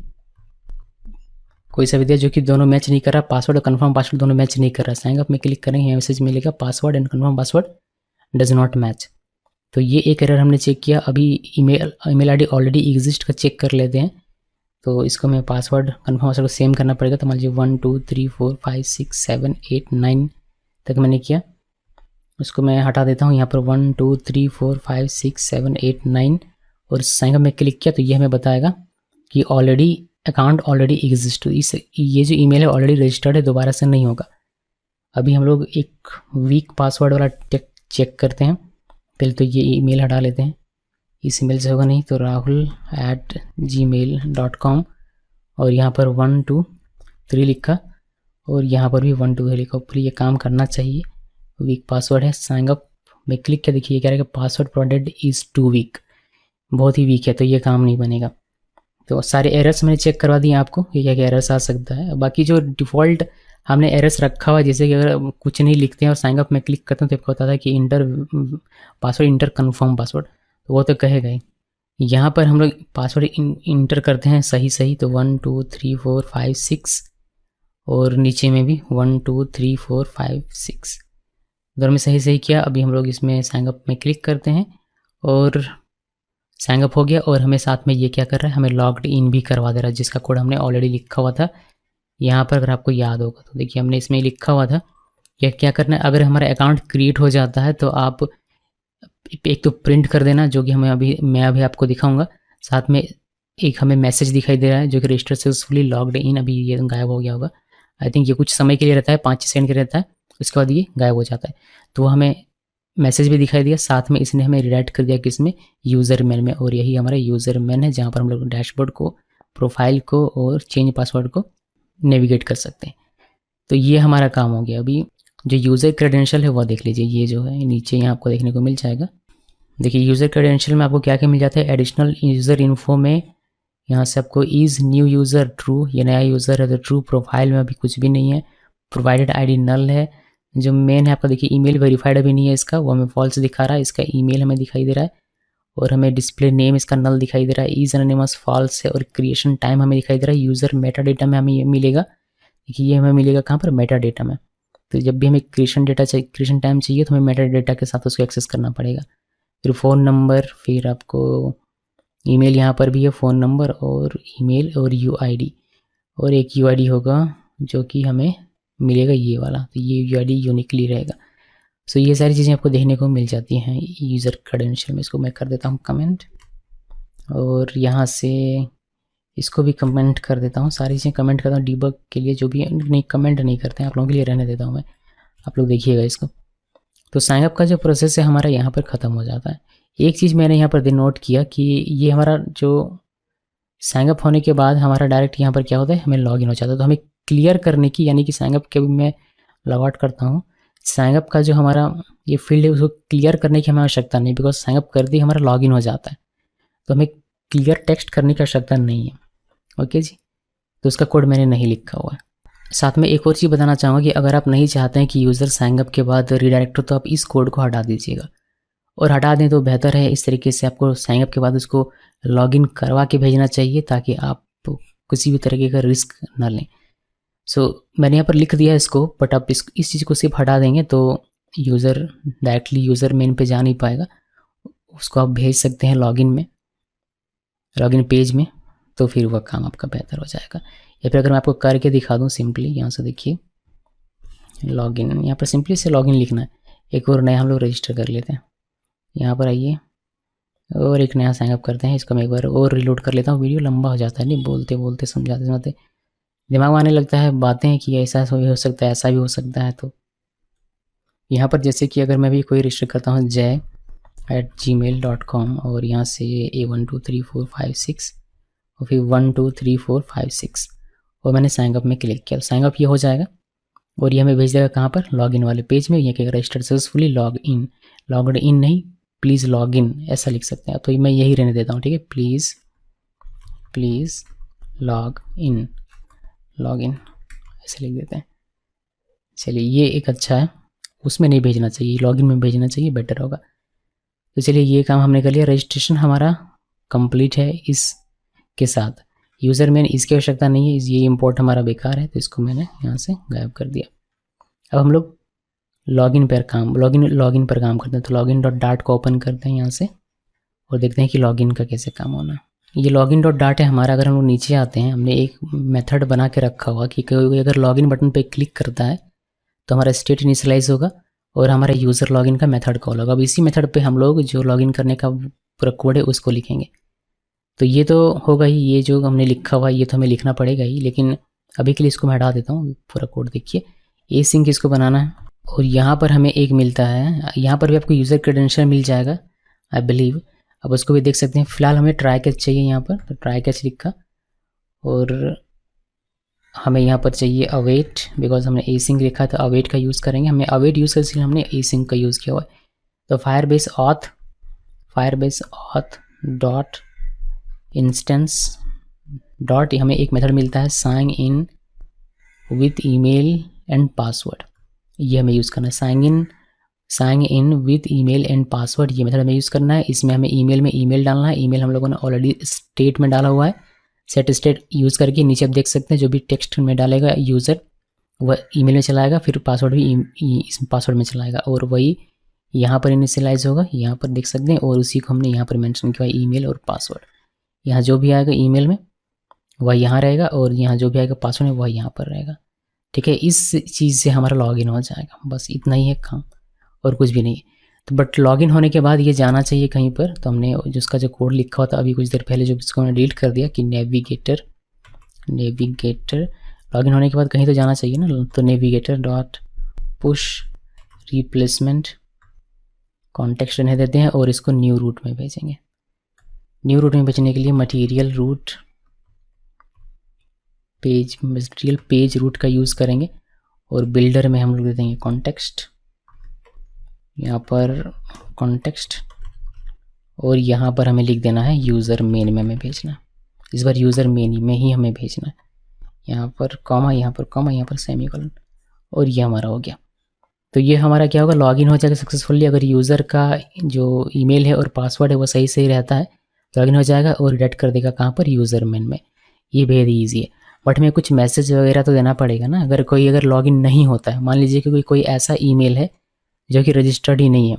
S1: कोई सा भी दिया जो कि दोनों मैच नहीं कर रहा, पासवर्ड और कन्फर्म पासवर्ड दोनों मैच नहीं कर रहा। साइन अप में क्लिक करेंगे, यहाँ मैसेज मिलेगा password and confirm password does not match. तो ये एक एरर हमने चेक किया। अभी ईमेल आईडी ऑलरेडी एग्जिस्ट का चेक कर लेते हैं। तो इसको मैं पासवर्ड कन्फर्म पासवर्ड को सेम करना पड़ेगा। तो मान लीजिए 1 2 3 4 5 6 7 8 9 तक मैंने किया, उसको मैं हटा देता हूँ। यहाँ पर 1 2 3 4 5 6 7 8 9 और साइन अप में क्लिक किया, तो ये हमें बताएगा कि ऑलरेडी अकाउंट ऑलरेडी एग्जिस्ट। ये जो ईमेल है ऑलरेडी रजिस्टर्ड है, दोबारा से नहीं होगा। अभी हम लोग एक वीक पासवर्ड वाला चेक करते हैं। पहले तो ये ईमेल हटा लेते हैं, इस ईमेल से होगा नहीं, तो rahul@gmail.com, और यहाँ पर 1 2 3 लिखा, और यहाँ पर भी 1 2 3 लिखा। ऊपर ये काम करना चाहिए। वीक पासवर्ड है। साइन अप में क्लिक किया, देखिए क्या रहेगा, password provided is too weak. बहुत ही वीक है, तो ये काम नहीं बनेगा। तो सारे एरर्स मैंने चेक करवा दिए आपको कि क्या क्या एरर्स आ सकता है। बाकी जो डिफ़ॉल्ट हमने एरर्स रखा हुआ है, जैसे कि अगर कुछ नहीं लिखते हैं और साइन अप में क्लिक करते हैं तो आपको बताता है कि inter password, inter confirm password, तो वो तो कहेगा ही। यहाँ पर हम लोग पासवर्ड इंटर करते हैं सही, तो 1 2 3 4 5 6, और नीचे में भी 1 2 3 4 5 6, दोनों में सही किया। अभी हम लोग इसमें साइन अप में क्लिक करते हैं और साइन अप हो गया, और हमें साथ में ये क्या कर रहा है, हमें लॉग्ड इन भी करवा दे रहा है, जिसका कोड हमने ऑलरेडी लिखा हुआ था यहाँ पर। अगर आपको याद होगा तो देखिए हमने इसमें लिखा हुआ था कि क्या करना है। अगर हमारा अकाउंट क्रिएट हो जाता है तो आप एक तो प्रिंट कर देना, जो कि मैं अभी आपको दिखाऊंगा। साथ में एक हमें मैसेज दिखाई दे रहा है जो कि रजिस्टर सक्सेसफुली लॉग्ड इन, अभी ये गायब हो गया होगा। आई थिंक ये कुछ समय के लिए रहता है, 5-6 सेकंड के रहता है, उसके बाद ये गायब हो जाता है। तो हमें मैसेज भी दिखाई दिया, साथ में इसने हमें रिडायरेक्ट कर दिया किसमें, यूज़र मेन में। और यही हमारा यूज़र मेन है जहाँ पर हम लोग डैशबोर्ड को, प्रोफाइल को और चेंज पासवर्ड को नेविगेट कर सकते हैं। तो ये हमारा काम हो गया। अभी जो यूज़र क्रेडेंशियल है वो देख लीजिए, ये जो है नीचे यहाँ आपको देखने को मिल जाएगा। देखिए यूज़र क्रेडेंशियल में आपको क्या क्या मिल जाता है। एडिशनल यूज़र इन्फो में यहाँ से आपको इज़ न्यू यूज़र ट्रू, ये नया यूज़र है तो ट्रू। प्रोफाइल में अभी कुछ भी नहीं है। प्रोवाइडेड आईडी नल है। जो मेन है आपका देखिए ईमेल वेरीफाइड अभी नहीं है इसका, वो हमें फॉल्स दिखा रहा है। इसका ईमेल हमें दिखाई दे रहा है, और हमें डिस्प्ले नेम इसका नल दिखाई दे रहा है। इज़ एनोनिमस फॉल्स है, और क्रिएशन टाइम हमें दिखाई दे रहा है। यूज़र मेटा डेटा में हमें ये मिलेगा, देखिए ये हमें मिलेगा कहाँ पर, मेटा डेटा में। तो जब भी हमें क्रिएशन टाइम चाहिए तो हमें मेटा डेटा के साथ उसको एक्सेस करना पड़ेगा। फिर फ़ोन नंबर, फिर आपको ईमेल यहाँ पर भी है, फ़ोन नंबर और ईमेल और यूआईडी, और एक यूआईडी होगा जो कि हमें मिलेगा ये वाला, तो ये यूआईडी यूनिकली रहेगा। सो ये सारी चीज़ें आपको देखने को मिल जाती हैं यूज़र क्रेडेंशियल में। इसको मैं कर देता हूँ कमेंट, और यहाँ से इसको भी कमेंट कर देता हूँ। सारी चीज़ें कमेंट करता हूँ डीबग के लिए, जो भी नहीं कमेंट नहीं करते हैं आप लोगों के लिए रहने देता हूँ मैं, आप लोग देखिएगा इसको। तो साइन अप का जो प्रोसेस है हमारा यहाँ पर ख़त्म हो जाता है। एक चीज़ मैंने यहाँ पर नोट किया कि ये हमारा जो साइन अप होने के बाद हमारा डायरेक्ट यहाँ पर क्या होता है, हमें लॉगिन हो जाता है। तो हमें क्लियर करने की, यानी कि साइन अप के भी मैं लॉग आउट करता हूँ, साइन अप का जो हमारा ये फील्ड है उसको क्लियर करने की हमें आवश्यकता नहीं, बिकॉज साइन अप कर दी हमारा लॉगिन हो जाता है, तो हमें क्लियर टेक्स्ट करने की आवश्यकता नहीं है। ओके जी, तो उसका कोड मैंने नहीं लिखा हुआ है। साथ में एक और चीज़ बताना चाहूँगा कि अगर आप नहीं चाहते हैं कि यूज़र साइन अप के बाद रिडायरेक्ट हो, तो आप इस कोड को हटा दीजिएगा, और हटा दें तो बेहतर है। इस तरीके से आपको साइन अप के बाद उसको लॉगिन करवा के भेजना चाहिए, ताकि आप किसी भी तरीके का रिस्क ना लें। सो मैंने यहाँ पर लिख दिया इसको, बट आप इस चीज़ को सिर्फ हटा देंगे तो यूज़र डायरेक्टली यूज़र मेन पे जा नहीं पाएगा, उसको आप भेज सकते हैं लॉगिन में, लॉगिन पेज में, तो फिर वह काम आपका बेहतर हो जाएगा। या फिर अगर मैं आपको करके दिखा दूँ सिंपली, यहाँ से देखिए लॉगिन, यहाँ पर सिंपली से लॉगिन लिखना है। एक और नया हम लोग रजिस्टर कर लेते हैं, यहाँ पर आइए और एक नया साइन अप करते हैं। इसको मैं एक बार और रिलोड कर लेता हूँ, वीडियो लंबा हो जाता है नहीं, बोलते बोलते समझाते दिमाग में आने लगता है बातें कि ऐसा भी हो सकता है, ऐसा भी हो सकता है। तो यहाँ पर जैसे कि अगर मैं भी कोई रजिस्टर करता हूँ jay@gmail.com, और यहाँ से ये 1 2 3 4 5 6 और फिर 1 2 3 4 5 6, और मैंने साइन अप में क्लिक किया, साइन अप ये हो जाएगा, और ये हमें भेज देगा कहाँ पर, लॉगिन वाले पेज में। ये कहेगा registered successfully log in, logged in नहीं, प्लीज़ लॉग इन ऐसा लिख सकते हैं। तो मैं यही रहने देता हूँ, ठीक है, प्लीज़ लॉग इन ऐसे लिख देते हैं। चलिए ये एक अच्छा है, उसमें नहीं भेजना चाहिए, लॉगिन में भेजना चाहिए, बेटर होगा। तो चलिए ये काम हमने कर लिया, रजिस्ट्रेशन हमारा कंप्लीट है इसके साथ। यूज़र मेन इसकी आवश्यकता नहीं है, ये इंपोर्ट हमारा बेकार है, तो इसको मैंने यहाँ से गायब कर दिया। अब हम लोग लॉगिन पर काम करते हैं। तो login.dart को ओपन करते हैं यहाँ से, और देखते हैं कि लॉगिन का कैसे काम होना है। ये login.dart है हमारा। अगर हम लोग नीचे आते हैं, हमने एक मेथड बना के रखा हुआ कि कोई अगर लॉगिन बटन पे क्लिक करता है तो हमारा स्टेट इनिशियलाइज होगा और हमारा यूज़र लॉगिन का मेथड कॉल होगा। अब इसी मेथड पे हम लोग जो लॉगिन करने का पूरा कोड है उसको लिखेंगे। तो ये तो होगा ही, ये जो हमने लिखा हुआ ये तो हमें लिखना पड़ेगा ही, लेकिन अभी के लिए इसको मैं हटा देता हूँ। पूरा कोड देखिए, एसिंक इसको बनाना है, और यहाँ पर हमें एक मिलता है, यहाँ पर भी आपको यूज़र क्रेडेंशियल मिल जाएगा आई बिलीव, अब उसको भी देख सकते हैं। फिलहाल हमें ट्राई कैच चाहिए यहाँ पर, तो ट्राई कैच लिखा, और हमें यहाँ पर चाहिए अवेट, बिकॉज हमने एसिंक लिखा था, अवेट का यूज़ करेंगे। हमें अवेट यूज़ कर, इसलिए हमने एसिंक का यूज़ किया हुआ है। तो Firebase auth dot instance dot, हमें एक मेथड मिलता है sign in with email and password, ये हमें यूज़ करना है। Sign in with email and password, ये मेथड हमें यूज़ करना है। इसमें हमें ईमेल में ईमेल डालना है। ईमेल हम लोगों ने ऑलरेडी स्टेट में डाला हुआ है। सेट स्टेट यूज़ करके नीचे आप देख सकते हैं जो भी टेक्स्ट में डालेगा यूज़र वह ईमेल में चलाएगा, फिर पासवर्ड भी इस पासवर्ड में चलाएगा, और वही यहाँ पर इनिशियलाइज होगा, यहाँ पर देख सकते हैं, और उसी को हमने यहाँ पर मेंशन किया ईमेल और पासवर्ड। यहाँ जो भी आएगा ईमेल में वह यहाँ रहेगा, और यहाँ जो भी आएगा पासवर्ड में वह यहाँ पर रहेगा। ठीक है, इस चीज़ से हमारा लॉगिन हो जाएगा। बस इतना ही है काम, और कुछ भी नहीं है। तो बट लॉगिन होने के बाद ये जाना चाहिए कहीं पर, तो हमने जिसका जो कोड लिखा हुआ था अभी कुछ देर पहले, जो इसको हमने डिलीट कर दिया कि नेविगेटर लॉगिन होने के बाद कहीं तो जाना चाहिए ना। तो navigator dot push replacement context रहने देते हैं, और इसको न्यू रूट में भेजेंगे। न्यू रूट में भेजने के लिए मटेरियल पेज रूट का यूज़ करेंगे, और बिल्डर में हम लोग दे देंगे कॉन्टेक्स्ट, यहाँ पर कॉन्टेक्स्ट, और यहाँ पर हमें लिख देना है यूज़र मेन में हमें भेजना। इस बार यूज़र मेन में ही हमें भेजना है। यहाँ पर कॉमा, यहाँ पर कॉमा, यहाँ पर सेमीकोलन, और ये हमारा हो गया। तो ये हमारा क्या होगा, लॉगिन हो जाएगा सक्सेसफुली। अगर यूज़र का जो ईमेल है और पासवर्ड है वो सही रहता है, लॉगिन हो जाएगा और रिडायरेक्ट कर देगा कहाँ पर, यूज़र मेन में। ये वेरी ईजी है। बट हमें कुछ मैसेज वगैरह तो देना पड़ेगा ना। अगर लॉगिन नहीं होता है, मान लीजिए कि कोई ऐसा ईमेल है जो कि रजिस्टर्ड ही नहीं है,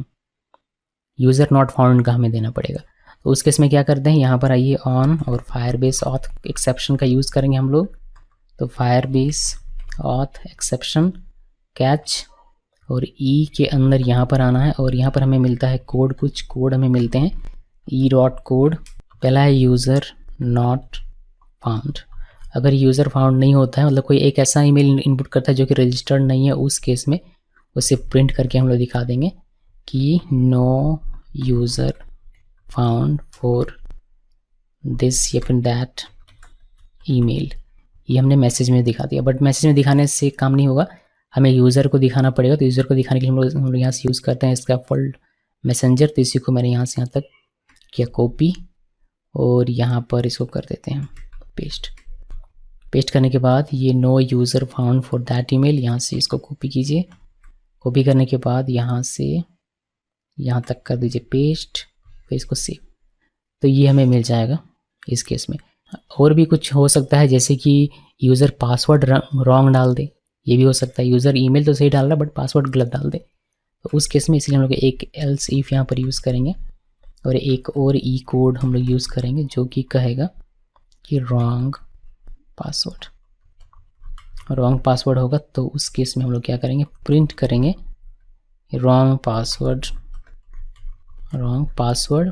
S1: यूज़र नॉट फाउंड का हमें देना पड़ेगा। तो उस केस में क्या करते हैं, यहाँ पर आइए ऑन, और फायरबेस ऑथ एक्सेप्शन का यूज़ करेंगे हम लोग। तो फायरबेस ऑथ एक्सेप्शन कैच, और ई के अंदर यहाँ पर आना है, और यहाँ पर हमें मिलता है कोड, कुछ कोड हमें मिलते हैं ई डॉट कोड। पहला है यूज़र नॉट फाउंड। अगर यूज़र फाउंड नहीं होता है, मतलब कोई एक ऐसा ईमेल इनपुट करता है जो कि रजिस्टर्ड नहीं है, उस केस में उसे प्रिंट करके हम लोग दिखा देंगे कि no user found for this या फिर दैट ईमेल। ये हमने मैसेज में दिखा दिया। बट मैसेज में दिखाने से काम नहीं होगा, हमें यूज़र को दिखाना पड़ेगा। तो यूज़र को दिखाने के लिए हम लोग यहाँ से यूज़ करते हैं स्कैफोल्ड मैसेंजर। तो इसी को मैंने यहाँ से यहाँ तक किया कॉपी, और यहाँ पर इसको कर देते हैं पेस्ट करने के बाद ये no user found for that email, यहाँ से इसको कॉपी कीजिए। कॉपी करने के बाद यहाँ से यहाँ तक कर दीजिए पेस्ट, फिर इसको सेव। तो ये हमें मिल जाएगा इस केस में। और भी कुछ हो सकता है, जैसे कि यूज़र पासवर्ड रॉन्ग डाल दे, ये भी हो सकता है। यूज़र ईमेल तो सही डाल रहा है बट पासवर्ड गलत डाल दे, तो उस केस में इसलिए हम लोग एक एल्स इफ यहाँ पर यूज़ करेंगे, और एक और ई कोड हम लोग यूज़ करेंगे जो कि कहेगा कि रॉन्ग पासवर्ड होगा। तो उस केस में हम लोग क्या करेंगे, प्रिंट करेंगे wrong password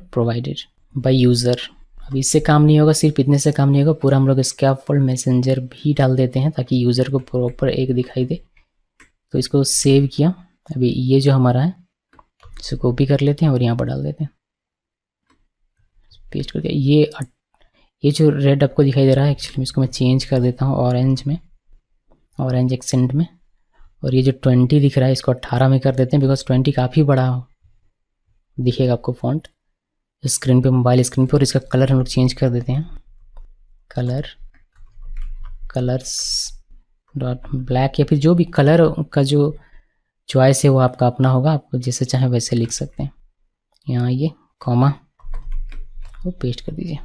S1: provided by user. अब इससे काम नहीं होगा, सिर्फ इतने से काम नहीं होगा, पूरा हम लोग स्कैफोल्ड मैसेंजर भी डाल देते हैं ताकि यूज़र को प्रॉपर एक दिखाई दे। तो इसको सेव किया। अभी ये जो हमारा है इसे कॉपी कर लेते हैं और यहाँ पर डाल देते हैं, पेस्ट कर दिया। ये जो रेड आपको दिखाई दे रहा है, एक्चुअली इसको मैं चेंज कर देता हूँ ऑरेंज एक्सेंट में। और ये जो 20 दिख रहा है इसको 18 में कर देते हैं, बिकॉज 20 काफ़ी बड़ा दिखेगा आपको फॉन्ट स्क्रीन पे, मोबाइल स्क्रीन पे। और इसका कलर हम लोग चेंज कर देते हैं, कलर्स डॉट ब्लैक, या फिर जो भी कलर का जो चॉइस है वो आपका अपना होगा, आप जैसे चाहें वैसे लिख सकते हैं। यहाँ ये कॉमा वो पेस्ट कर दीजिए।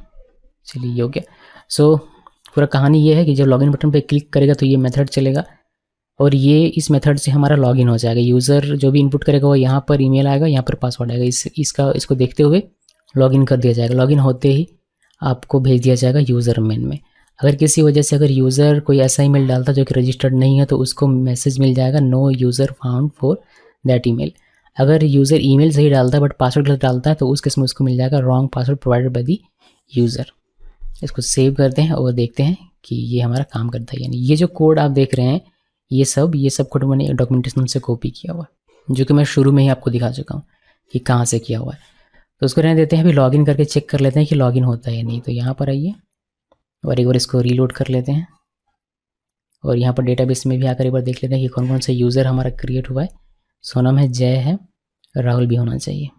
S1: चलिए ये हो गया। सो पूरा कहानी ये है कि जब लॉगिन बटन पे क्लिक करेगा तो ये मेथड चलेगा, और ये इस मेथड से हमारा लॉगिन हो जाएगा। यूज़र जो भी इनपुट करेगा वो यहाँ पर ईमेल आएगा, यहाँ पर पासवर्ड आएगा, इसको देखते हुए लॉगिन कर दिया जाएगा। लॉगिन होते ही आपको भेज दिया जाएगा यूज़र मेन में। अगर किसी वजह से अगर यूज़र कोई ऐसा ईमेल डालता जो कि रजिस्टर्ड नहीं है तो उसको मैसेज मिल जाएगा no user found for that email. अगर यूज़र ईमेल सही डालता है बट पासवर्ड गलत डालता है तो उस केस में उसको मिल जाएगा wrong password provided by the user. इसको सेव करते हैं और देखते हैं कि ये हमारा काम करता है। यानी ये जो कोड आप देख रहे हैं ये सब कोड मैंने डॉक्यूमेंटेशन से कॉपी किया हुआ है, जो कि मैं शुरू में ही आपको दिखा चुका हूँ कि कहाँ से किया हुआ है। तो उसको रहने देते हैं। अभी लॉगिन करके चेक कर लेते हैं कि लॉगिन होता है या नहीं। तो यहाँ पर आइए और एक बार इसको रीलोड कर लेते हैं, और यहाँ पर डेटाबेस में भी आकर एक बार देख लेते हैं कि कौन कौन से यूज़र हमारा क्रिएट हुआ है। सोनम है, जय है, राहुल भी होना चाहिए।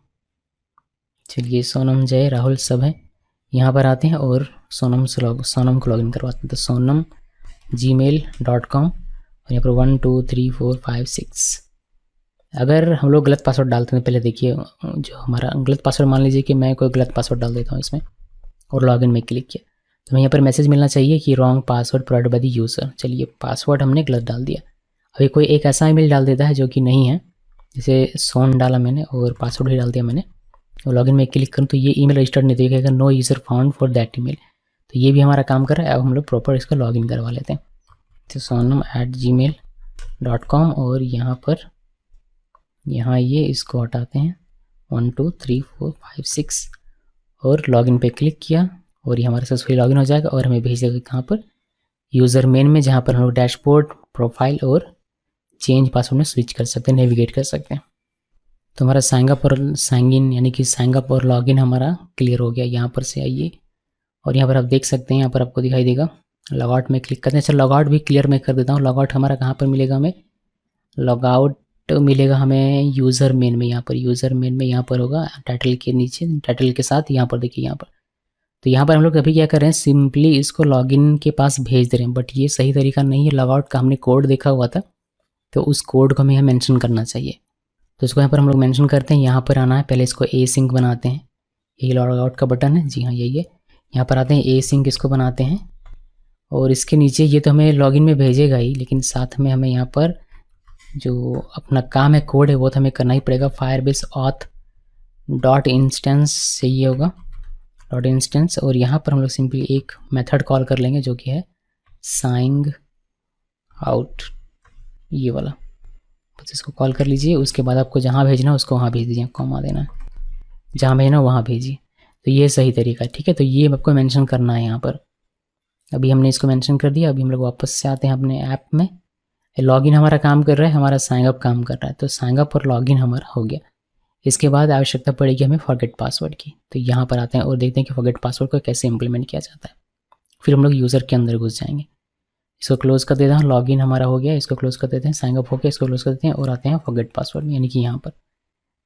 S1: चलिए सोनम, जय, राहुल सब हैं। यहाँ पर आते हैं और सोनम को लॉगिन करवाते हैं। तो सोनम gmail.com और यहाँ पर 1 2 3 4 5 6। अगर हम लोग गलत पासवर्ड डालते हैं, पहले देखिए जो हमारा गलत पासवर्ड, मान लीजिए कि मैं कोई गलत पासवर्ड डाल देता हूँ इसमें और लॉगिन में क्लिक किया, तो हमें यहाँ पर मैसेज मिलना चाहिए कि wrong password provided by the user. चलिए पासवर्ड हमने गलत डाल दिया। अभी कोई एक ऐसा ईमेल डाल देता है जो कि नहीं है, जैसे सोन डाला मैंने और पासवर्ड भी डाल दिया मैंने, और लॉगिन में क्लिक करूँ तो ये ईमेल रजिस्टर्ड नहीं दिखेगा, no user found for that email. तो ये भी हमारा काम कर रहा है। अब हम लोग प्रॉपर इसका लॉगिन करवा लेते हैं। तो sonam@gmail.com और यहाँ ये इसको हटाते हैं 1 2 3 4 5 6 और लॉगिन पे क्लिक किया और ये हमारा सक्सेसफुली लॉगिन हो जाएगा और हमें भेज देगा कहाँ पर, यूज़र मेन में, जहाँ पर हम लोग डैशबोर्ड, प्रोफाइल और चेंज पासवर्ड में स्विच कर सकते हैं, नेविगेट कर सकते हैं। तो हमारा साइन इन यानी कि साइन अप और लॉगिन हमारा क्लियर हो गया। यहाँ पर से आइए और यहाँ पर आप देख सकते हैं, यहाँ पर आपको दिखाई देगा लॉग आउट में क्लिक करते हैं। अच्छा, लॉग आउट भी क्लियर मैं कर देता हूँ। लॉग आउट हमारा कहाँ पर मिलेगा, हमें लॉग आउट मिलेगा हमें यूज़र मेन में। यहाँ पर यूज़र मेन में यहाँ पर होगा टाइटल के नीचे, टाइटल के साथ यहाँ पर देखिए यहाँ पर। तो यहाँ पर हम लोग अभी क्या कर रहे हैं, सिंपली इसको लॉगिन के पास भेज दे रहे हैं, बट ये सही तरीका नहीं है। लॉग आउट का हमने कोड देखा हुआ था, तो उस कोड को हमें यहाँ मेंशन करना चाहिए। तो इसको यहाँ पर हम लोग मेंशन करते हैं। यहाँ पर आना है, पहले इसको ए सिंक बनाते हैं। ये लॉग आउट का बटन है, जी हाँ यही है। यहाँ पर आते हैं, ए सिंक इसको बनाते हैं और इसके नीचे ये तो हमें लॉगिन में भेजेगा ही, लेकिन साथ में हमें यहाँ पर जो अपना काम है, कोड है, वो तो हमें करना ही पड़ेगा। फायरबेस ऑथ डॉट इंस्टेंस से ये होगा डॉट इंस्टेंस, और यहाँ पर हम लोग सिंपली एक मेथड कॉल कर लेंगे जो कि है साइन आउट, ये वाला। बस इसको कॉल कर लीजिए। उसके बाद आपको जहाँ भेजना है उसको वहाँ भेज दीजिए, कॉमा देना है, जहाँ भेजना वहाँ भेजिए। तो ये सही तरीका है, ठीक है। तो ये आपको मेंशन करना है यहाँ पर। अभी हमने इसको मेंशन कर दिया। अभी हम लोग वापस से आते हैं अपने ऐप में। लॉगिन हमारा काम कर रहा है, हमारा साइन अप काम कर रहा है। तो साइन अप और लॉगिन हमारा हो गया। इसके बाद आवश्यकता पड़ेगी हमें फॉरगेट पासवर्ड की। तो यहाँ पर आते हैं और देखते हैं कि फॉरगेट पासवर्ड को कैसे इंप्लीमेंट किया जाता है। फिर हम लोग यूज़र के अंदर घुस जाएंगे। इसको क्लोज कर देते हैं, लॉगिन हमारा हो गया, इसको क्लोज कर देते हैं, साइन अप हो गया, इसको क्लोज कर देते हैं और आते हैं फॉरगेट पासवर्ड में। यानी कि यहाँ पर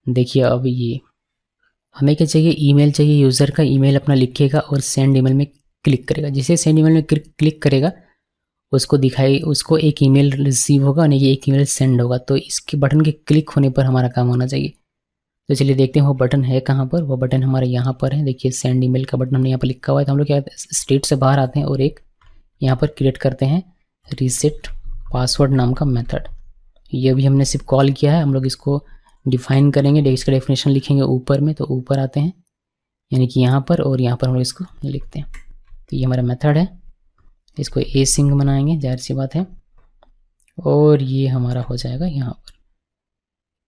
S1: देखिए, अब ये हमें क्या चाहिए, ईमेल चाहिए। यूज़र का ईमेल अपना लिखेगा और सेंड ईमेल में क्लिक करेगा। जिसे सेंड ईमेल में क्लिक करेगा उसको एक ईमेल रिसीव होगा और एक ईमेल सेंड होगा। तो इसके बटन के क्लिक होने पर हमारा काम होना चाहिए। तो चलिए देखते हैं वो बटन है कहाँ पर। वो बटन हमारे यहाँ पर है, देखिए सेंड ईमेल का बटन हमने यहाँ पर लिखा हुआ है। तो हम लोग क्या स्टेट से बाहर आते हैं और एक यहाँ पर क्रिएट करते हैं रीसेट पासवर्ड नाम का मेथड। ये भी हमने सिर्फ कॉल किया है, हम लोग इसको डिफाइन करेंगे। इसका डेफिनेशन लिखेंगे ऊपर में। तो ऊपर आते हैं यानी कि यहाँ पर, और यहाँ पर हम लोग इसको लिखते हैं। तो ये हमारा मेथड है, इसको ए सिंक बनाएंगे, जाहिर सी बात है। और ये हमारा हो जाएगा यहाँ पर।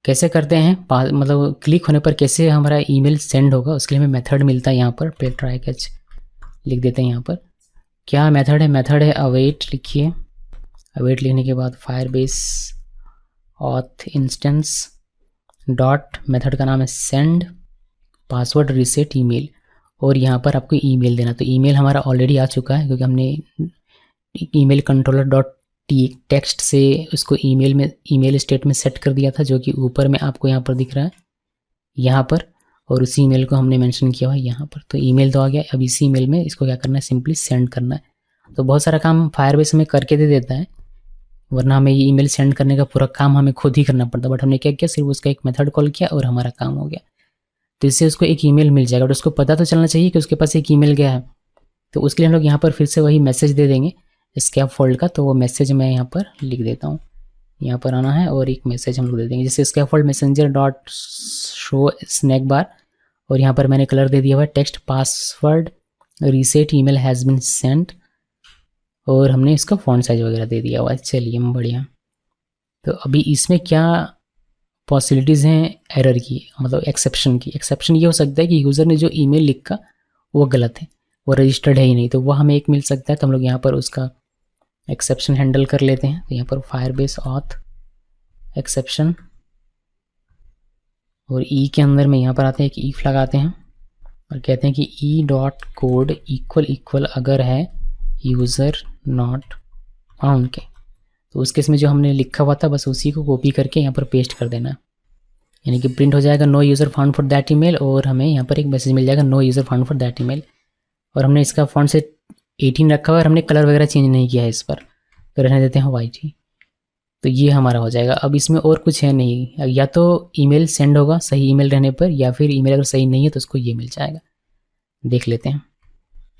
S1: कैसे करते हैं, मतलब क्लिक होने पर कैसे हमारा ईमेल सेंड होगा, उसके लिए हमें मेथड मिलता है यहाँ पर। पे ट्राई कैच लिख देते हैं यहाँ पर। क्या मेथड है, मेथड है अवेट। लिखिए अवेट, लिखने के बाद Firebase auth instance dot, method का नाम है सेंड पासवर्ड रीसेट ईमेल, और यहाँ पर आपको ईमेल देना। तो ईमेल हमारा ऑलरेडी आ चुका है क्योंकि हमने ईमेल कंट्रोलर डॉट टेक्स्ट से उसको ईमेल स्टेट में सेट कर दिया था, जो कि ऊपर में आपको यहाँ पर दिख रहा है यहाँ पर, और उसी ईमेल को हमने मेंशन किया हुआ है यहाँ पर। तो ईमेल तो आ गया। अब इसी ईमेल में इसको क्या करना है, सिंपली सेंड करना है। तो बहुत सारा काम फायरबेस हमें करके दे देता है, वरना हमें ये ईमेल सेंड करने का पूरा काम हमें खुद ही करना पड़ता। बट हमने क्या किया, सिर्फ उसका एक मेथड कॉल किया और हमारा काम हो गया। तो इससे उसको एक ईमेल मिल जाएगा, बट उसको पता तो चलना चाहिए कि उसके पास एक ईमेल गया है। तो उसके लिए हम लोग यहाँ पर फिर से वही मैसेज दे देंगे स्कैफोल्ड का। तो वो मैसेज मैं यहाँ पर लिख देता हूँ, यहाँ पर आना है और एक मैसेज हम लोग दे देंगे, जैसे scaffold messenger dot show snack bar, और यहाँ पर मैंने कलर दे दिया हुआ है text password reset email has been sent, और हमने इसका फॉन्ट साइज वगैरह दे दिया हुआ है। चलिए बढ़िया। तो अभी इसमें क्या पॉसिबिलिटीज़ हैं एरर की, मतलब एक्सेप्शन की। एक्सेप्शन ये हो सकता है कि यूज़र ने जो ईमेल लिखा वो गलत है, वो रजिस्टर्ड है ही नहीं, तो वो हमें एक मिल सकता है। तो हम लोग यहाँ पर उसका एक्सेप्शन हैंडल कर लेते हैं। तो यहाँ पर फायरबेस ऑथ एक्सेप्शन, और ई के अंदर में यहाँ पर आते हैं, एक ईफ लगाते हैं और कहते हैं कि E dot code equal equal अगर है यूज़र नॉट फाउंड के। तो उस केस में जो हमने लिखा हुआ था बस उसी को कॉपी करके यहाँ पर पेस्ट कर देना है। यानी कि प्रिंट हो जाएगा no user found for that email, और हमें यहाँ पर एक मैसेज मिल जाएगा no user found for that email. और हमने इसका फॉन्ट से 18 रखा हुआ है और हमने कलर वगैरह चेंज नहीं किया है इस पर, तो रहने देते हैं वाइट ही। तो ये हमारा हो जाएगा। अब इसमें और कुछ है नहीं, या तो ईमेल सेंड होगा सही ईमेल रहने पर, या फिर ईमेल अगर सही नहीं है तो उसको ये मिल जाएगा। देख लेते हैं।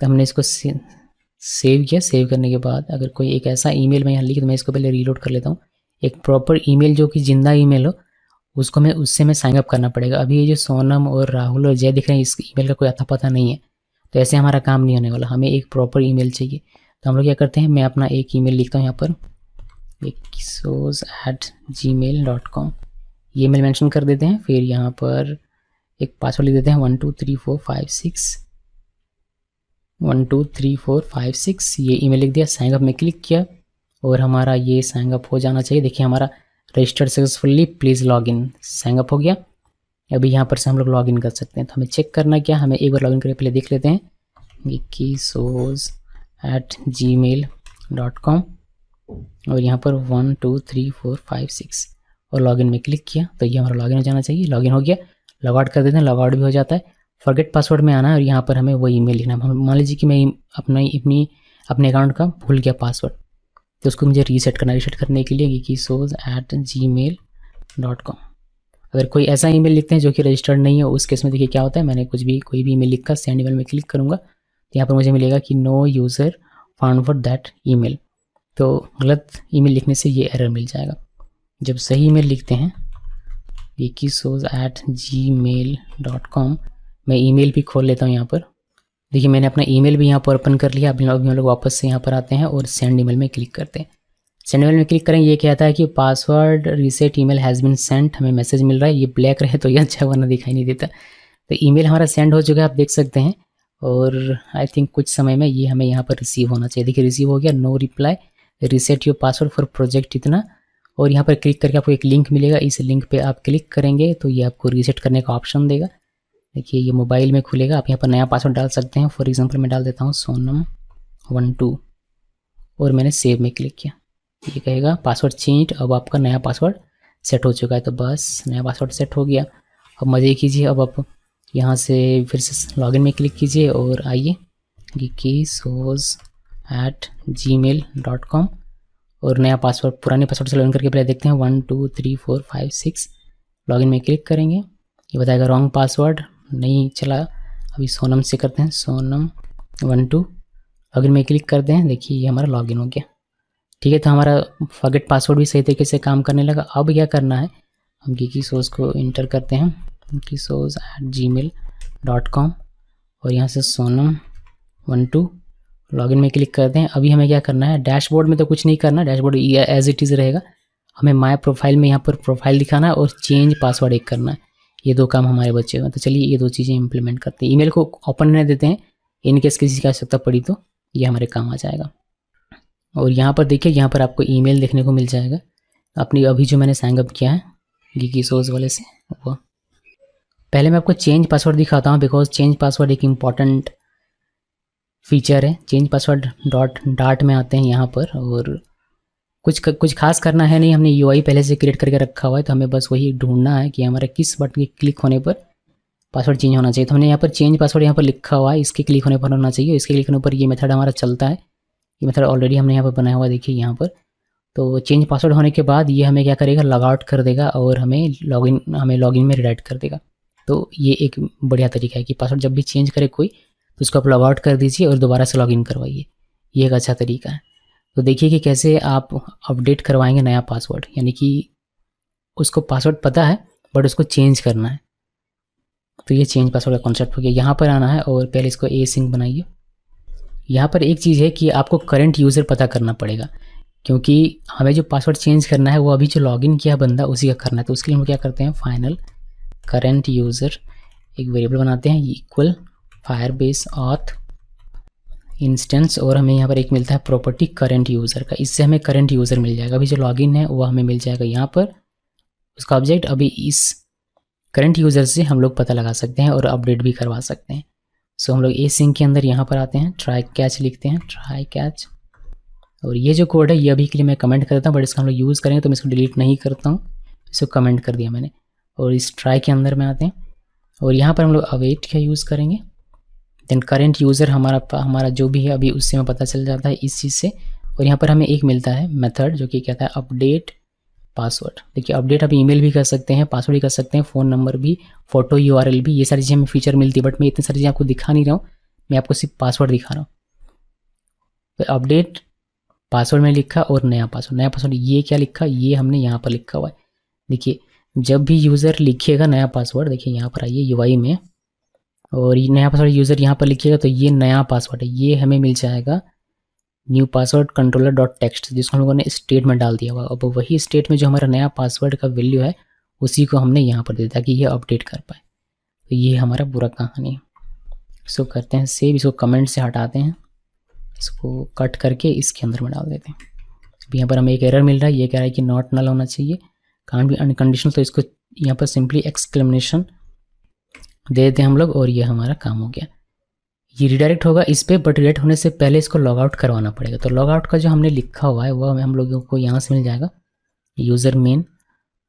S1: तो हमने इसको सेव किया। सेव करने के बाद अगर कोई एक ऐसा ईमेल मैं यहाँ लिखी तो मैं इसको पहले रीलोड कर लेता हूँ। एक प्रॉपर ईमेल जो कि जिंदा ईमेल हो उसको उससे मैं साइन अप करना पड़ेगा। अभी ये जो सोनम और राहुल और जय दिख रहे हैं इस ईमेल का कोई अता पता नहीं है, तो ऐसे हमारा काम नहीं होने वाला। हमें एक प्रॉपर ईमेल चाहिए। तो हम लोग क्या करते हैं, मैं अपना एक ईमेल लिखता हूँ यहाँ पर, kisos@gmail.com, ये मेल मेंशन कर देते हैं। फिर यहाँ पर एक पासवर्ड लिख देते हैं 123456 ये ईमेल लिख दिया। साइन अप में क्लिक किया और हमारा ये साइन अप हो जाना चाहिए। देखिए हमारा registered successfully, please log in, sign up हो गया। अभी यहाँ पर से हम लोग लॉग इन कर सकते हैं। तो हमें चेक करना क्या, हमें एक बार लॉग इन करके पहले देख लेते हैं। kisos@gmail.com और यहाँ पर 123456 और लॉगिन में क्लिक किया तो ये हमारा लॉगिन हो जाना चाहिए। लॉगिन हो गया। लॉग आउट कर देते हैं, लॉग आउट भी हो जाता है। फॉरगेट पासवर्ड में आना है और यहाँ पर हमें वो ईमेल लिखना है। मान लीजिए कि मैं अपने अकाउंट का भूल गया पासवर्ड, तो उसको मुझे रीसेट करना है। रीसेट करने के लिए kisos@gmail.com। अगर कोई ऐसा ईमेल लिखते हैं जो कि रजिस्टर्ड नहीं है, उस केस में देखिए क्या होता है, मैंने कोई भी ईमेल लिखकर सेंड ईमेल में क्लिक करूँगा तो यहाँ पर मुझे मिलेगा कि no user found for that email. तो गलत ईमेल लिखने से ये एरर मिल जाएगा। जब सही ईमेल लिखते हैं kisos@gmail.com, मैं ईमेल भी खोल लेता हूँ यहाँ पर। देखिए मैंने अपना ईमेल भी यहाँ पर ओपन कर लिया। अभी हम लोग वापस से यहाँ पर आते हैं और सेंड ईमेल में क्लिक करते हैं। सेंड ईमेल में क्लिक करेंगे, ये कहता है कि password reset email has been sent, हमें मैसेज मिल रहा है। ये ब्लैक रहे तो ये अच्छा वरना दिखाई नहीं देता। तो ईमेल हमारा सेंड हो चुका है, आप देख सकते हैं। और आई थिंक कुछ समय में ये हमें यहाँ पर रिसीव होना चाहिए। देखिए रिसीव हो गया, no reply, reset your password for project इतना। और यहाँ पर क्लिक करके आपको एक लिंक मिलेगा, इस लिंक पे आप क्लिक करेंगे तो ये आपको रीसेट करने का ऑप्शन देगा। देखिए ये मोबाइल में खुलेगा, आप यहाँ पर नया पासवर्ड डाल सकते हैं। फॉर एग्जांपल मैं डाल देता हूँ सोनम12 और मैंने सेव में क्लिक किया। ये कहेगा पासवर्ड चेंज, अब आपका नया पासवर्ड सेट हो चुका है। तो बस नया पासवर्ड सेट हो गया। अब मज़े कीजिए। अब आप यहाँ से फिर से लॉगिन में क्लिक कीजिए और आइए kisos@gmail.com और नया पासवर्ड पुराने पासवर्ड से लॉगिन करके पहले देखते हैं 123456। लॉगिन में क्लिक करेंगे, ये बताएगा रॉन्ग पासवर्ड, नहीं चला। अभी सोनम से करते हैं, सोनम12, लॉगिन में क्लिक करते हैं। देखिए ये हमारा लॉगिन हो गया। ठीक है, तो हमारा फॉरगेट पासवर्ड भी सही तरीके से काम करने लगा। अब क्या करना है, हम kisos को इंटर करते हैं, kisos@gmail.com और यहाँ से सोनम12 लॉगिन में क्लिक करते हैं। अभी हमें क्या करना है, डैशबोर्ड में तो कुछ नहीं करना, डैशबोर्ड एज इट इज़ रहेगा। हमें माय प्रोफाइल में यहाँ पर प्रोफाइल दिखाना है और चेंज पासवर्ड एक करना है। ये दो काम हमारे बच्चे हैं। तो चलिए ये दो चीज़ें इंप्लीमेंट करते हैं। ईमेल को ओपन रहने देते हैं, इनकेस किसी की आवश्यकता पड़ी तो ये हमारे काम आ जाएगा। और यहाँ पर देखिए, यहाँ पर आपको ईमेल देखने को मिल जाएगा अपनी अभी जो मैंने साइन अप किया है kisos वाले से। वो पहले मैं आपको चेंज पासवर्ड दिखाता हूँ, बिकॉज चेंज पासवर्ड एक इम्पॉर्टेंट फीचर है। चेंज पासवर्ड डाट में आते हैं यहाँ पर, और कुछ खास करना है नहीं, हमने यूआई पहले से क्रिएट करके रखा हुआ है। तो हमें बस वही ढूंढना है कि हमारा किस बटन के क्लिक होने पर पासवर्ड चेंज होना चाहिए। तो हमने यहाँ पर चेंज पासवर्ड यहाँ पर लिखा हुआ है, इसके क्लिक होने पर होना चाहिए। इसके क्लिक होने पर ये मेथड हमारा चलता है। ये मेथड ऑलरेडी हमने यहाँ पर बनाया हुआ, देखिए यहाँ पर। तो चेंज पासवर्ड होने के बाद ये हमें क्या करेगा, लॉग आउट कर देगा और हमें लॉगिन में रिडायरेक्ट कर देगा। तो ये एक बढ़िया तरीका है कि पासवर्ड जब भी चेंज करे कोई तो उसको आप लॉग आउट कर दीजिए और दोबारा से लॉगिन करवाइए। ये एक अच्छा तरीका है। तो देखिए कि कैसे आप अपडेट करवाएंगे नया पासवर्ड, यानी कि उसको पासवर्ड पता है बट उसको चेंज करना है। तो ये चेंज पासवर्ड का कॉन्सेप्ट हो गया। यहाँ पर आना है और पहले इसको एसिंक बनाइए। यहाँ पर एक चीज़ है कि आपको करंट यूज़र पता करना पड़ेगा, क्योंकि हमें जो पासवर्ड चेंज करना है वो अभी जो लॉगिन किया बंदा उसी का करना है। तो उसके लिए हम क्या करते हैं, फाइनल करंट यूज़र एक वेरिएबल बनाते हैं इक्वल फायरबेस ऑथ इंस्टेंस, और हमें यहाँ पर एक मिलता है प्रॉपर्टी करंट यूज़र का। इससे हमें करंट यूज़र मिल जाएगा। अभी जो लॉगिन है वो हमें मिल जाएगा यहाँ पर, उसका ऑब्जेक्ट। अभी इस करंट यूज़र से हम लोग पता लगा सकते हैं और अपडेट भी करवा सकते हैं। सो हम लोग एसिंक के अंदर यहाँ पर आते हैं, ट्राई कैच लिखते हैं, ट्राई कैच। और ये जो कोड है ये अभी के लिए मैं कमेंट करता हूँ, बट इसका हम लोग यूज़ करेंगे तो मैं इसको डिलीट नहीं करता हूँ, इसको कमेंट कर दिया मैंने। और इस ट्राई के अंदर में आते हैं और यहाँ पर हम लोग अवेट का यूज़ करेंगे। देन करेंट यूज़र हमारा जो भी है अभी उससे हमें पता चल जाता है इस चीज़ से। और यहाँ पर हमें एक मिलता है मेथड जो कि कहता है अपडेट पासवर्ड। देखिए अपडेट आप ईमेल भी कर सकते हैं, पासवर्ड भी कर सकते हैं, फ़ोन नंबर भी, फोटो URL भी, ये सारी चीज़ें हमें फीचर मिलती है। बट मैं इतनी सारी चीज़ें आपको दिखा नहीं रहा हूँ, मैं आपको सिर्फ पासवर्ड दिखा रहा हूँ। तो अपडेट पासवर्ड में लिखा और नया पासवर्ड ये क्या लिखा, ये हमने यहाँ पर लिखा हुआ है। देखिए जब भी यूज़र लिखिएगा नया पासवर्ड, देखिए यहाँ पर आइए UI में, और ये नया पासवर्ड यूज़र यहाँ पर लिखिएगा तो ये नया पासवर्ड है, ये हमें मिल जाएगा new password controller dot text, जिसको हम लोगों ने स्टेट में डाल दिया हुआ। अब वही स्टेट में जो हमारा नया पासवर्ड का वैल्यू है उसी को हमने यहाँ पर दे दिया ताकि ये अपडेट कर पाए। तो ये हमारा पूरा कहानी है। इसको करते हैं सेव, इसको कमेंट से हटाते हैं, इसको कट करके इसके अंदर में डाल देते हैं। अब यहाँ पर हमें एक एरर मिल रहा है, ये कह रहा है कि नॉट नल होना चाहिए, कांट बी अनकंडीशनल, तो इसको यहाँ पर सिंपली एक्सक्लेमेशन दे देते हैं हम लोग और ये हमारा काम हो गया। ये रिडायरेक्ट होगा इस पर, बट रिडायरेक्ट होने से पहले इसको लॉग आउट करवाना पड़ेगा। तो लॉग आउट का जो हमने लिखा हुआ है वह हम लोगों को यहाँ से मिल जाएगा, यूज़र मेन,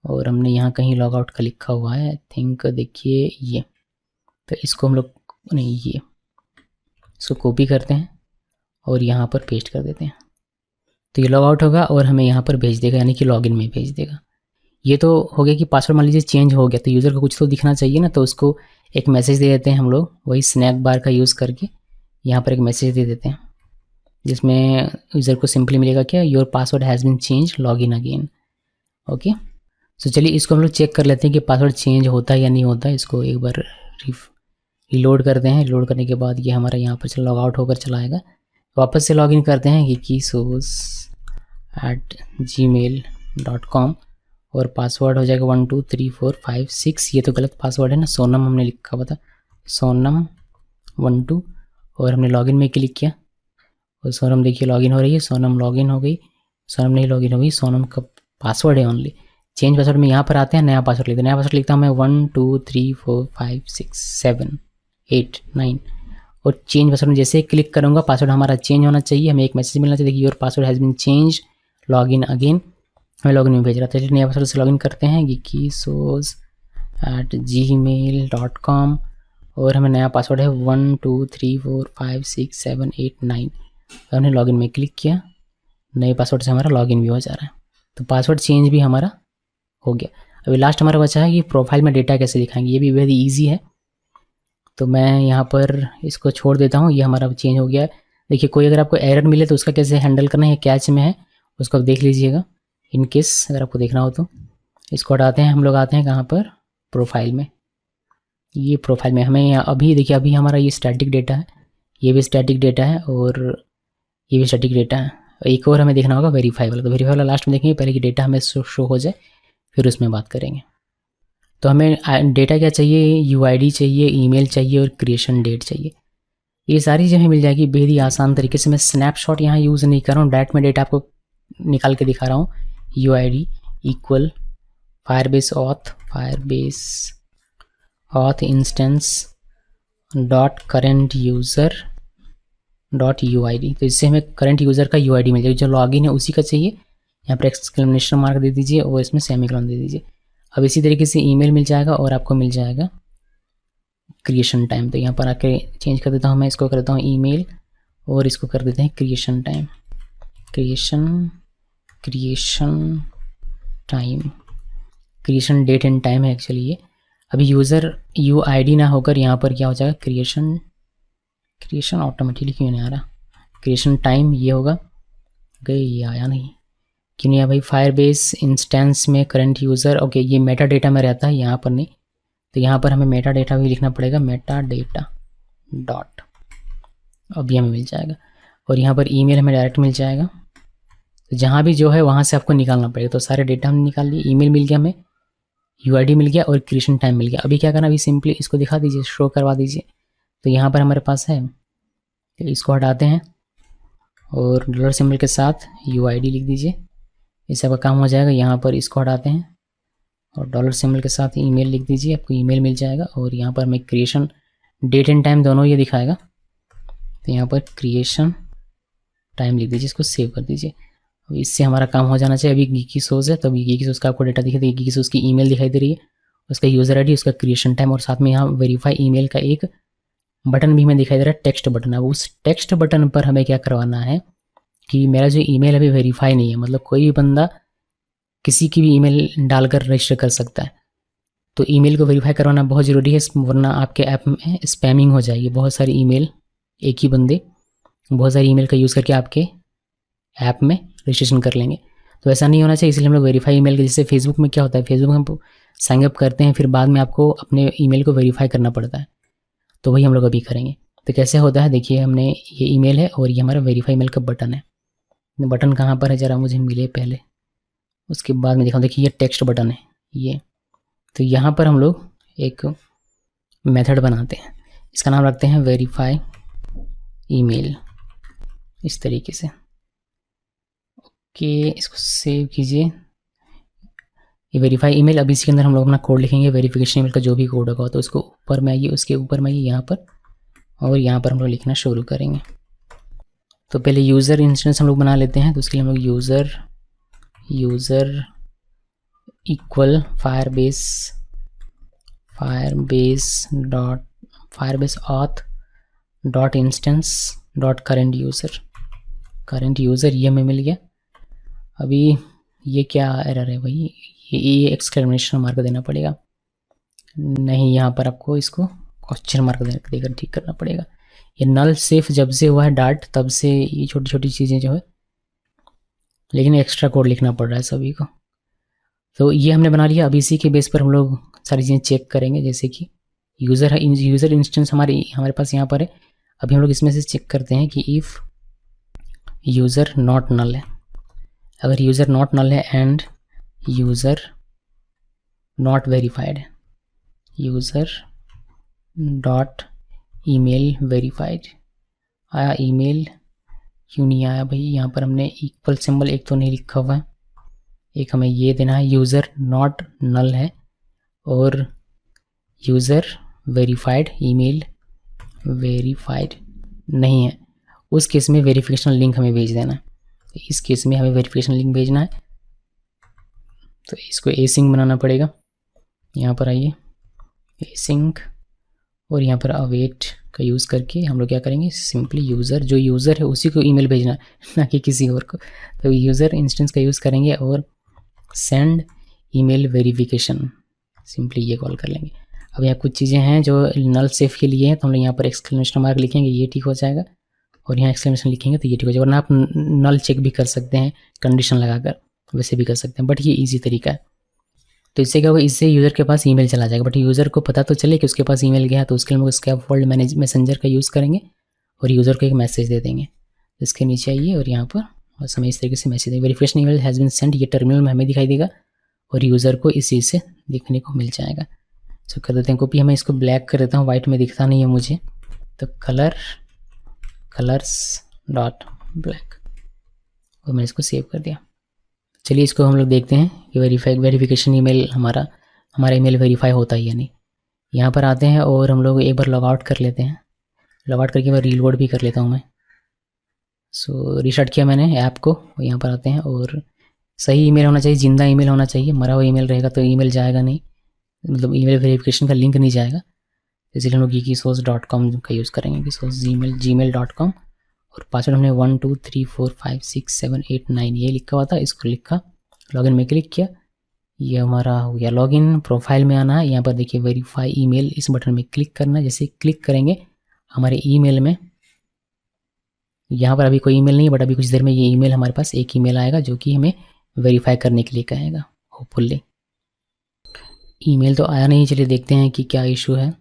S1: और हमने यहाँ कहीं लॉग आउट का लिखा हुआ है, आई थिंक, देखिए ये। तो इसको हम लोग नहीं, ये इसको कॉपी करते हैं और यहाँ पर पेस्ट कर देते हैं। तो ये लॉग आउट होगा और हमें यहाँ पर भेज देगा, यानी कि लॉगिन में भेज देगा। ये तो हो गया कि पासवर्ड मान लीजिए चेंज हो गया, तो यूज़र को कुछ तो दिखना चाहिए ना, तो उसको एक मैसेज दे देते हैं हम लोग, वही स्नैक बार का यूज़ करके यहाँ पर एक मैसेज दे देते हैं जिसमें यूज़र को सिंपली मिलेगा क्या, your password has been change, log in again. Okay, so चलिए इसको हम लोग चेक कर लेते हैं कि पासवर्ड चेंज होता है या नहीं होता है। इसको एक बार रिलोड करते हैं, रिलोड करने के बाद ये हमारा यहाँ पर लॉग आउट होकर चला आएगा। वापस से लॉग इन करते हैं geekysos@gmail.com और पासवर्ड हो जाएगा 1 2 3 4 5 6। ये तो गलत पासवर्ड है ना, सोनम हमने लिखा हुआ था, सोनम 1 2, और हमने लॉगिन में क्लिक किया और सोनम देखिए लॉगिन हो रही है, सोनम लॉगिन हो गई, सोनम नहीं लॉगिन हो गई, सोनम का पासवर्ड है ओनली। चेंज पासवर्ड में यहाँ पर आते हैं, नया पासवर्ड लिखते हैं, नया पासवर्ड लिखता हूँ मैं 1 2 3 4 5 6 7 8 9, और चेंज पासवर्ड में जैसे क्लिक करूँगा पासवर्ड हमारा चेंज होना चाहिए, हमें एक मैसेज मिलना चाहिए, देखिए your password has been change, log in again, हमें लॉगिन में भेज रहा था। नया पासवर्ड से लॉगिन करते हैं geekysos@gmail.com और हमें नया पासवर्ड है 1 2 3 4 5 6 7 8 9। हमने लॉगिन में क्लिक किया, नए पासवर्ड से हमारा लॉगिन भी हो जा रहा है, तो पासवर्ड चेंज भी हमारा हो गया। अभी लास्ट हमारा बचा है कि प्रोफाइल में डेटा कैसे दिखाएंगे, ये भी वेरी इजी है। तो मैं यहाँ पर इसको छोड़ देता हूँ, ये हमारा चेंज हो गया है। देखिए कोई अगर आपको एरर मिले तो उसका कैसे हैंडल करना है, कैच में है, उसको आप देख लीजिएगा इन केस अगर आपको देखना हो तो। इसको हटाते हैं, हम लोग आते हैं कहाँ पर, प्रोफाइल में। ये प्रोफाइल में हमें यहाँ अभी देखिए, अभी हमारा ये स्टैटिक डेटा है, ये भी स्टैटिक डेटा है और ये भी स्टैटिक डेटा है। एक और हमें देखना होगा वेरीफाई वाला, तो वेरीफाई वाला लास्ट में देखेंगे, पहले कि डेटा हमें शो हो जाए फिर उसमें बात करेंगे। तो हमें डेटा क्या चाहिए, UID चाहिए, ईमेल चाहिए और क्रिएशन डेट चाहिए। ये सारी चीज़ें हमें मिल जाएगी बेहद ही आसान तरीके से। मैं स्नैपशॉट यहाँ यूज़ नहीं कर रहा हूँ, डायरेक्ट में डेटा आपको निकाल के दिखा रहा हूँ। UID equal Firebase auth instance dot current user dot UID, तो इससे हमें करंट यूज़र का UID मिल जाएगा, जो लॉगिन है उसी का चाहिए। यहाँ पर एक्सक्लेमेशन मार्क दे दीजिए और इसमें सेमीकोलन दे दीजिए। अब इसी तरीके से ईमेल मिल जाएगा और आपको मिल जाएगा क्रिएशन टाइम। तो यहाँ पर आके चेंज कर देता हूँ, मैं इसको कर देता हूँ ईमेल और इसको कर देते हैं creation time, creation date and time है एक्चुअली ये। अभी यूज़र UID ना होकर यहाँ पर क्या हो जाएगा, क्रिएशन ऑटोमेटिकली क्यों नहीं आ रहा, क्रिएशन टाइम ये होगा, गए ये आया नहीं, क्यों नहीं आया भाई। फायरबेस इंस्टेंस में करंट यूज़र, ओके ये मेटा डेटा में रहता है, यहाँ पर नहीं, तो यहाँ पर हमें मेटा डेटा भी लिखना पड़ेगा, मेटा डेटा डॉट, अभी हमें मिल जाएगा। और यहाँ पर ईमेल हमें डायरेक्ट मिल जाएगा, तो जहाँ भी जो है वहाँ से आपको निकालना पड़ेगा। तो सारे डेटा हमने निकाल लिए, ईमेल मिल गया हमें, UID मिल गया और क्रिएशन टाइम मिल गया। अभी क्या करना, अभी सिंपली इसको दिखा दीजिए, शो करवा दीजिए। तो यहाँ पर हमारे पास है, तो इसको हटाते हैं और डॉलर सिंबल के साथ UID लिख दीजिए, इससे आपका काम हो जाएगा। यहाँ पर इसको हटाते हैं और डॉलर सिंबल के साथ ईमेल लिख दीजिए, आपको ईमेल मिल जाएगा। और यहाँ पर हमें क्रिएशन डेट एंड टाइम दोनों ये दिखाएगा, तो यहाँ पर क्रिएशन टाइम लिख दीजिए, इसको सेव कर दीजिए। अब इससे हमारा काम हो जाना चाहिए। अभी गीकी सोज है, तो अभी गीकी सोज का आपको डेटा दिखाई देगी, गीकी सोज की ईमेल दिखाई दे रही है उसका यूज़र आईडी, उसका क्रिएशन टाइम, और साथ में यहाँ वेरीफाई ईमेल का एक बटन भी हमें दिखाई दे रहा है, टेक्स्ट बटन। अब उस टेक्स्ट बटन पर हमें क्या करवाना है कि मेरा जो ईमेल अभी वेरीफाई नहीं है, मतलब कोई भी बंदा किसी की भी ईमेल डालकर रजिस्टर कर सकता है, तो ईमेल को वेरीफाई करवाना बहुत ज़रूरी है, वरना आपके ऐप में स्पैमिंग हो जाएगी। बहुत सारी ईमेल, एक ही बंदे बहुत सारी ईमेल का यूज़ करके आपके ऐप में रजिस्ट्रेशन कर लेंगे, तो ऐसा नहीं होना चाहिए। इसलिए हम लोग वेरीफाई ईमेल के, जैसे फेसबुक में क्या होता है, फेसबुक में हम साइन अप करते हैं, फिर बाद में आपको अपने ईमेल को वेरीफाई करना पड़ता है, तो वही हम लोग अभी करेंगे। तो कैसे होता है, देखिए हमने ये ईमेल है और ये हमारा वेरीफाई ईमेल का बटन है। बटन कहाँ पर है ज़रा मुझे मिले पहले, उसके बाद में दिखाऊँ। देखिए ये टेक्स्ट बटन है ये, तो यहाँ पर हम लोग एक मेथड बनाते हैं, इसका नाम रखते हैं वेरीफाई ईमेल, इस तरीके से। ओके, इसको सेव कीजिए। ये वेरीफाई ईमेल, अब इसके अंदर हम लोग अपना कोड लिखेंगे, वेरिफिकेशन ईमेल का जो भी कोड होगा, तो उसको ऊपर में आइए, उसके ऊपर में आइए यहाँ पर, और यहाँ पर हम लोग लिखना शुरू करेंगे। तो पहले यूज़र इंस्टेंस हम लोग बना लेते हैं, तो उसके लिए हम लोग user equal Firebase auth dot instance dot current user ये हमें मिल गया। अभी ये क्या एरर है भाई, ये एक्सक्लेमेशन मार्क देना पड़ेगा, नहीं यहाँ पर आपको इसको क्वेश्चन मार्क देकर ठीक करना पड़ेगा। ये नल सेफ जब से हुआ है डार्ट, तब से ये छोटी छोटी चीज़ें जो है, लेकिन एक्स्ट्रा कोड लिखना पड़ रहा है सभी को। तो ये हमने बना लिया। अब इसी के बेस पर हम लोग सारी चीज़ें चेक करेंगे, जैसे कि यूज़र इंस्टेंस हमारे पास यहाँ पर है। अभी हम लोग इसमें से चेक करते हैं कि इफ़ यूज़र नॉट नल है, अगर यूज़र नॉट नल है एंड यूज़र नॉट वेरीफाइड है, यूज़र डॉट ईमेल वेरीफाइड आया, ईमेल क्यों नहीं आया भाई, यहाँ पर हमने इक्वल सिंबल एक तो नहीं लिखा हुआ है, एक हमें ये देना है, यूज़र नॉट नल है और यूज़र वेरीफाइड ईमेल वेरीफाइड नहीं है, उस केस में वेरिफिकेशन लिंक हमें भेज देना है। तो इस केस में हमें वेरिफिकेशन लिंक भेजना है, तो इसको एसिंक बनाना पड़ेगा। यहाँ पर आइए एसिंक, और यहाँ पर अवेट का यूज़ करके हम लोग क्या करेंगे, सिंपली यूज़र जो यूज़र है उसी को ईमेल भेजना है, ना कि किसी और को। तो यूज़र इंस्टेंस का यूज़ करेंगे और सेंड ईमेल वेरिफिकेशन, सिंपली ये कॉल कर लेंगे। अब यहाँ कुछ चीज़ें हैं जो नल सेफ के लिए हैं, तो हम लोग यहाँ पर एक्सक्लेमेशन मार्क लिखेंगे, ये ठीक हो जाएगा, और यहाँ एक्सक्लेमेशन लिखेंगे तो ये ठीक हो जाएगा। वरना आप नल चेक भी कर सकते हैं कंडीशन लगाकर, वैसे भी कर सकते हैं, बट ये ईजी तरीका है। तो इससे क्या होगा, इससे यूज़र के पास ईमेल चला जाएगा, बट यूज़र को पता तो चले कि उसके पास ईमेल गया, तो उसके लिए हम लोग स्कैफोल्ड मैसेंजर का यूज़ करेंगे और यूज़र को एक मैसेज दे देंगे। इसके नीचे आइए और यहाँ पर बस हमें इस तरीके से मैसेज देंगे, verification email has been send, ये टर्मिनल में हमें दिखाई देगा और यूज़र को इस चीज़ से देखने को मिल जाएगा। सो कर देते हैं कॉपी, हमें इसको ब्लैक कर देता हूँ, वाइट में दिखता नहीं है मुझे, तो कलर्स डॉट ब्लैक, और मैंने इसको सेव कर दिया। चलिए इसको हम लोग देखते हैं कि वेरिफिकेशन ईमेल हमारा ईमेल वेरीफाई होता है या नहीं। यहाँ पर आते हैं और हम लोग एक बार लॉग आउट कर लेते हैं, लॉग आउट करके मैं रीलोड भी कर लेता हूँ मैं। सो रीस्टार्ट किया मैंने ऐप को, यहाँ पर आते हैं और सही ईमेल होना चाहिए, जिंदा ईमेल होना चाहिए, मरा हुआ ईमेल रहेगा तो ईमेल जाएगा नहीं, मतलब ईमेल वेरिफिकेशन का लिंक नहीं जाएगा। इसलिए हम लोग geekysource.com का यूज़ करेंगे, gmail.com, और पासवर्ड हमने 1 2 3 4 5 6 7 8 9 ये लिखा हुआ था, इसको लिखा, लॉगिन में क्लिक किया, ये हमारा हो गया लॉगिन। प्रोफाइल में आना है, यहाँ पर देखिए वेरीफाई ईमेल, इस बटन में क्लिक करना है। जैसे क्लिक करेंगे हमारे ईमेल में, यहाँ पर अभी कोई ईमेल नहीं है, बट अभी कुछ देर में ये ईमेल हमारे पास एक ईमेल आएगा जो कि हमें वेरीफाई करने के लिए कहेगा, होपफुली। ईमेल तो आया नहीं, चलिए देखते हैं कि क्या इशू है।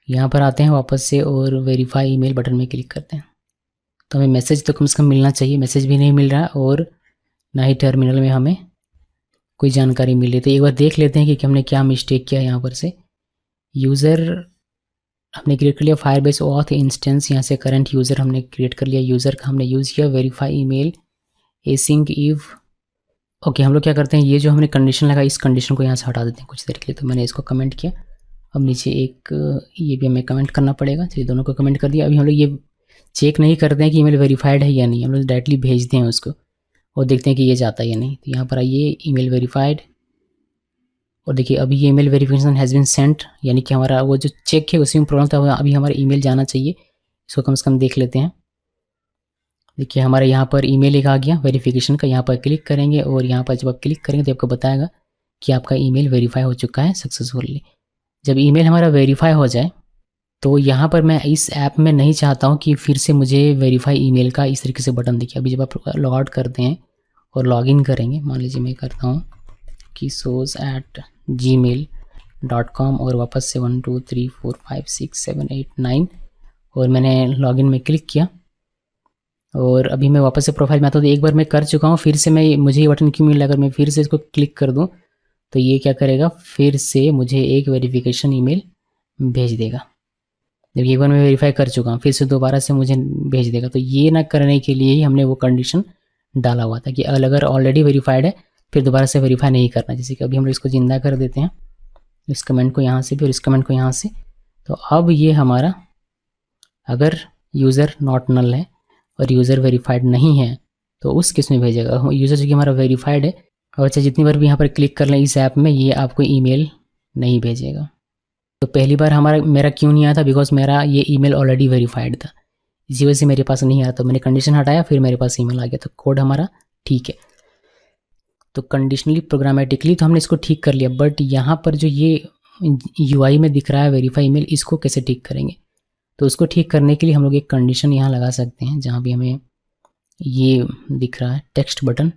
S1: यहाँ पर आते हैं वापस से और वेरीफाई ईमेल बटन में क्लिक करते हैं, तो हमें मैसेज तो कम से कम मिलना चाहिए, मैसेज भी नहीं मिल रहा और ना ही टर्मिनल में हमें कोई जानकारी मिल रही। तो एक बार देख लेते हैं कि हमने क्या मिस्टेक किया। यहाँ पर से यूज़र हमने क्रिएट कर लिया, फायरबेस ऑथ इंस्टेंस, यहाँ से करंट यूज़र हमने क्रिएट कर लिया, यूज़र का हमने यूज़ किया, verify email async if. Okay, हम लोग क्या करते हैं, ये जो हमने कंडीशन लगा, इस कंडीशन को यहाँ से हटा देते हैं कुछ देर के लिए। तो मैंने इसको कमेंट किया, अब नीचे एक ये भी हमें कमेंट करना पड़ेगा, चलिए दोनों को कमेंट कर दिया। अभी हम लोग ये चेक नहीं करते हैं कि ईमेल वेरीफाइड है या नहीं, हम लोग डायरेक्टली भेजते हैं उसको और देखते हैं कि ये जाता है या नहीं। तो यहाँ पर आइए ईमेल वेरीफाइड, और देखिए अभी ये email verification has been sent, यानी कि हमारा वो जो चेक है उसी में प्रॉब्लम था, अभी हमारा ईमेल जाना चाहिए। इसको कम से कम देख लेते हैं। देखिए हमारे यहाँ पर ईमेल एक आ गया वेरिफिकेशन का, यहाँ पर क्लिक करेंगे और यहाँ पर जब आप क्लिक करेंगे तो आपको बताएगा कि आपका ईमेल वेरीफाई हो चुका है सक्सेसफुली। जब ईमेल हमारा वेरीफाई हो जाए तो यहाँ पर मैं इस ऐप में नहीं चाहता हूँ कि फिर से मुझे वेरीफाई ईमेल का इस तरीके से बटन दिखे। अभी जब आप लॉग आउट करते हैं और लॉगिन करेंगे, मान लीजिए मैं करता हूँ kisos@gmail.com और वापस से 1 2 3 4 5 6 7 8 9 और मैंने लॉगिन में क्लिक किया और अभी मैं वापस से प्रोफाइल में आता हूँ। तो एक बार मैं कर चुका हूँ, फिर से मुझे ये बटन क्यों मिला? अगर मैं फिर से इसको क्लिक कर दूँ तो ये क्या करेगा, फिर से मुझे एक वेरिफिकेशन ईमेल भेज देगा। जब एक बार मैं वेरीफाई कर चुका हूँ फिर से दोबारा से मुझे भेज देगा। तो ये ना करने के लिए ही हमने वो कंडीशन डाला हुआ था कि अगर ऑलरेडी वेरीफाइड है फिर दोबारा से वेरीफाई नहीं करना। जैसे कि अभी हम लोग इसको जिंदा कर देते हैं, इस कमेंट को यहाँ से भी और इस कमेंट को यहाँ से। तो अब ये हमारा अगर यूज़र नॉट नल है और यूज़र वेरीफाइड नहीं है तो उस केस में भेजेगा। यूज़र जो कि हमारा वेरीफाइड है और अच्छा जितनी बार भी यहाँ पर क्लिक कर लें इस ऐप में, ये आपको ईमेल नहीं भेजेगा। तो पहली बार मेरा क्यों नहीं आया था? बिकॉज मेरा ये ईमेल ऑलरेडी वेरीफाइड था, इसी वजह से मेरे पास नहीं आया। तो मैंने कंडीशन हटाया फिर मेरे पास ईमेल आ गया, तो कोड हमारा ठीक है। तो कंडीशनली प्रोग्रामेटिकली तो हमने इसको ठीक कर लिया, बट यहाँ पर जो ये यूआई में दिख रहा है वेरीफाई ईमेल, इसको कैसे ठीक करेंगे? तो उसको ठीक करने के लिए हम लोग एक कंडीशन यहाँ लगा सकते हैं। जहाँ भी हमें ये दिख रहा है टेक्स्ट बटन,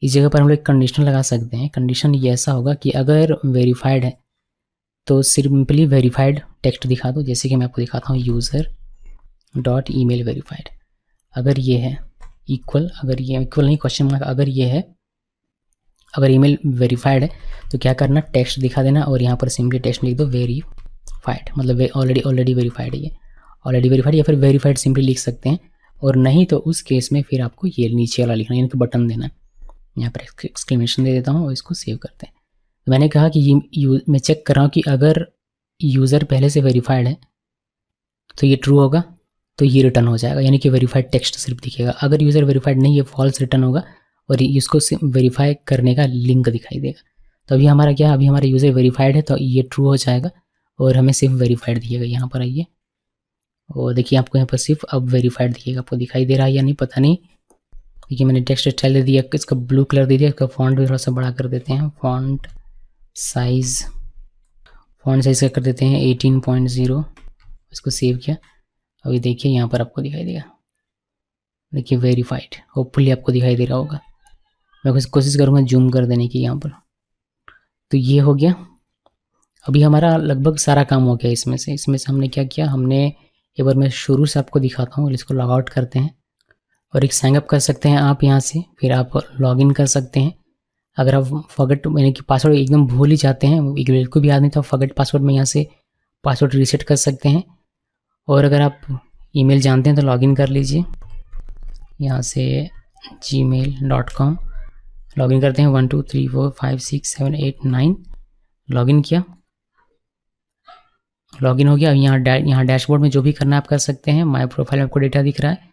S1: इस जगह पर हम लोग एक कंडीशन लगा सकते हैं। कंडीशन ये ऐसा होगा कि अगर वेरीफाइड है तो सिंपली वेरीफाइड टेक्स्ट दिखा दो। जैसे कि मैं आपको दिखाता हूँ user.email वेरीफाइड, अगर ये है इक्वल, अगर ये इक्वल नहीं क्वेश्चन मार्क, अगर ये है, अगर ईमेल वेरीफाइड है तो क्या करना, टेक्स्ट दिखा देना और यहाँ पर सिंपली टेक्स्ट लिख दो वेरीफाइड, मतलब ऑलरेडी वेरीफाइड है, ये ऑलरेडी वेरीफाइड, या फिर वेरीफाइड सिंपली लिख सकते हैं। और नहीं तो उस केस में फिर आपको ये नीचे वाला लिखना है, यानी कि बटन देना है। यहाँ पर एक्सक्लेमेशन दे देता हूँ और इसको सेव करते हैं। मैंने कहा कि मैं चेक कर रहा हूँ कि अगर यूज़र पहले से वेरीफाइड है तो ये ट्रू होगा, तो ये रिटर्न हो जाएगा, यानी कि वेरीफाइड टेक्स्ट सिर्फ दिखेगा। अगर यूज़र वेरीफाइड नहीं है, फॉल्स रिटर्न होगा और इसको वेरीफाई करने का लिंक दिखाई देगा। तो अभी हमारा क्या है, अभी हमारा यूज़र वेरीफाइड है तो ये ट्रू हो जाएगा और हमें सिर्फ वेरीफाइड दिखेगा। यहाँ पर आइए और देखिए आपको यहाँ पर सिर्फ अब वेरीफाइड दिखेगा। आपको दिखाई दे रहा है या नहीं पता नहीं। देखिए मैंने टेक्स्ट स्टाइल दे दिया, इसका ब्लू कलर दे दिया, इसका फॉन्ट भी थोड़ा सा बड़ा कर देते हैं। फॉन्ट साइज़ का कर देते हैं 18.0, इसको सेव किया। अभी देखिए यहाँ पर आपको दिखाई देगा, देखिए वेरीफाइड, होपफुली आपको दिखाई दे रहा होगा। मैं कोशिश करूँगा जूम कर देने की यहाँ पर। तो ये हो गया, अभी हमारा लगभग सारा काम हो गया इसमें से हमने क्या किया, हमने एक बार मैं शुरू से आपको दिखाता हूँ। इसको लॉग आउट करते हैं और एक साइन अप कर सकते हैं आप यहाँ से, फिर आप लॉगिन कर सकते हैं। अगर आप फॉरगेट यानी कि पासवर्ड एकदम भूल ही जाते हैं, एक बिल्कुल भी याद नहीं था फॉरगेट पासवर्ड में, यहाँ से पासवर्ड रीसेट कर सकते हैं। और अगर आप ईमेल जानते हैं तो लॉगिन कर लीजिए, यहाँ से gmail.com लॉगिन करते हैं। 1 2 3 4 5 6 7 8 9 लॉगिन किया, लॉगिन हो गया। यहाँ डैशबोर्ड में जो भी करना आप कर सकते हैं। माय प्रोफाइल में आपको डेटा दिख रहा है।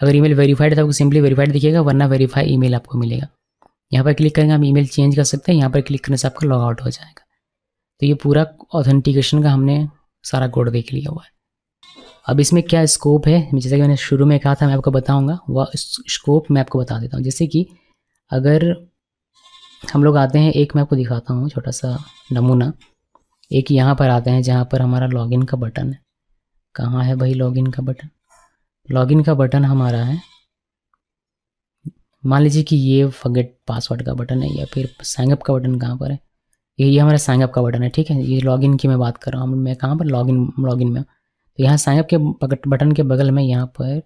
S1: अगर ईमेल वेरीफाइड है तो आपको सिंपली वेरीफाइड दिखेगा, वरना वेरीफाई ईमेल आपको मिलेगा। यहाँ पर क्लिक करेंगे, आप ईमेल चेंज कर सकते हैं। यहाँ पर क्लिक करने से आपका लॉग आउट हो जाएगा। तो ये पूरा ऑथेंटिकेशन का हमने सारा कोड देख लिया हुआ है। अब इसमें क्या स्कोप है, जैसे कि मैंने शुरू में कहा था मैं आपको बताऊंगा, वह स्कोप मैं आपको बता देता हूँ। जैसे कि अगर हम लोग आते हैं, एक मैं आपको दिखाता हूँ छोटा सा नमूना। एक यहाँ पर आते हैं जहाँ पर हमारा लॉगिन का बटन है। कहाँ है भाई लॉगिन का बटन? लॉगिन का बटन हमारा है, मान लीजिए कि ये फॉरगेट पासवर्ड का बटन है, या फिर साइन अप का बटन कहाँ पर है? ये हमारा साइन अप का बटन है, ठीक है। ये लॉगिन की मैं बात कर रहा हूँ, मैं कहाँ पर लॉगिन में। तो यहाँ साइन अप के बटन के बगल में यहाँ पर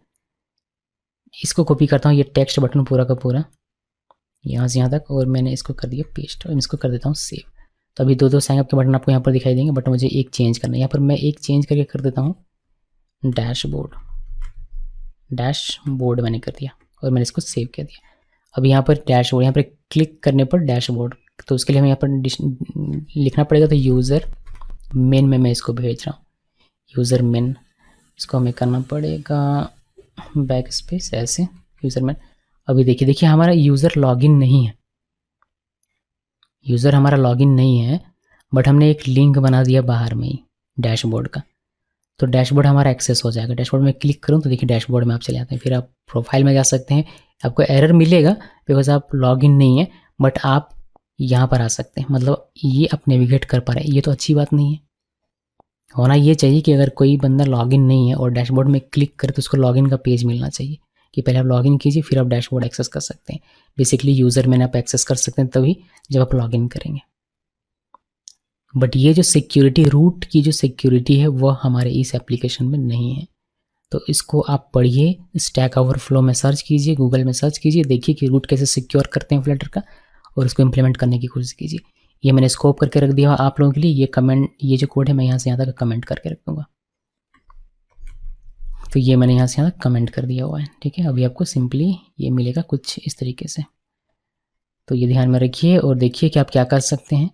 S1: इसको कॉपी करता हूँ, ये टेक्स्ट बटन पूरा का पूरा यहाँ से यहाँ तक, और मैंने इसको कर दिया पेस्ट और इसको कर देता हूँ सेव। तो अभी दो साइन अप के बटन आपको यहाँ पर दिखाई देंगे, बट मुझे एक चेंज करना है। यहाँ पर मैं एक चेंज करके कर देता हूँ डैशबोर्ड मैंने कर दिया और मैंने इसको सेव कर दिया। अब यहाँ पर डैशबोर्ड, यहाँ पर क्लिक करने पर डैशबोर्ड, तो उसके लिए हमें यहाँ पर लिखना पड़ेगा। तो यूज़र मेन में मैं इसको भेज रहा हूँ, यूज़र मेन, इसको हमें करना पड़ेगा बैक स्पेस ऐसे, यूज़र मेन। अभी देखिए हमारा यूज़र लॉगिन नहीं है, यूज़र हमारा लॉगिन नहीं है, बट हमने एक लिंक बना दिया बाहर में ही डैशबोर्ड का, तो डैशबोर्ड हमारा एक्सेस हो जाएगा। डैशबोर्ड में क्लिक करूँ तो देखिए डैशबोर्ड में आप चले जाते हैं। फिर आप प्रोफाइल में जा सकते हैं, आपको एरर मिलेगा बिकॉज आप लॉगिन नहीं है, बट आप यहाँ पर आ सकते हैं। मतलब ये आप नेविगेट कर पा रहे हैं, ये तो अच्छी बात नहीं है। होना ये चाहिए कि अगर कोई बंदा लॉगिन नहीं है और डैशबोर्ड में क्लिक करे तो उसको लॉगिन का पेज मिलना चाहिए कि पहले आप लॉगिन कीजिए फिर आप डैशबोर्ड एक्सेस कर सकते हैं। बेसिकली यूज़र मैंने आप एक्सेस कर सकते हैं तभी जब आप लॉगिन करेंगे। बट ये जो सिक्योरिटी, रूट की जो सिक्योरिटी है वो हमारे इस एप्लीकेशन में नहीं है। तो इसको आप पढ़िए, स्टैक ओवरफ्लो में सर्च कीजिए, गूगल में सर्च कीजिए, देखिए कि रूट कैसे सिक्योर करते हैं फ्लटर का, और उसको इम्प्लीमेंट करने की कोशिश कीजिए। ये मैंने स्कोप करके रख दिया आप लोगों के लिए। ये कमेंट, ये जो कोड है मैं यहाँ से यहाँ तक कमेंट करके रख दूँगा। तो ये मैंने यहाँ से यहाँ तक कमेंट कर दिया हुआ है, ठीक है। अभी आपको सिंपली ये मिलेगा कुछ इस तरीके से। तो ये ध्यान में रखिए और देखिए कि आप क्या कर सकते हैं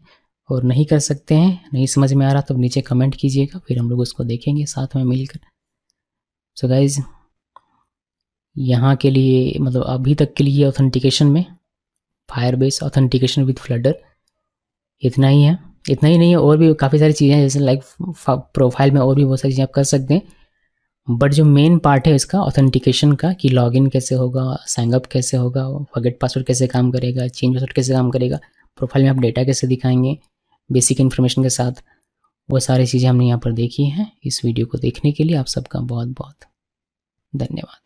S1: और नहीं कर सकते हैं। नहीं समझ में आ रहा तो नीचे कमेंट कीजिएगा, फिर हम लोग उसको देखेंगे साथ में मिलकर। सो गाइज, यहाँ के लिए मतलब अभी तक के लिए ऑथेंटिकेशन में फायरबेस ऑथेंटिकेशन विद फ्लटर इतना ही है। इतना ही नहीं है, और भी काफ़ी सारी चीज़ें हैं, जैसे लाइक प्रोफाइल में और भी बहुत सारी चीज़ें आप कर सकते हैं। बट जो मेन पार्ट है इसका ऑथेंटिकेशन का, कि लॉगिन कैसे होगा, साइन अप कैसे होगा, फॉरगेट पासवर्ड कैसे काम करेगा, चेंज पासवर्ड कैसे काम करेगा, प्रोफाइल में आप डेटा कैसे दिखाएंगे बेसिक इन्फॉर्मेशन के साथ, वो सारी चीज़ें हमने यहाँ पर देखी हैं। इस वीडियो को देखने के लिए आप सबका बहुत बहुत धन्यवाद।